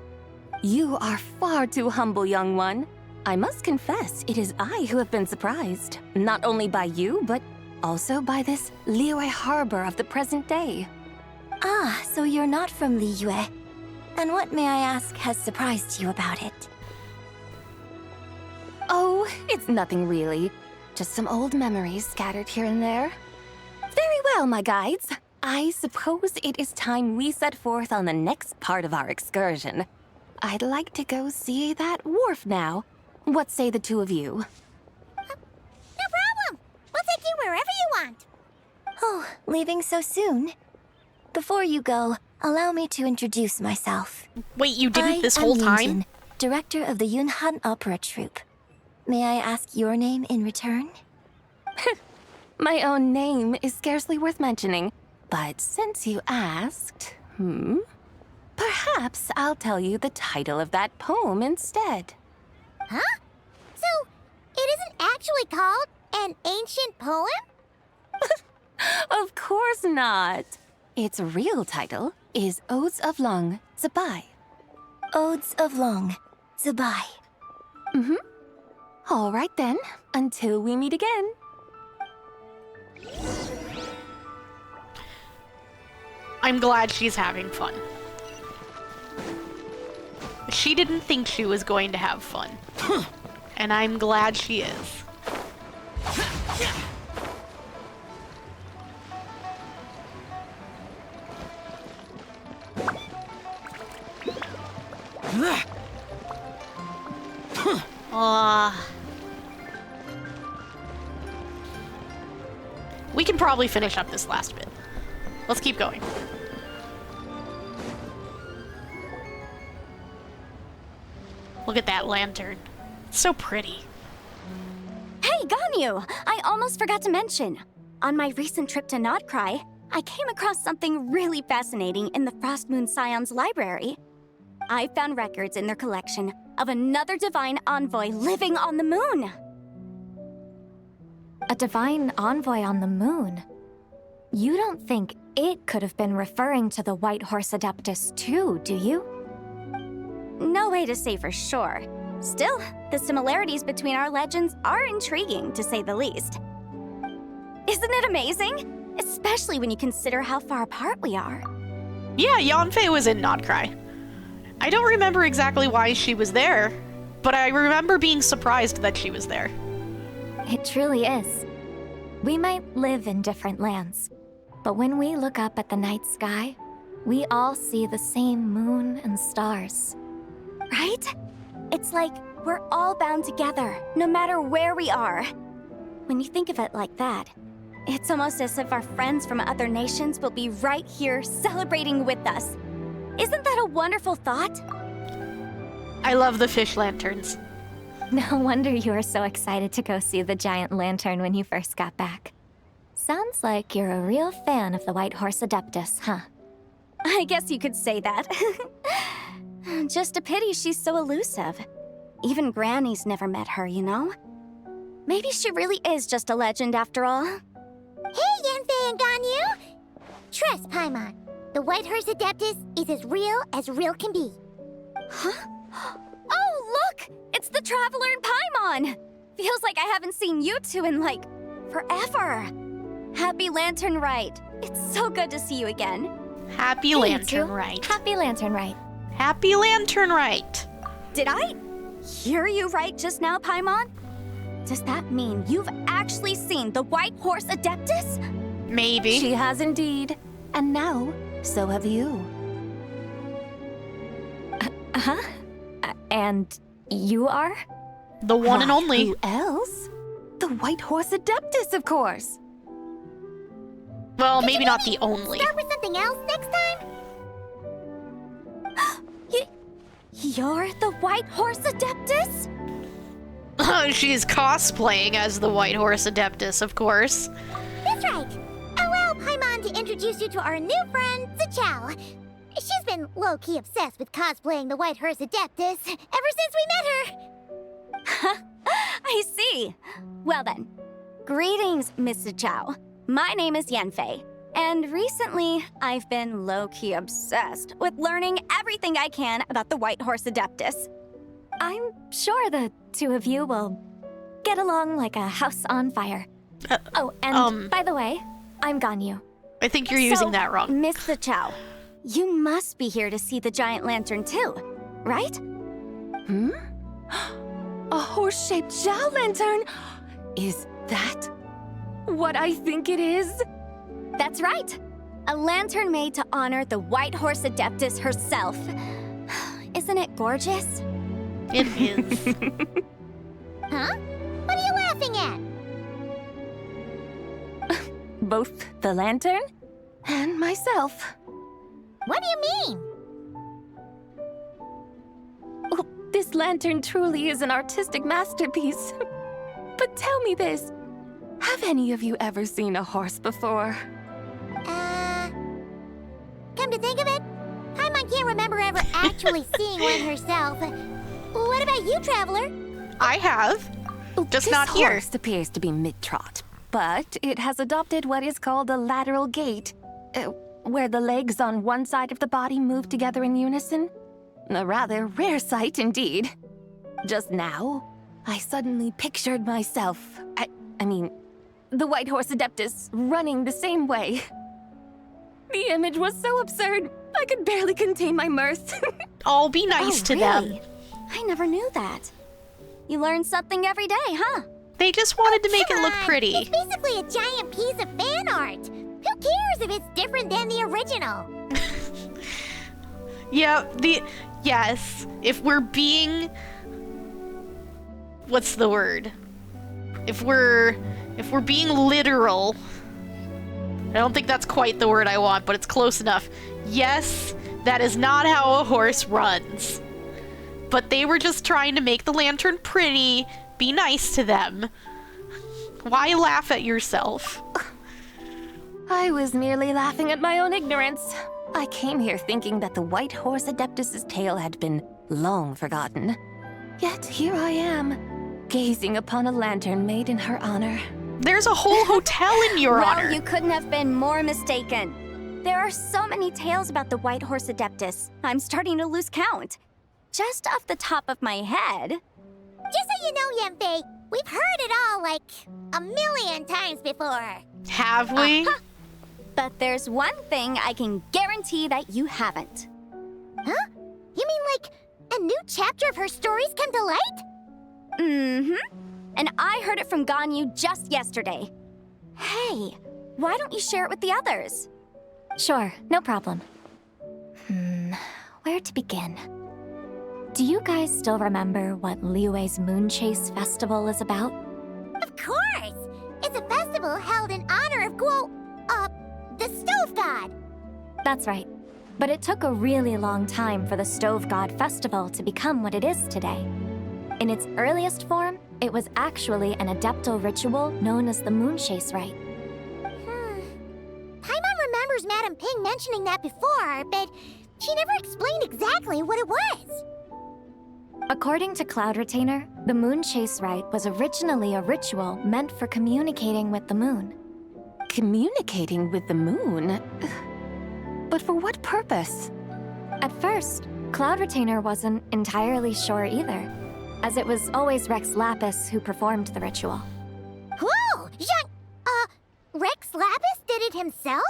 You are far too humble, young one. I must confess, it is I who have been surprised, not only by you, but also by this Liyue Harbor of the present day. Ah, so you're not from Liyue. And what, may I ask, has surprised you about it? Oh, it's nothing really. Just some old memories scattered here and there. Very well, my guides. I suppose it is time we set forth on the next part of our excursion. I'd like to go see that wharf now. What say the two of you? No problem. We'll take you wherever you want. Oh, leaving so soon? Before you go, allow me to introduce myself. Wait, you didn't this I whole am time? Yunjin, director of the Yunhan Opera Troupe. May I ask your name in return? My own name is scarcely worth mentioning, but since you asked, perhaps I'll tell you the title of that poem instead. Huh? So, it isn't actually called an ancient poem? Of course not. Its real title is Odes of Long, Zibai. Odes of Long, Zibai. All right then, until we meet again. I'm glad she's having fun. She didn't think she was going to have fun. And I'm glad she is. We can probably finish up this last bit. Let's keep going. Look at that lantern. It's so pretty. Hey, Ganyu! I almost forgot to mention. On my recent trip to Notcry, I came across something really fascinating in the Frost Moon Scion's library. I found records in their collection of another divine envoy living on the moon. A divine envoy on the moon? You don't think it could have been referring to the White Horse Adeptus too, do you? No way to say for sure. Still, the similarities between our legends are intriguing, to say the least. Isn't it amazing? Especially when you consider how far apart we are. Yeah, Yanfei was in Notcry. I don't remember exactly why she was there, but I remember being surprised that she was there. It truly is. We might live in different lands, but when we look up at the night sky, we all see the same moon and stars. Right? It's like we're all bound together, no matter where we are. When you think of it like that, It's almost as if our friends from other nations will be right here celebrating with us. Isn't that a wonderful thought? I love the fish lanterns. No wonder you were so excited to go see the giant lantern when you first got back. Sounds like you're a real fan of the White Horse Adeptus, huh? I guess you could say that. Just a pity she's so elusive. Even Granny's never met her, you know? Maybe she really is just a legend after all. Hey, Yanfei and Ganyu! Trust, Paimon. The White Horse Adeptus is as real can be. Huh? Oh, look! It's the Traveler and Paimon! Feels like I haven't seen you two in, like, forever. Happy Lantern Rite. It's so good to see you again. Happy Lantern Rite. Happy Lantern Rite. Happy Lantern Rite. Did I hear you right just now, Paimon? Does that mean you've actually seen the White Horse Adeptus? Maybe. She has indeed. And now, so have you. Huh? And you are? The one and only. Who else? The White Horse Adeptus, of course. Well, maybe not the only. Start with something else next time? You're the White Horse Adeptus? She's cosplaying as the White Horse Adeptus, of course. That's right. Allow Paimon to introduce you to our new friend, Zichao. She's been low-key obsessed with cosplaying the White Horse Adeptus ever since we met her. I see. Well then, greetings, Miss Zichao. My name is Yanfei, and recently I've been low-key obsessed with learning everything I can about the White Horse Adeptus. I'm sure the two of you will get along like a house on fire. Oh, and by the way, I'm Ganyu. I think you're using that wrong. Miss Zichao, you must be here to see the giant lantern too, right? A horse-shaped Zhao lantern? Is that what I think it is? That's right. A lantern made to honor the White Horse Adeptus herself. Isn't it gorgeous? It is. Huh? What are you laughing at? Both the lantern and myself. What do you mean? Oh, this lantern truly is an artistic masterpiece. But tell me this. Have any of you ever seen a horse before? Come to think of it, Paimon can't remember ever actually seeing one herself. What about you, Traveler? I have. Just This not here. horse appears to be mid-trot, but it has adopted what is called a lateral gait, where the legs on one side of the body move together in unison. A rather rare sight indeed. Just now, I suddenly pictured myself, I mean, the White Horse Adeptus running the same way. The image was so absurd, I could barely contain my mirth. Oh, be nice to them. Really? I never knew that. You learn something every day, huh? They just wanted to make it look pretty. It's basically a giant piece of fan art. Who cares if it's different than the original? Yeah, yes. If we're being, what's the word? If we're being literal, I don't think that's quite the word I want, but it's close enough. Yes, that is not how a horse runs. But they were just trying to make the lantern pretty, be nice to them. Why laugh at yourself? I was merely laughing at my own ignorance. I came here thinking that the White Horse Adeptus's tale had been long forgotten. Yet here I am, gazing upon a lantern made in her honor. There's a whole hotel in your honor. Well, you couldn't have been more mistaken. There are so many tales about the White Horse Adeptus, I'm starting to lose count. Just off the top of my head. Just so you know, Yanfei, we've heard it all like a million times before. Have we? But there's one thing I can guarantee that you haven't. Huh? You mean like a new chapter of her stories come to light? Mm-hmm. And I heard it from Ganyu just yesterday. Hey, why don't you share it with the others? Sure, no problem. Where to begin? Do you guys still remember what Liyue's Moon Chase Festival is about? Of course! It's a festival festival held in honor of the stove god. That's right. But it took a really long time for the Stove God Festival to become what it is today. In its earliest form, it was actually an adeptal ritual known as the Moonchase Rite. Paimon remembers Madame Ping mentioning that before, but she never explained exactly what it was. According to Cloud Retainer, the Moonchase Rite was originally a ritual meant for communicating with the moon. Communicating with the moon? But for what purpose? At first, Cloud Retainer wasn't entirely sure either, as it was always Rex Lapis who performed the ritual. Whoa! Rex Lapis did it himself?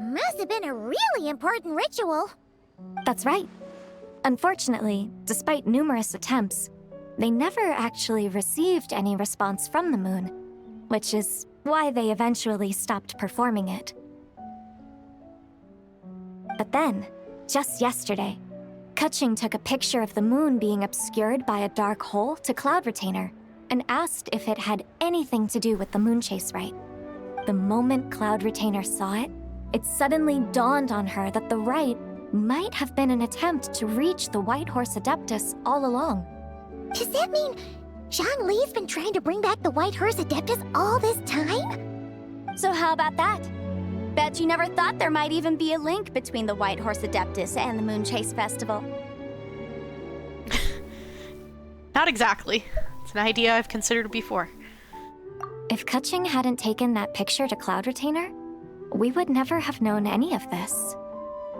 Must have been a really important ritual. That's right. Unfortunately, despite numerous attempts, they never actually received any response from the moon, which is why they eventually stopped performing it. But then, just yesterday, Kutching took a picture of the moon being obscured by a dark hole to Cloud Retainer and asked if it had anything to do with the Moonchase Rite. The moment Cloud Retainer saw it, it suddenly dawned on her that the rite might have been an attempt to reach the White Horse Adeptus all along. Does that mean Zhongli's been trying to bring back the White Horse Adeptus all this time? So how about that? Bet you never thought there might even be a link between the White Horse Adeptus and the Moonchase Festival. Not exactly. It's an idea I've considered before. If Kutching hadn't taken that picture to Cloud Retainer, we would never have known any of this.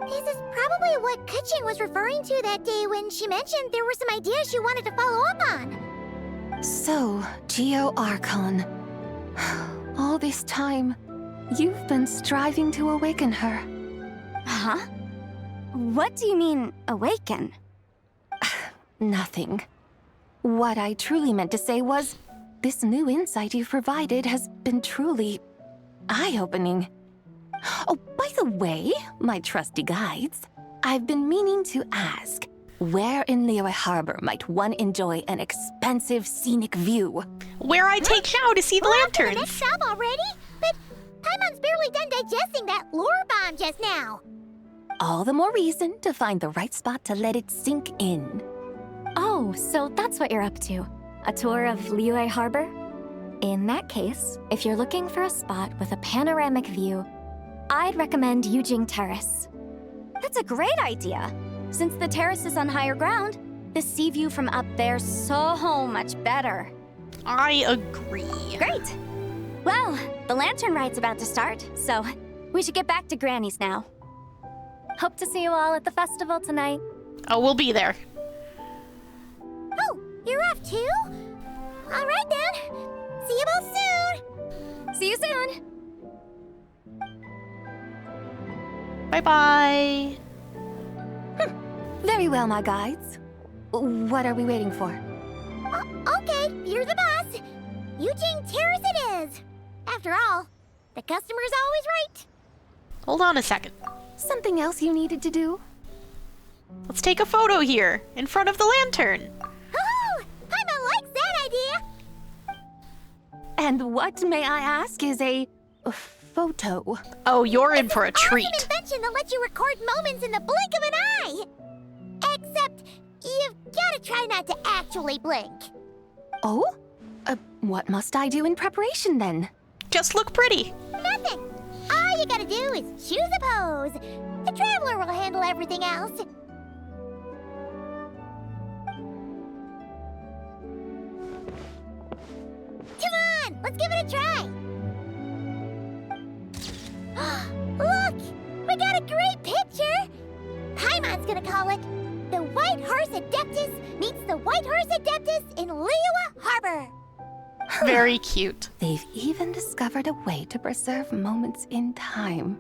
This is probably what Kutching was referring to that day when she mentioned there were some ideas she wanted to follow up on. So, Geo Archon. All this time, you've been striving to awaken her. Huh? What do you mean, awaken? Nothing. What I truly meant to say was, this new insight you've provided has been truly eye-opening. Oh, by the way, my trusty guides, I've been meaning to ask, where in Liyue Harbor might one enjoy an expensive scenic view? Where I take Xiao to see the lanterns. Next stop already? But Paimon's barely done digesting that lore bomb just now. All the more reason to find the right spot to let it sink in. Oh, so that's what you're up to. A tour of Liyue Harbor? In that case, if you're looking for a spot with a panoramic view, I'd recommend Yujing Terrace. That's a great idea. Since the terrace is on higher ground, the sea view from up there's so much better. I agree. Great. Well, the lantern ride's about to start, so we should get back to Granny's now. Hope to see you all at the festival tonight. Oh, we'll be there. Oh, you're off too? All right then. See you both soon. See you soon. Bye-bye. Very well, my guides. What are we waiting for? Okay, you're the boss. Yujing Terrace it is. After all, the customer's always right. Hold on a second. Something else you needed to do? Let's take a photo here, in front of the lantern. Oh, Paimon likes that idea. And what, may I ask, is a photo? Oh, you're in for a treat. It's an invention that lets you record moments in the blink of an eye. Except, you've gotta try not to actually blink. Oh? What must I do in preparation then? Just look pretty. Nothing. All you gotta do is choose a pose. The Traveler will handle everything else. Come on, let's give it a try. Look, we got a great picture. Paimon's gonna call it The White Horse Adeptus Meets the White Horse Adeptus in Liyue Harbor. Very cute. They've even discovered a way to preserve moments in time.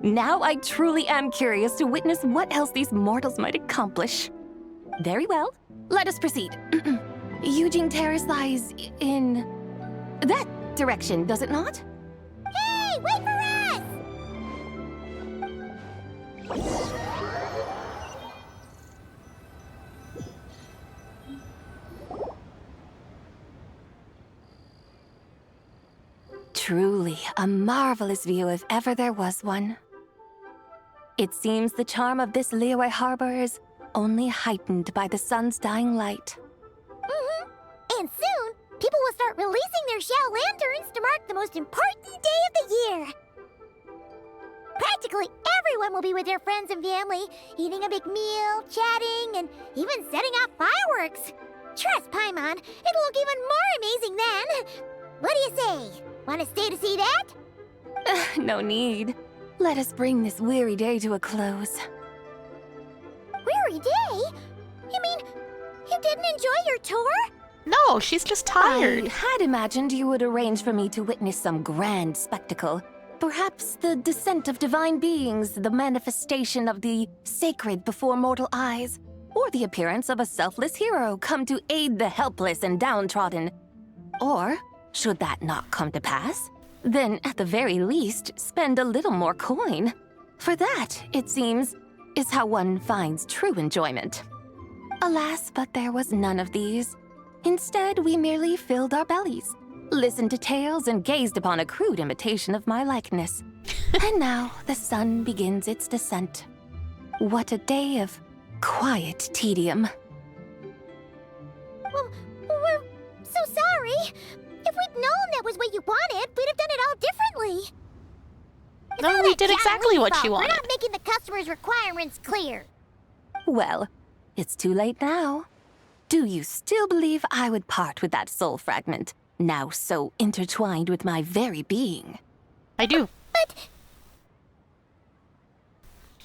Now I truly am curious to witness what else these mortals might accomplish. Very well, let us proceed. Yujing Terrace lies in that direction, does it not? Hey, wait for us! Truly a marvelous view if ever there was one. It seems the charm of this Liyue Harbor is only heightened by the sun's dying light. And soon, people will start releasing their Xiao lanterns to mark the most important day of the year. Practically everyone will be with their friends and family, eating a big meal, chatting, and even setting off fireworks. Trust Paimon, it'll look even more amazing then. What do you say? Want to stay to see that? No need. Let us bring this weary day to a close. Weary day? You mean you didn't enjoy your tour? No, she's just tired. I had imagined you would arrange for me to witness some grand spectacle. Perhaps the descent of divine beings, the manifestation of the sacred before mortal eyes, or the appearance of a selfless hero come to aid the helpless and downtrodden. Or, should that not come to pass, then at the very least, spend a little more coin. For that, it seems, is how one finds true enjoyment. Alas, but there was none of these. Instead, we merely filled our bellies, listened to tales, and gazed upon a crude imitation of my likeness. And now the sun begins its descent. What a day of quiet tedium. Well, we're so sorry. If we'd known that was what you wanted, we'd have done it all differently. No, we did exactly what she wanted. We're not making the customer's requirements clear. Well, it's too late now. Do you still believe I would part with that soul fragment, now so intertwined with my very being? I do. But...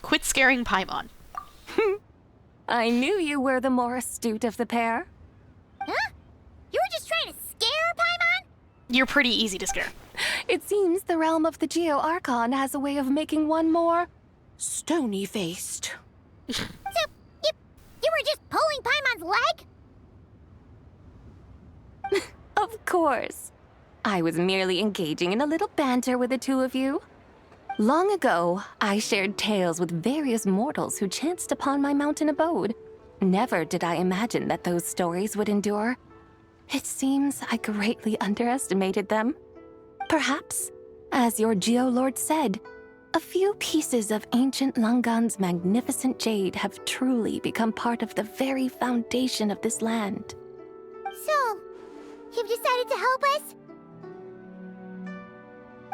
Quit scaring Paimon. I knew you were the more astute of the pair. Huh? You were just trying to scare Paimon? You're pretty easy to scare. It seems the realm of the Geo-Archon has a way of making one more stony-faced. So, you were just pulling Paimon's leg? Of course. I was merely engaging in a little banter with the two of you. Long ago, I shared tales with various mortals who chanced upon my mountain abode. Never did I imagine that those stories would endure. It seems I greatly underestimated them. Perhaps, as your Geolord said, a few pieces of ancient Langan's magnificent jade have truly become part of the very foundation of this land. So, you've decided to help us?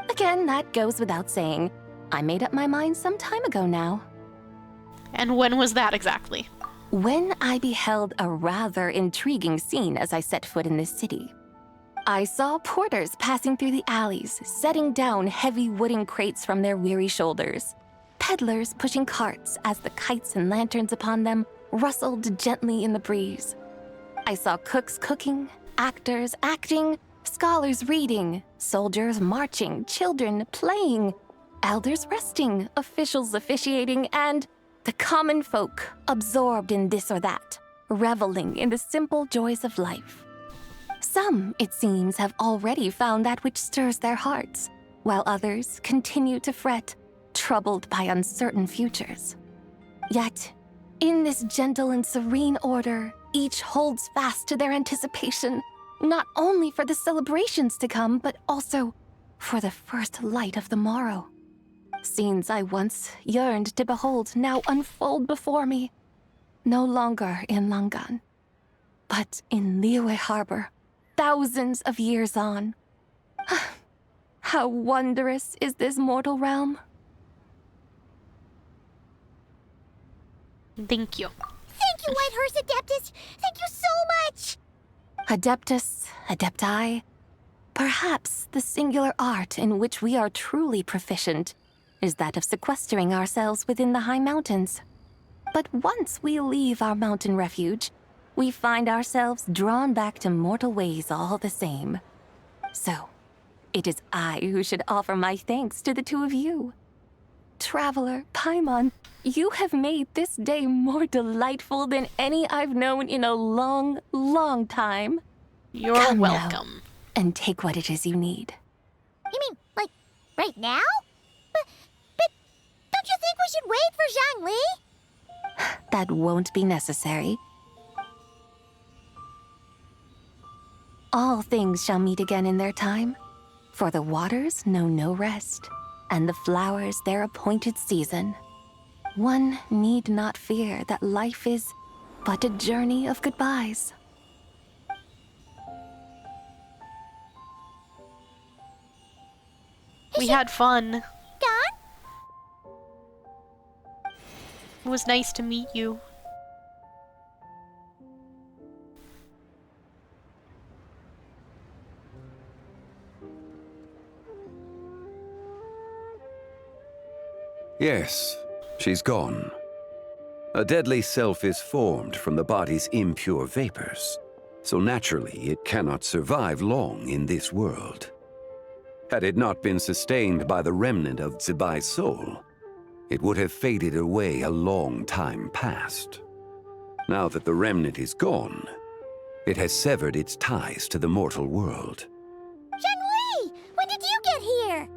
Again, that goes without saying. I made up my mind some time ago now. And when was that exactly? When I beheld a rather intriguing scene as I set foot in this city. I saw porters passing through the alleys, setting down heavy wooden crates from their weary shoulders. Peddlers pushing carts as the kites and lanterns upon them rustled gently in the breeze. I saw cooks cooking, actors acting, scholars reading, soldiers marching, children playing, elders resting, officials officiating, and the common folk absorbed in this or that, reveling in the simple joys of life. Some, it seems, have already found that which stirs their hearts, while others continue to fret, troubled by uncertain futures. Yet, in this gentle and serene order, each holds fast to their anticipation, not only for the celebrations to come, but also for the first light of the morrow. Scenes I once yearned to behold now unfold before me, no longer in Langan, but in Liyue Harbor, thousands of years on. How wondrous is this mortal realm? Thank you. Thank you, Whitehorse Adeptus! Thank you so much! Adeptus, Adepti, perhaps the singular art in which we are truly proficient is that of sequestering ourselves within the high mountains. But once we leave our mountain refuge, we find ourselves drawn back to mortal ways all the same. So, it is I who should offer my thanks to the two of you. Traveler, Paimon, you have made this day more delightful than any I've known in a long, long time. You're Come welcome. now, and take what it is you need. You mean, like, right now? But don't you think we should wait for Zhangli? That won't be necessary. All things shall meet again in their time. For the waters know no rest, and the flowers their appointed season. One need not fear that life is but a journey of goodbyes. We had fun. Gone? It was nice to meet you. Yes, she's gone. A deadly self is formed from the body's impure vapors, so naturally it cannot survive long in this world. Had it not been sustained by the remnant of Zibai's soul, it would have faded away a long time past. Now that the remnant is gone, it has severed its ties to the mortal world. Zhengli! When did you get here?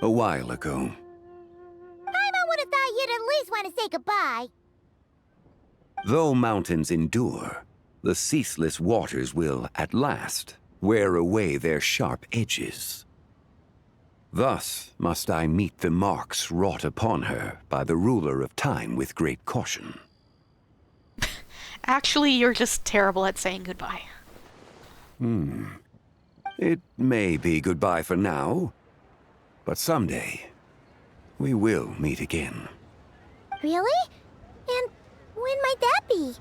A while ago. Paimon would have thought you'd at least want to say goodbye. Though mountains endure, the ceaseless waters will, at last, wear away their sharp edges. Thus must I meet the marks wrought upon her by the ruler of time with great caution. Actually, you're just terrible at saying goodbye. It may be goodbye for now, but someday, we will meet again. Really? And when might that be?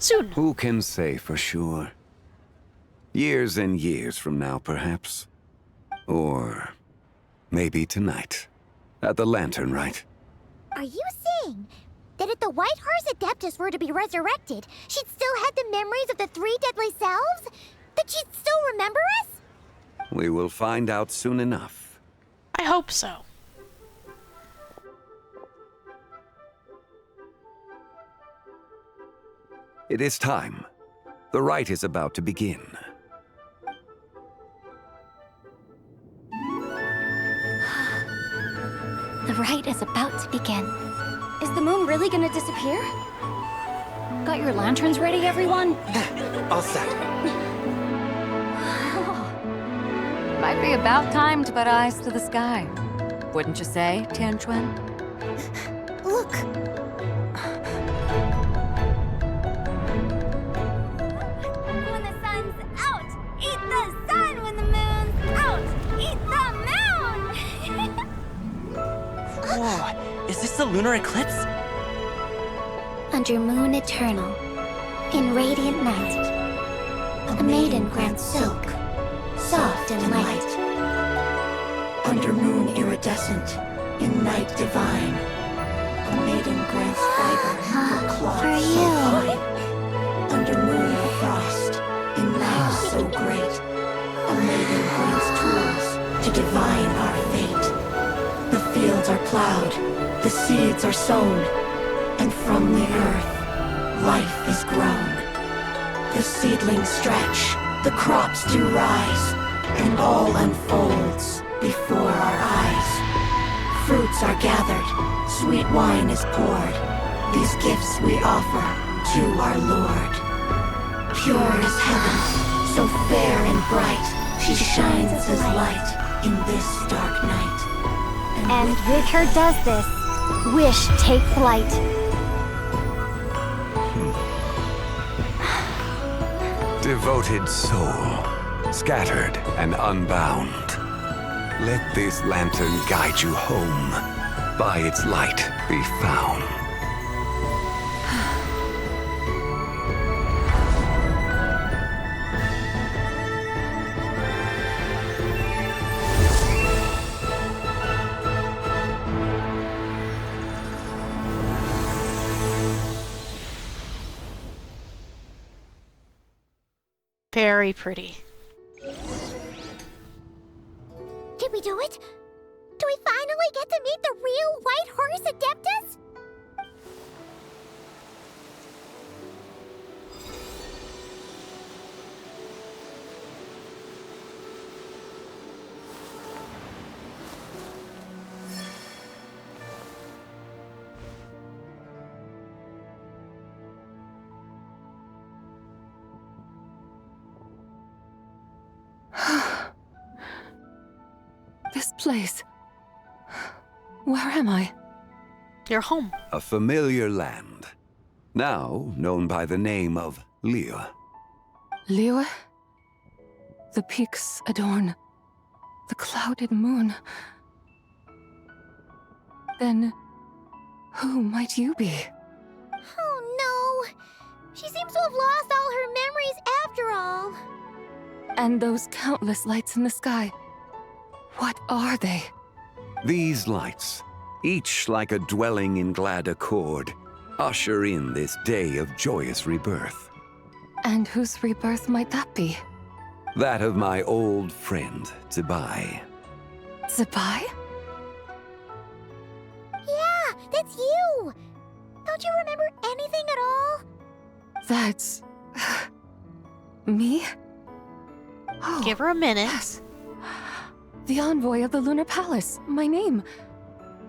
Soon. Who can say for sure? Years and years from now, perhaps. Or maybe tonight, at the Lantern Rite. Are you saying that if the White Horse Adeptus were to be resurrected, she'd still have the memories of the three deadly selves? That she'd still remember us? We will find out soon enough. I hope so. It is time. The rite is about to begin. The rite is about to begin. Is the moon really gonna disappear? Got your lanterns ready, everyone? All set. Might be about time to put eyes to the sky. Wouldn't you say, Tianquan? Look. When the sun's out, eat the sun. When the moon's out, eat the moon. Whoa, is this the lunar eclipse? Under moon eternal, in radiant night, a maiden grants silk, soft and light. Under moon iridescent, in night divine, a maiden grants fiber, her cloth For so you. fine. Under moon of frost, in night so great, a maiden grants tools to divine our fate. The fields are plowed, the seeds are sown, and from the earth, life is grown. The seedlings stretch, the crops do rise, and all unfolds before our eyes. Fruits are gathered, sweet wine is poured. These gifts we offer to our Lord. Pure is heaven, so fair and bright, she shines as light in this dark night. And with her does this, wish take flight. Devoted soul, scattered and unbound. Let this lantern guide you home. By its light be found. Very pretty. Did we do it? Do we finally get to meet the real White Horse Adeptus? place? Where am I? You're home. A familiar land, now known by the name of Liyue. Liyue? The peaks adorn the clouded moon. Then, who might you be? Oh no! She seems to have lost all her memories after all. And those countless lights in the sky, what are they? These lights, each like a dwelling in glad accord, usher in this day of joyous rebirth. And whose rebirth might that be? That of my old friend, Zibai. Zibai? Yeah, that's you! Don't you remember anything at all? That's... me? Oh, give her a minute. Yes. The envoy of the Lunar Palace. My name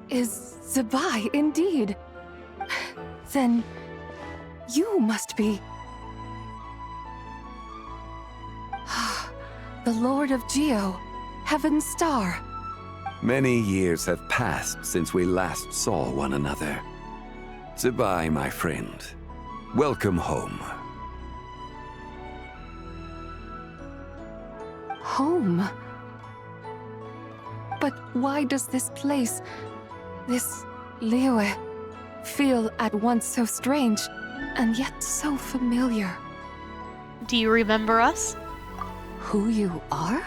is Zibai, indeed. Then you must be... the Lord of Geo, Heaven's Star. Many years have passed since we last saw one another. Zibai, my friend, welcome home. Home? But why does this place, this Liyue, feel at once so strange and yet so familiar? Do you remember us? Who you are?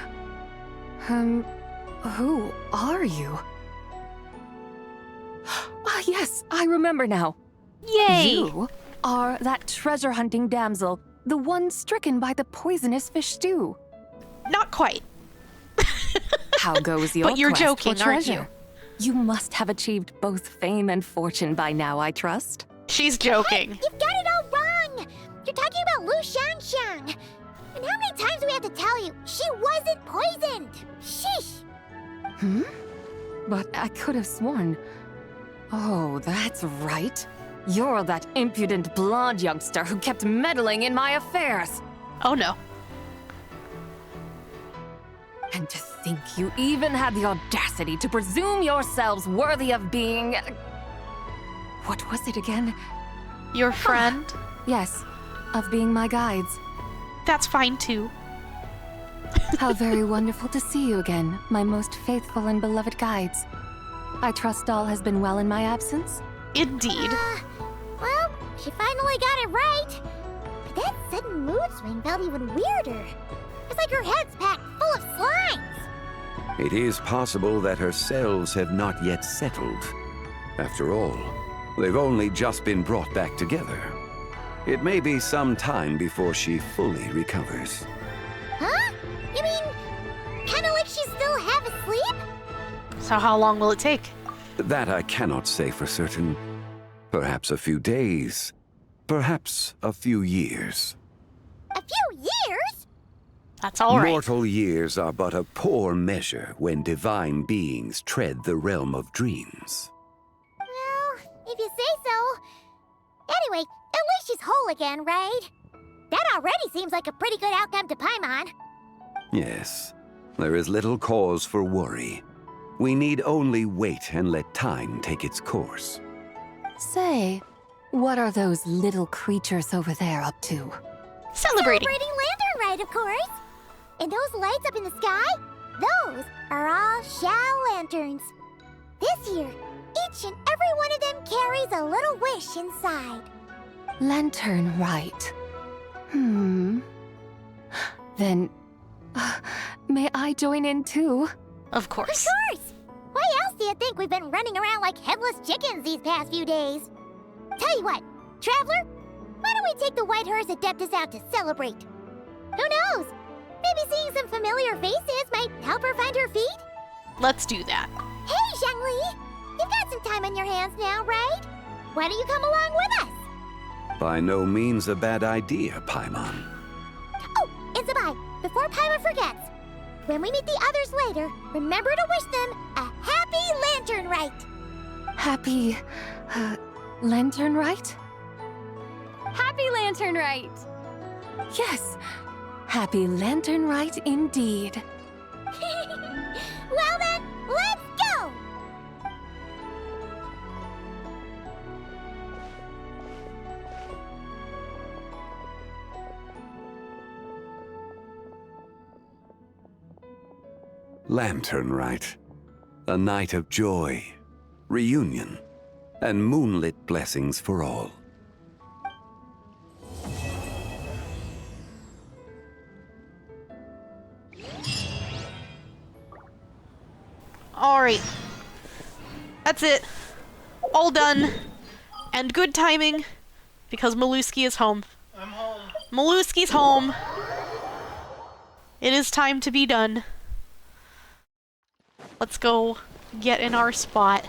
Who are you? Ah, yes, I remember now. Yay! You are that treasure-hunting damsel, the one stricken by the poisonous fish stew. Not quite. How goes your But you're quest joking, for aren't treasure? You must have achieved both fame and fortune by now, I trust. She's joking. You've got it all wrong! You're talking about Lu Xiangxiang! And how many times do we have to tell you? She wasn't poisoned! Sheesh! Hmm? But I could have sworn... Oh, that's right. You're that impudent blonde youngster who kept meddling in my affairs. Oh no. And to think you even had the audacity to presume yourselves worthy of being... What was it again? Your friend? Yes, of being my guides. That's fine too. How very wonderful to see you again, my most faithful and beloved guides. I trust all has been well in my absence? Indeed. Well, she finally got it right. But that sudden mood swing felt even weirder. It's like her head's packed full of slimes. It is possible that her cells have not yet settled. After all, they've only just been brought back together. It may be some time before she fully recovers. Huh? You mean, kinda like she's still half asleep? So how long will it take? That I cannot say for certain. Perhaps a few days. Perhaps a few years. A few years? That's all right. Mortal years are but a poor measure when divine beings tread the realm of dreams. Well, if you say so. Anyway, at least she's whole again, right? That already seems like a pretty good outcome to Paimon. Yes, there is little cause for worry. We need only wait and let time take its course. Say, what are those little creatures over there up to? Celebrating Lantern Rite, of course. And those lights up in the sky? Those are all Xiao lanterns. This year, each and every one of them carries a little wish inside. Lantern Rite. Then, may I join in too? Of course. Of course! Why else do you think we've been running around like headless chickens these past few days? Tell you what, Traveler, why don't we take the White Horse Adeptus out to celebrate? Who knows? Maybe seeing some familiar faces might help her find her feet? Let's do that. Hey, Zhangli! You've got some time on your hands now, right? Why don't you come along with us? By no means a bad idea, Paimon. Oh, and Zibai, before Paimon forgets, when we meet the others later, remember to wish them a happy Lantern Rite! Happy... Lantern Rite? Happy Lantern Rite! Yes, Happy Lantern Rite indeed. Well then, let's Lantern Rite. A night of joy, reunion, and moonlit blessings for all. Alright. That's it. All done. And good timing, because Maluski is home. I'm home. Maluski's home. It is time to be done. Let's go get in our spot.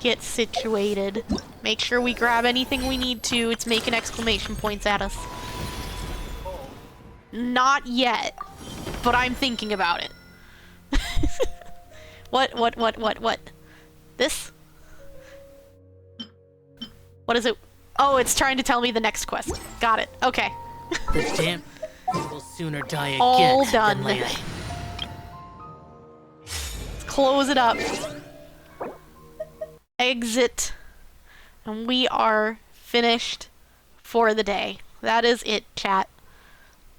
Get situated. Make sure we grab anything we need to. It's making exclamation points at us. Not yet, but I'm thinking about it. What? This? What is it? Oh, it's trying to tell me the next quest. Got it. Okay. The damn will sooner die again. All done. Than later. Let's close it up. Exit. And we are finished for the day. That is it, chat.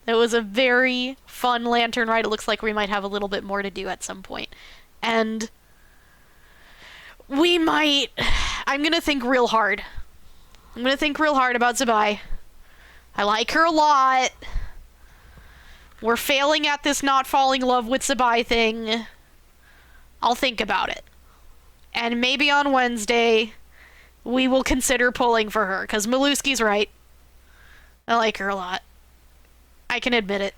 It was a very fun lantern ride. It looks like we might have a little bit more to do at some point. And we might... I'm gonna think real hard. I'm gonna think real hard about Zibai. I like her a lot. We're failing at this not falling in love with Zibai thing. I'll think about it. And maybe on Wednesday, we will consider pulling for her, because Maluski's right. I like her a lot. I can admit it.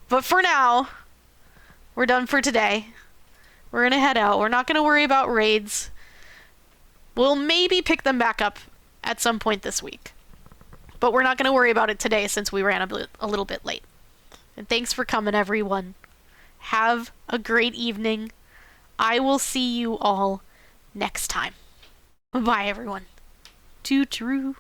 But for now, we're done for today. We're gonna head out. We're not gonna worry about raids. We'll maybe pick them back up at some point this week. But we're not gonna worry about it today since we ran a little bit late. And thanks for coming, everyone. Have a great evening. I will see you all next time. Bye, everyone. Too true.